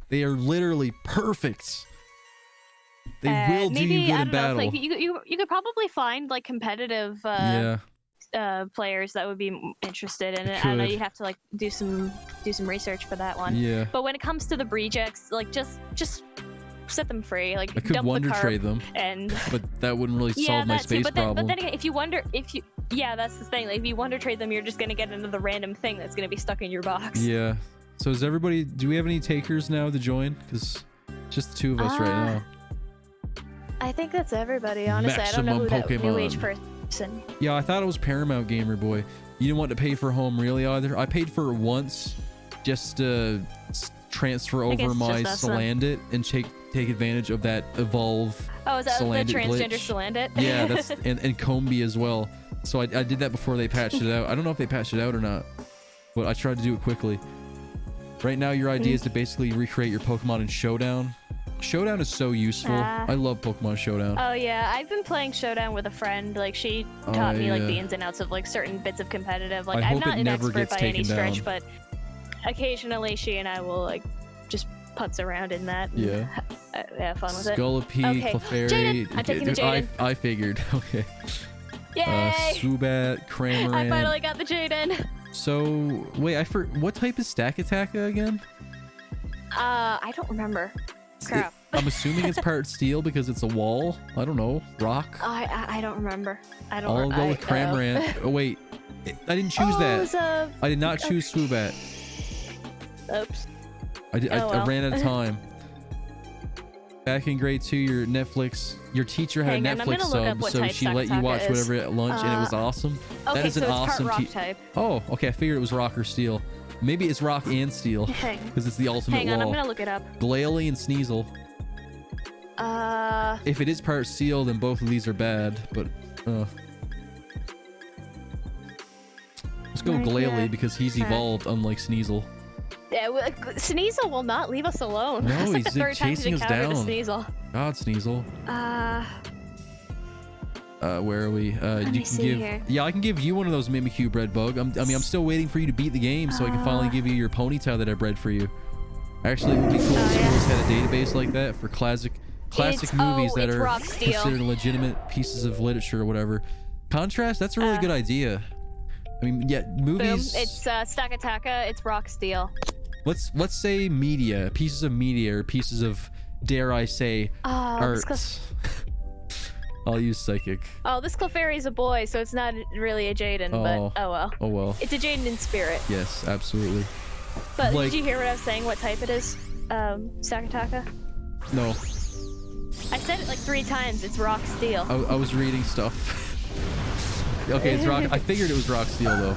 They are literally perfect. They will do you good in battle. Like, you could probably find like competitive players that would be interested in it. I know you have to like do some research for that one. Yeah. But when it comes to the rejects, like just set them free. Like I could dump wonder the carp trade them, but that wouldn't really solve my space problem. But then again, if you that's the thing. Like if you wonder trade them, you're just gonna get another random thing that's gonna be stuck in your box. Yeah. So is everybody? Do we have any takers now to join? Because just the two of us right now. I think that's everybody. Honestly, Maximum I don't know who Pokemon. that new age person. Yeah, I thought it was Paramount, Gamer Boy. You didn't want to pay for home really either. I paid for it once, just to transfer over my Salandit and take advantage of that evolve. Oh, is that Salandit the transgender glitch. Salandit? Yeah, that's and Combi as well. So I did that before they patched it out. I don't know if they patched it out or not, but I tried to do it quickly. Right now, your idea is to basically recreate your Pokemon in Showdown. Showdown is so useful. I love Pokemon Showdown. Oh yeah, I've been playing Showdown with a friend. Like she taught me like the ins and outs of like certain bits of competitive. Like I'm not an expert by any stretch, but occasionally she and I will like just putz around in that. And have fun with it. Scolipede, Clefairy. I'm taking the Jaden. I figured. Okay. Yay! Subat, Cramorant. I finally got the Jaden. So wait, what type is Stakataka again? I don't remember. Crap. I'm assuming it's part steel because it's a wall. I don't know. Rock. I don't remember. I'll go with Cramorant. Oh wait, I didn't choose that. I did not choose Swoobat. Oops. I ran out of time. Back in grade 2, your teacher had a Netflix sub, so she let you watch whatever at lunch, and it was awesome. Okay, that is an awesome rock type. Oh, okay. I figured it was rock or steel. Maybe it's rock and steel because it's the ultimate Hang on, wall. I'm gonna look it up. Glalie and Sneasel. If it is part steel, then both of these are bad. But let's go Glalie because he's evolved, unlike Sneasel. Yeah, Sneasel will not leave us alone. No, That's he's like the third chasing us time down. Sneasel. God, Sneasel. Where are we? Let me see here. Yeah, I can give you one of those Mimikyu bred bug. I'm still waiting for you to beat the game so I can finally give you your Ponyta that I bred for you. Actually, it would be cool if schools had a database like that for classic movies that are considered legitimate pieces of literature or whatever. Contrast, that's a really good idea. I mean, yeah, movies. Boom. It's Stakataka. It's Rock Steel. Let's say media, pieces of media, or pieces of, dare I say, art. I'll use psychic. Oh, this Clefairy is a boy, so it's not really a Jaden, but oh well. Oh well. It's a Jaden in spirit. Yes, absolutely. But did you hear what I was saying? What type it is? Stakataka? No. I said it like 3 times. It's Rock Steel. I was reading stuff. Okay, it's rock. I figured it was rock steel though.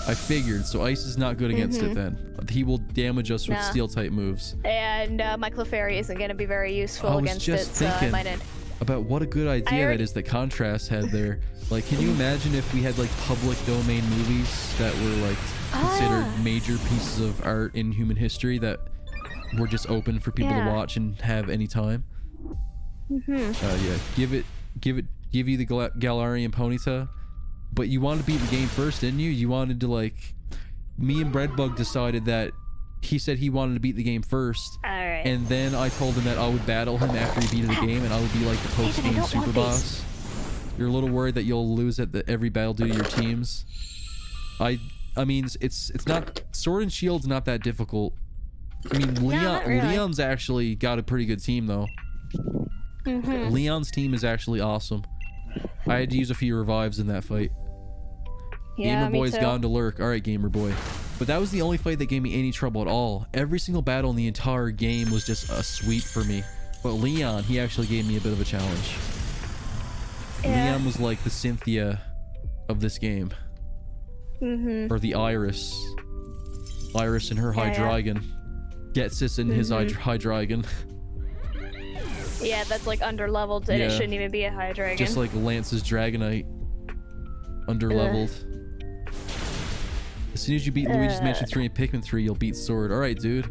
I figured. So ice is not good against it then. He will damage us with steel type moves. And my Clefairy isn't going to be very useful against it, so I might end. About what a good idea that is that Contrast had there. Like, can you imagine if we had like public domain movies that were like considered major pieces of art in human history that were just open for people to watch and have any time? Yeah, give it give you the Galarian Ponyta, but you wanted to beat the game first, didn't you? You wanted to, like, me and Breadbug decided that he said he wanted to beat the game first. All right. And then I told him that I would battle him after he beat the game, and I would be like the post-game super boss. You're a little worried that you'll lose at every battle due to your teams. I mean, it's not, Sword and Shield's not that difficult. I mean, Leon's actually got a pretty good team though. Leon's team is actually awesome. I had to use a few revives in that fight. Yeah, Gamer Boy's gone to lurk. All right, Gamer Boy. But that was the only fight that gave me any trouble at all. Every single battle in the entire game was just a sweep for me. But Leon, he actually gave me a bit of a challenge. Yeah. Leon was like the Cynthia of this game. Or the Iris. Iris and her Hydreigon. Getsis and his Hydreigon. Yeah, that's like under-leveled, and it shouldn't even be a Hydreigon. Just like Lance's Dragonite. Under-leveled. As soon as you beat Luigi's Mansion 3 and Pikmin 3, you'll beat Sword. Alright, dude.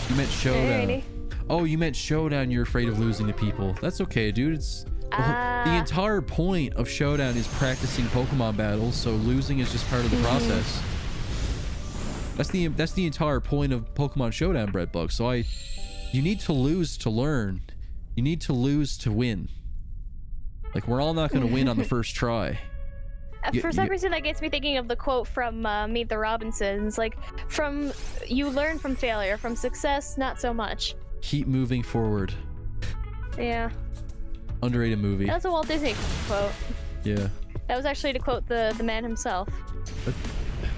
You meant Showdown. Alrighty. Oh, you meant Showdown, you're afraid of losing to people. That's okay, dude. It's the entire point of Showdown is practicing Pokemon battles, so losing is just part of the process. That's the entire point of Pokemon Showdown, Breadbug. So you need to lose to learn. You need to lose to win. Like, we're all not going to win on the first try. For some reason, that gets me thinking of the quote from Meet the Robinsons. Like, you learn from failure. From success, not so much. Keep moving forward. Yeah. Underrated movie. That was a Walt Disney quote. Yeah. That was actually to quote the man himself.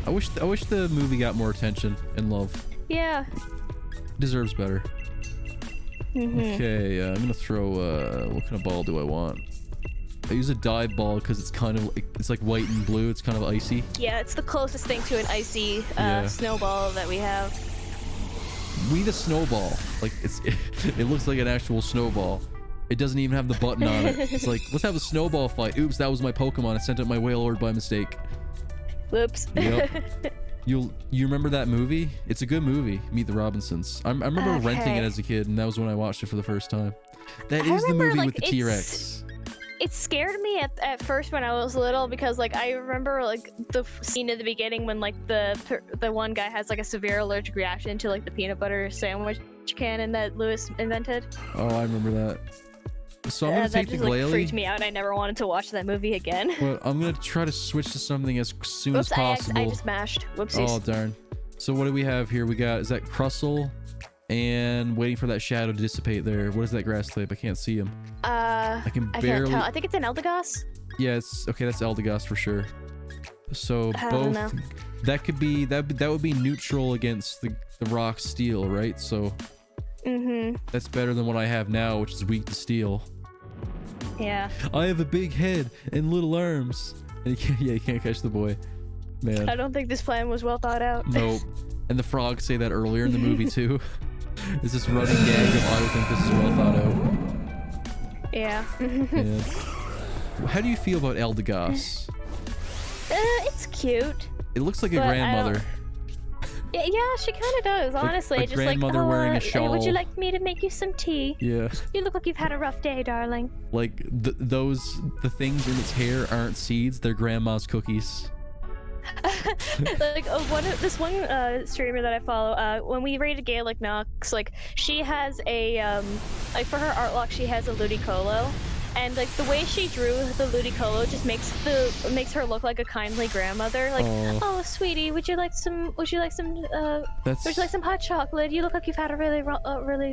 I wish the movie got more attention and love. Yeah. Deserves better. Okay, I'm gonna throw, what kind of ball do I want? I use a dive ball because it's kind of, it's like white and blue, it's kind of icy. Yeah, it's the closest thing to an icy snowball that we have. We need a snowball. Like, it looks like an actual snowball. It doesn't even have the button on it. It's like, let's have a snowball fight. Oops, that was my Pokemon. I sent out my Wailord by mistake. Whoops. Yep. You remember that movie? It's a good movie, Meet the Robinsons. I remember renting it as a kid, and that was when I watched it for the first time. That is the movie with the T-Rex. It scared me at first when I was little because, like, I remember, like, the scene at the beginning when, like, the one guy has, like, a severe allergic reaction to, like, the peanut butter sandwich cannon that Lewis invented. Oh, I remember that. So I'm gonna take the Glalie. Like, freaked me out. I never wanted to watch that movie again. Well, I'm gonna try to switch to something as soon as possible. I just mashed. Whoopsies. Oh darn. So what do we have here? We got, is that Crustle? And waiting for that shadow to dissipate there. What is that grass type? I can't see him. I can barely. Can't tell. I think it's an Eldegoss. Yeah, it's okay. That's Eldegoss for sure. So both. That could be that would be neutral against the rock steel, right? So. That's better than what I have now, which is weak to steel. Yeah. I have a big head and little arms. And you can't catch the boy. Man. I don't think this plan was well thought out. Nope. And the frogs say that earlier in the movie too. It's this running gag of I don't think this is well thought out. Yeah. Yeah. How do you feel about Eldegoss? It's cute. It looks like a grandmother. Yeah, she kind of does, honestly. Like grandmother wearing a shawl. Would you like me to make you some tea? Yeah. You look like you've had a rough day, darling. Like, the things in its hair aren't seeds, they're grandma's cookies. Like, this one streamer that I follow, when we raided Gaelic Nox, like, she has a, like, for her art lock, she has a Ludicolo. And, like, the way she drew the Ludicolo just makes her look like a kindly grandmother. Like, oh, sweetie, would you like some hot chocolate? You look like you've had a really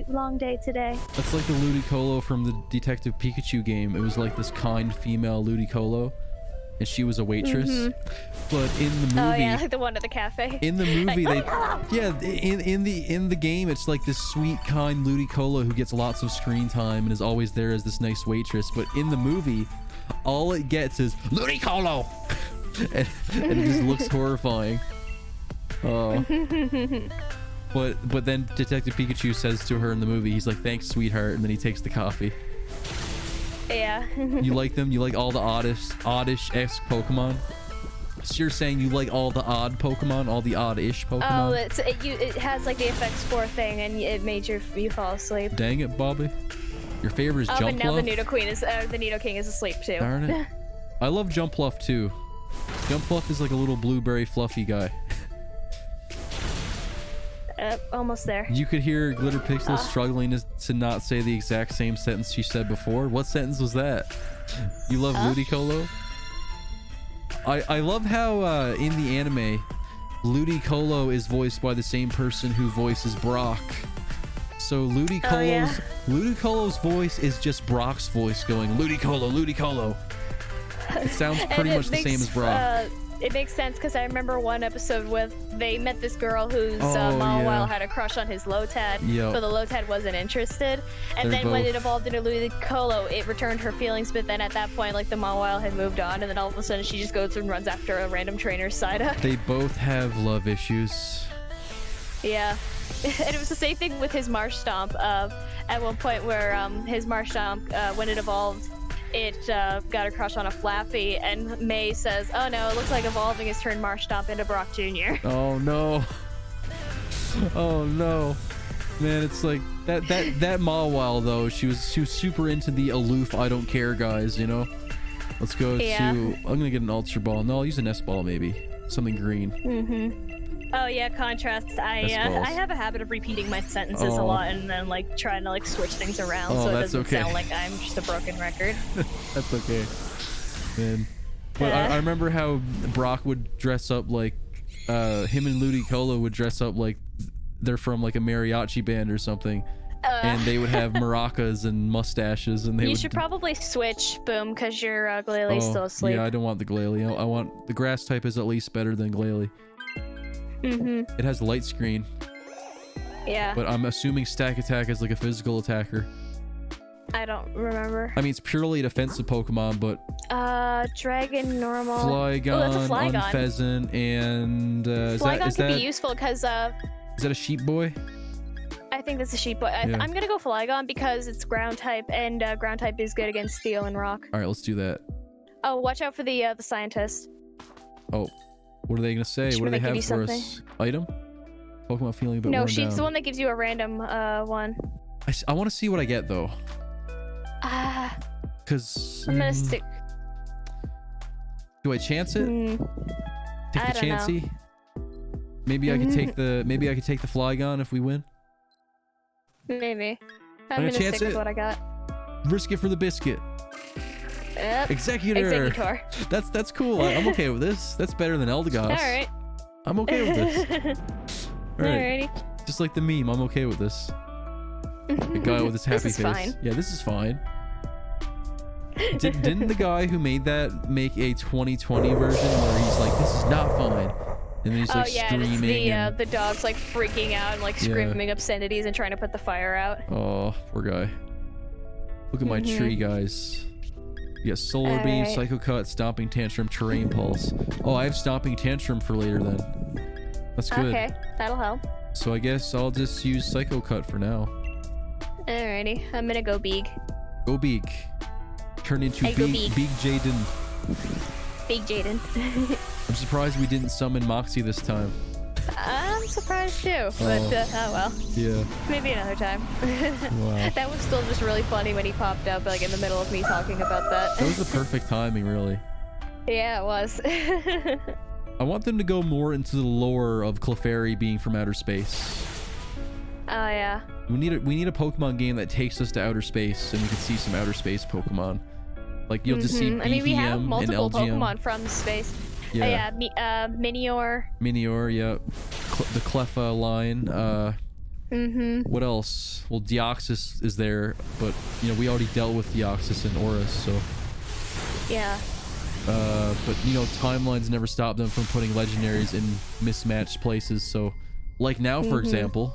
long day today. That's like the Ludicolo from the Detective Pikachu game. It was like this kind female Ludicolo, and she was a waitress. But in the movie, oh yeah, like the one at the cafe. In the movie, in the game, it's like this sweet, kind Ludicolo who gets lots of screen time and is always there as this nice waitress. But in the movie, all it gets is Ludicolo, and it just looks horrifying. But then Detective Pikachu says to her in the movie, he's like, "Thanks, sweetheart," and then he takes the coffee. Yeah. You like them? You like all the oddish-esque Pokemon? So you're saying you like all the odd Pokemon, all the odd-ish Pokemon? Oh, it has like the FX4 thing, and it made you fall asleep. Dang it, Bobby. Your favorite is But Jump now Luff? the Nidoking is asleep too. Darn it. I love Jump Luff too. Jump Luff is like a little blueberry fluffy guy. Almost there. You could hear Glitter Pixel struggling to not say the exact same sentence she said before. What sentence was that? You love Ludicolo? I love how in the anime, Ludicolo is voiced by the same person who voices Brock. So Ludicolo's voice is just Brock's voice going Ludicolo, Ludicolo. It sounds pretty much the same as Brock. It makes sense because I remember one episode with they met this girl whose Mawile had a crush on his Lotad, Yep. so the Lotad wasn't interested. And then when it evolved into Ludicolo, it returned her feelings, but then at that point, like the Mawile had moved on, and then all of a sudden she just goes and runs after a random trainer's Psyduck. They both have love issues. Yeah. And it was the same thing with his Marshtomp. At one point where his Marshtomp, when it evolved, it got a crush on a Flappy, and May says, "Oh no, it looks like evolving has turned Marshtomp into Brock Jr." Oh no. Oh no. Man, it's like that Mawile though, she was super into the aloof I don't care guys, you know? Let's go to I'm gonna get an Ultra Ball. No, I'll use an S Ball maybe. Something green. Oh yeah, contrast. I have a habit of repeating my sentences a lot and then like trying to like switch things around so it doesn't sound like I'm just a broken record. That's okay. Man. But I remember how Brock would dress up like him and Ludicolo would dress up like they're from like a mariachi band or something. And they would have maracas and mustaches, and you should probably switch, Boom, because your Glalie still asleep. Yeah, I don't want the Glalie. I want the grass type is at least better than Glalie. It has a light screen. Yeah. But I'm assuming Stack Attack is like a physical attacker. I don't remember. I mean, it's purely a defensive Pokemon, but Dragon, normal. Flygon, that's a Flygon. Unpheasant, and Flygon could be useful because is that a Sheep Boy? I think that's a Sheep Boy. I'm gonna go Flygon because it's ground type, and ground type is good against Steel and Rock. All right, let's do that. Oh, watch out for the scientist. Oh, what are they gonna say? What do they have for us? Item? Pokemon feeling a bit worn she's down. the one that gives you a random one. I want to see what I get though. Because I'm gonna stick. Do I chance it? Take the chancey? Maybe I could take the Flygon if we win. Maybe. I'm gonna stick with what I got. Risk it for the biscuit. Yep. Executor. That's cool. I'm okay with this. That's better than Eldegoss. All right. I'm okay with this. All right. Alrighty. Just like the meme, I'm okay with this. The guy with his happy face. Fine. Yeah, this is fine. Didn't the guy who made that make a 2020 version where he's like, "This is not fine," and then he's like screaming? The dog's like freaking out and like screaming obscenities and trying to put the fire out. Oh, poor guy. Look at my tree, guys. You got Solar Beam, Psycho Cut, Stomping Tantrum, Terrain Pulse. Oh, I have Stomping Tantrum for later then. That's good. Okay, that'll help. So I guess I'll just use Psycho Cut for now. Alrighty, I'm gonna go Beeg. Go Beeg. Turn into Big Jaden. Big Jaden. I'm surprised we didn't summon Moxie this time. I'm surprised too, but oh well. Yeah. Maybe another time. Wow. That was still just really funny when he popped up like in the middle of me talking about that. That was the perfect timing, really. Yeah, it was. I want them to go more into the lore of Clefairy being from outer space. Oh yeah. We need a Pokemon game that takes us to outer space, and we can see some outer space Pokemon. Like you'll just see BVM, I mean, we have multiple and LGM. Pokemon from space. Yeah. Minior. Minior, yeah. The Cleffa line. What else? Well, Deoxys is there, but you know we already dealt with Deoxys and Aurus, so. Yeah. But you know timelines never stop them from putting legendaries in mismatched places. So, like now, for example,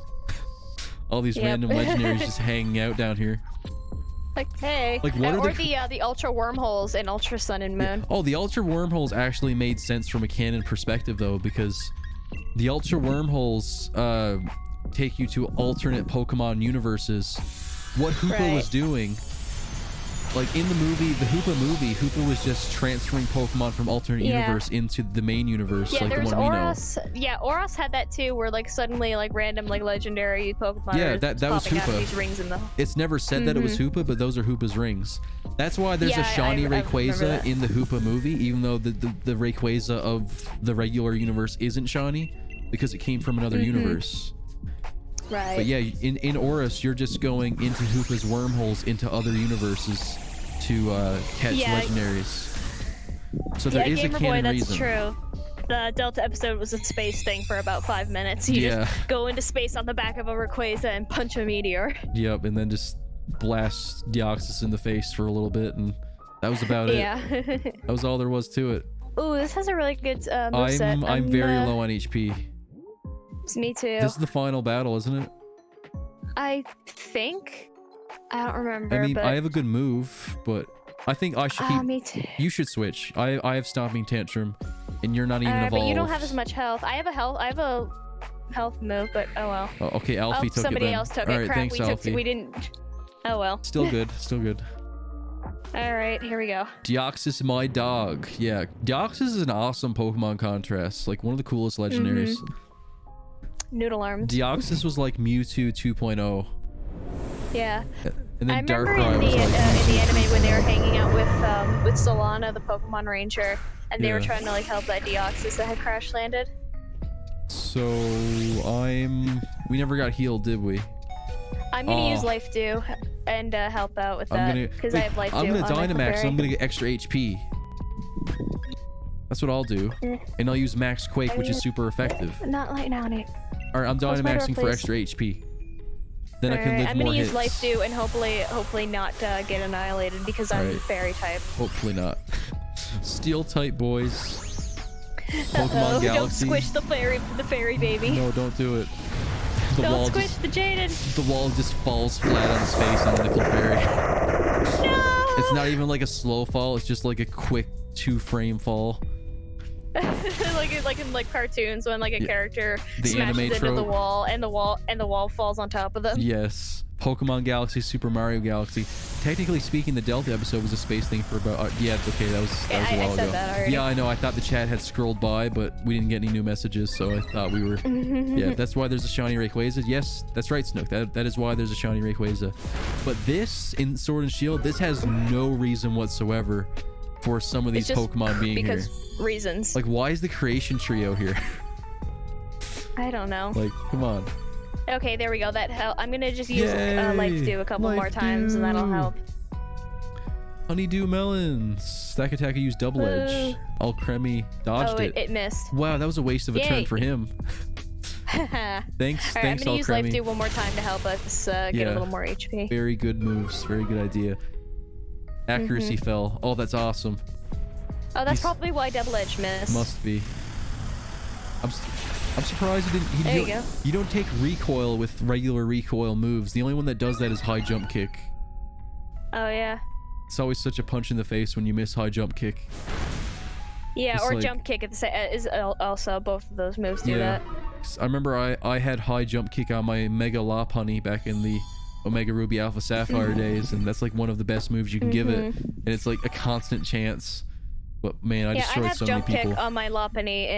all these random legendaries just hanging out down here. Like, hey. Like, what or the Ultra Wormholes in Ultra Sun and Moon. Yeah. Oh, the Ultra Wormholes actually made sense from a canon perspective, though, because the Ultra Wormholes take you to alternate Pokemon universes. What Hoopa was doing like in the movie, the Hoopa movie, Hoopa was just transferring Pokemon from alternate universe into the main universe, Yeah, like the there's one we know. Oros. Yeah, Oros had that too, where like suddenly like random like legendary Pokemon Yeah, are that was popping out of Hoopa. these rings in the. It's never said that it was Hoopa, but those are Hoopa's rings. That's why there's a shiny I remember Rayquaza that. in the Hoopa movie, even though the Rayquaza of the regular universe isn't shiny, because it came from another universe. Right. But yeah, in Oris, you're just going into Hoopa's wormholes into other universes to catch legendaries. So there is a Gamer canon Boy, that's reason. true. The Delta episode was a space thing for about 5 minutes. You just go into space on the back of a Rayquaza and punch a meteor. Yep, and then just blast Deoxys in the face for a little bit, and that was about it. Yeah. That was all there was to it. Ooh, this has a really good moveset. I'm very low on HP. Me too. This is the final battle, isn't it? I think. I don't remember. I mean, but... I have a good move, but I think I should keep. Me too. You should switch. I have Stomping Tantrum, and you're not even evolved. But you don't have as much health. I have a health move, but oh well. Oh, okay, Alfie took it. Somebody else took it. All right, Crap, thanks, Alfie. we didn't. Oh well. Still good. Still good. All right, here we go. Deoxys, my dog. Yeah, Deoxys is an awesome Pokemon contrast. Like one of the coolest legendaries. Noodle arms. Deoxys was like Mewtwo 2.0. Yeah. And then I remember Darkrai in was like... in the anime when they were hanging out with Solana, the Pokemon Ranger, and they were trying to like help that Deoxys that had crash landed. So we never got healed, did we? I'm gonna use Life Dew and help out with that because I have Life Dew. I'm gonna on my Dynamax, so I'm Clefairy. gonna get extra HP. That's what I'll do. And I'll use Max Quake, which is super effective. Not right now, Nate. Alright, I'm Dynamaxing for extra HP. Then I can live I'm more gonna hits. use Life Dew and hopefully not get annihilated because I'm fairy type. Hopefully not. Steel type boys. Pokemon Galaxy. Don't squish the fairy baby. No, don't do it. Don't squish the Jaden. The wall just falls flat on his face onto the Clefairy. No! It's not even like a slow fall, it's just like a quick 2-frame fall. like in like cartoons when like a character The smashes anime into trope. the wall and the wall falls on top of them. Yes. Pokemon Galaxy, Super Mario Galaxy. Technically speaking, the Delta episode was a space thing for about... yeah, okay, that was a while I ago. said that already. Yeah, I know. I thought the chat had scrolled by, but we didn't get any new messages, so I thought we were... yeah, that's why there's a shiny Rayquaza. Yes, that's right, Snook. That is why there's a shiny Rayquaza. But this, in Sword and Shield, this has no reason whatsoever for some of these Pokemon being here. Because reasons. Like, why is the Creation Trio here? I don't know. Like, come on. Okay, there we go. That help. I'm gonna just use Life Dew a couple more times, and that'll help. Honeydew Melons. Stack Attack used Double Edge. Alcremie dodged it. It missed. Wow, that was a waste of a turn for him. Thanks, Alright, thanks, I'm gonna use Life Alcremie. Dew one more time to help us get a little more HP. Very good moves. Very good idea. Accuracy fell. Oh, that's awesome. Oh, that's probably why Double Edge missed. Must be. I'm surprised you don't take recoil with regular recoil moves. The only one that does that is high jump kick. Oh yeah. It's always such a punch in the face when you miss high jump kick. Yeah, It's or like- jump kick at the same is also both of those moves do that. I remember I had high jump kick on my Mega Lopunny back in the Omega Ruby Alpha Sapphire days, and that's like one of the best moves you can give it, and it's like a constant chance. But man, I destroyed so many people. I have jump kick on my Lopunny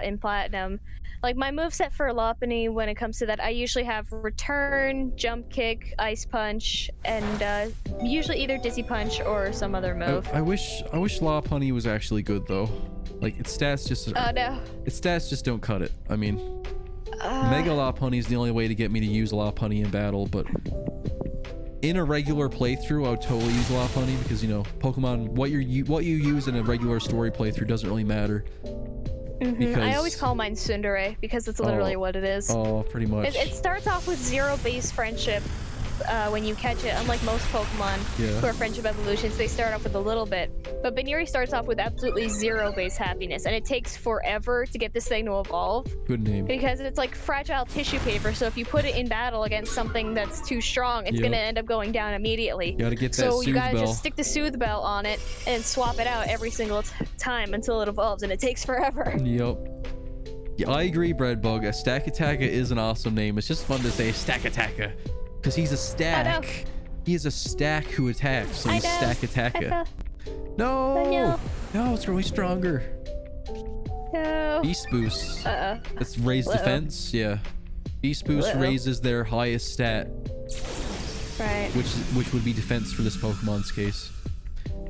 in Platinum. Like my moveset for Lopunny when it comes to that, I usually have Return, Jump Kick, Ice Punch, and usually either Dizzy Punch or some other move. I wish Lopunny was actually good though. Like its stats just no. Its stats just don't cut it. I mean, Mega Lopunny is the only way to get me to use Lopunny in battle, but in a regular playthrough, I would totally use Lopunny because, you know, Pokemon, what you use in a regular story playthrough doesn't really matter. I always call mine Tsundere because it's literally what it is. Oh, pretty much. It starts off with 0 base friendship when you catch it, unlike most Pokemon who are friendship evolutions. They start off with a little bit. But Banuri starts off with absolutely 0 base happiness, and it takes forever to get this thing to evolve. Good name. Because it's like fragile tissue paper, so if you put it in battle against something that's too strong, it's gonna end up going down immediately. You gotta get that So you Soothe gotta Bell. just stick the Soothe Bell on it and swap it out every single time until it evolves, and it takes forever. Yep. Yeah, I agree, Breadbug. A Stack Attacker is an awesome name. It's just fun to say Stack Attacker because he's a stack. He is a stack who attacks, so I he's know. stack attacker. No! No. No, it's growing stronger. No. Beast boost. That's raised Uh-oh. defense. Yeah. Beast boost Uh-oh. raises their highest stat, Right. which would be defense for this Pokemon's case.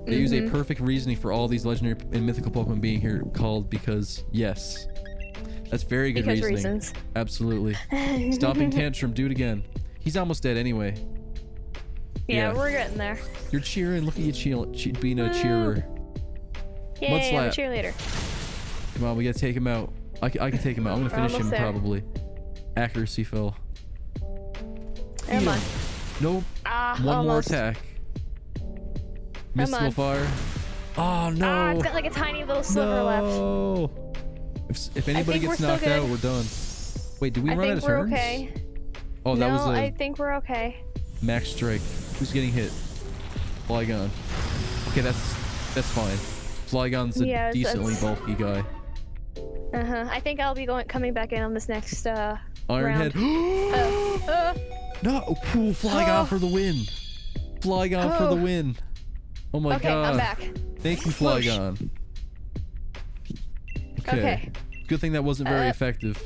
They use a perfect reasoning for all these legendary and mythical Pokemon being here called because yes. That's very good Because reasoning. reasons. Absolutely. Stopping tantrum, do it again. He's almost dead anyway. Yeah, Yeah. we're getting there. You're cheering. Look at you being a cheerer. Yay, I'm a slap. cheerleader. Come on, we gotta take him out. I can take him out. I'm gonna finish him almost there. probably. Accuracy fell. Come on. Nope. Ah, One more almost. attack. Mystical on. fire. Oh no. Ah, it's got like a tiny little sliver left. No. If anybody think gets we're knocked still out, good. we're done. Wait, did we I run out think of we're turns? okay. Oh, that no, was a I think we're okay. max strike. Who's getting hit? Flygon. Okay, that's fine. Flygon's a Yeah, decently that's- bulky guy. I think I'll be coming back in on this next Iron round. Head. Uh, No, cool. Flygon Oh. for the win. Flygon for the Oh. win. Oh my okay, god. I'm back. Thank you, Whoosh. Flygon. Okay. Good thing that wasn't very effective.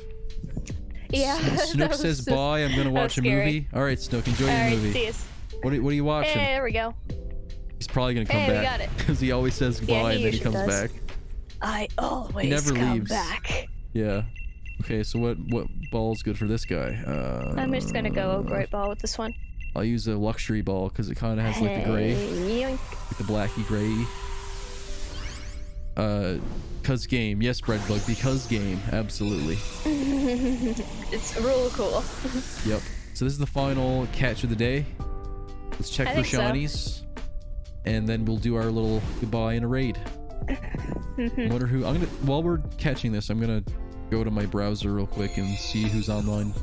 Yeah. Snook says bye. I'm gonna watch a scary. movie. All right, Snook, enjoy your Alright, movie. see yous. What are you watching? Hey, there we go. He's probably gonna come Hey, we back got it. because he always says goodbye he and then he usually comes does. back. I always never come leaves. back. Yeah. Okay, so what ball's good for this guy? I'm just gonna go great ball with this one. I'll use a luxury ball because it kind of has like the gray, Yoink. like the blacky gray. Cause game, yes, Breadbug, because game, absolutely. It's real cool. Yep. So this is the final catch of the day. Let's check I for think so. shinies, and then we'll do our little goodbye in a raid. I wonder who. While we're catching this, I'm gonna go to my browser real quick and see who's online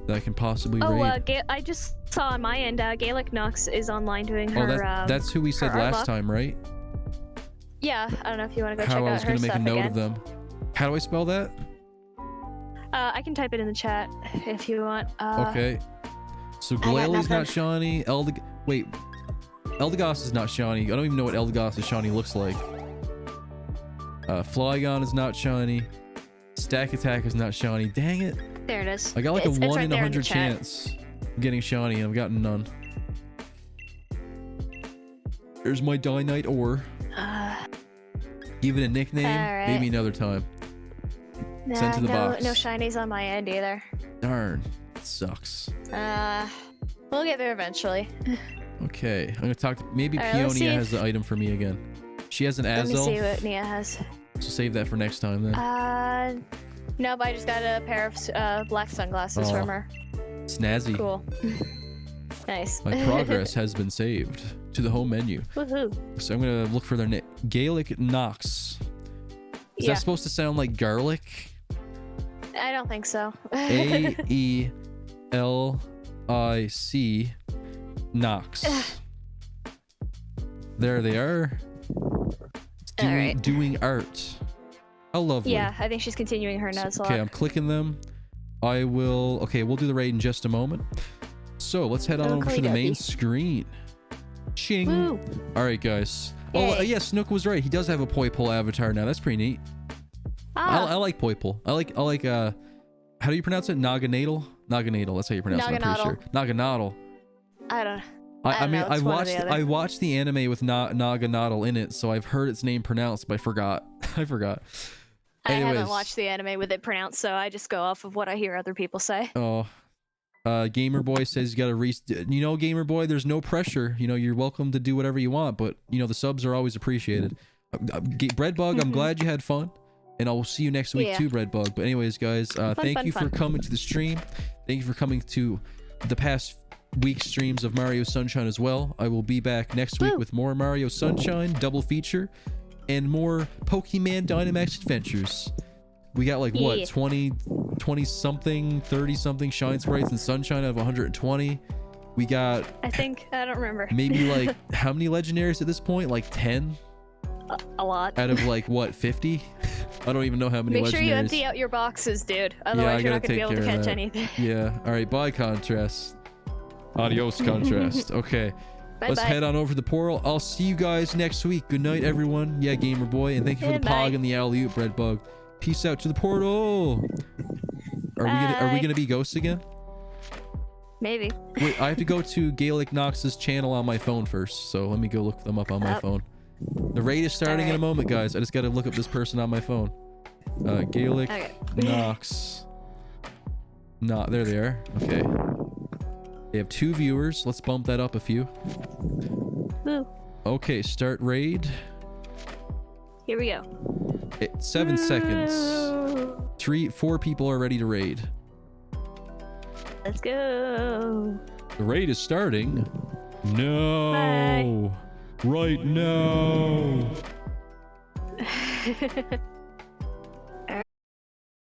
that I can possibly raid. I just saw on my end, Gaelic Nox is online doing Oh, her. that's who we said her art last lock. time, right? Yeah, I don't know if you want to go How check I out was her gonna make a stuff note again. of them. How do I spell that? I can type it in the chat if you want. Okay. So got Glalie is not nothing. shiny. Wait. Eldegoss is not shiny. I don't even know what Eldegoss' shiny looks like. Flygon is not shiny. Stack Attack is not shiny. Dang it. There it is. I got like It's a 1 right in there in the 100 chat. chance of getting shiny, and I've gotten none. There's my Dynite ore. Give it a nickname. Alright. Maybe another time. Nah, Send to the no, box. no shinies on my end either. Darn. It sucks. We'll get there eventually. Okay. I'm gonna talk to... Maybe Alright, let's see Peonia if- has the item for me again. She has an Let me see Azel. what Nia has. So save that for next time then. Nope, I just got a pair of black sunglasses Aw. from her. Snazzy. Cool. Nice. My progress has been saved to the home menu. Woohoo. So I'm gonna look for their name. Gaelic Nox. Is Yeah, that supposed to sound like garlic? I don't think so. AELIC Nox. There they are. Alright. Doing art. How lovely. Yeah, I think she's continuing her Nuzlocke. Okay, I'm clicking them. I will. Okay, we'll do the raid in just a moment. So let's head on over to the main Okie dokie. screen. Ching. Woo. All right, guys. Oh, Yay. yeah, Snook was right. He does have a Poipole avatar now. That's pretty neat. I like Poipole. I like. How do you pronounce it? Naganadel. Naganadel. That's how you pronounce it. I'm pretty sure. Naganadel. I don't I don't mean, know, it's one or the other. I watched the anime with Naganadel in it, so I've heard its name pronounced, but I forgot. I forgot. I Anyways. haven't watched the anime with it pronounced, so I just go off of what I hear other people say. Oh, Gamer Boy says you got to Gamer Boy, there's no pressure. You're welcome to do whatever you want, but the subs are always appreciated. Breadbug, I'm glad you had fun, and I will see you next week Yeah. too, Breadbug. But anyways, guys, thank fun, you for fun. coming to the stream. Thank you for coming to the past week streams of Mario Sunshine as well. I will be back next week Woo. with more Mario Sunshine double feature and more Pokemon Dynamax adventures. We got like what, Yeah. 20 something, 30 something shine sprites and sunshine out of 120. We got I don't remember. maybe like how many legendaries at this point? Like 10 a lot. out of like what, 50? I don't even know how many Make legendaries. sure you empty out your boxes, dude. I Otherwise, you're gotta not gonna be take able to care of catch that. anything. Yeah. All right. Bye, Contrast. Adios, contrast. Okay. Let's Bye-bye. head on over to the portal. I'll see you guys next week. Good night, everyone. Yeah, Gamer Boy. And thank you for the Goodbye. pog and the alley-oop, Bread Bug. Peace out to the portal. Are we gonna be ghosts again? Maybe. Wait, I have to go to Gaelic Nox's channel on my phone first. So let me go look them up on my phone. The raid is starting in a moment, guys. I just gotta look up this person on my phone. Gaelic Nox. Nah, there they are. Okay. They have 2 viewers. Let's bump that up a few. Woo. Okay, start raid. Here we go. 7 seconds. 4 people are ready to raid. Let's go. The raid is starting. No. Bye. Right now.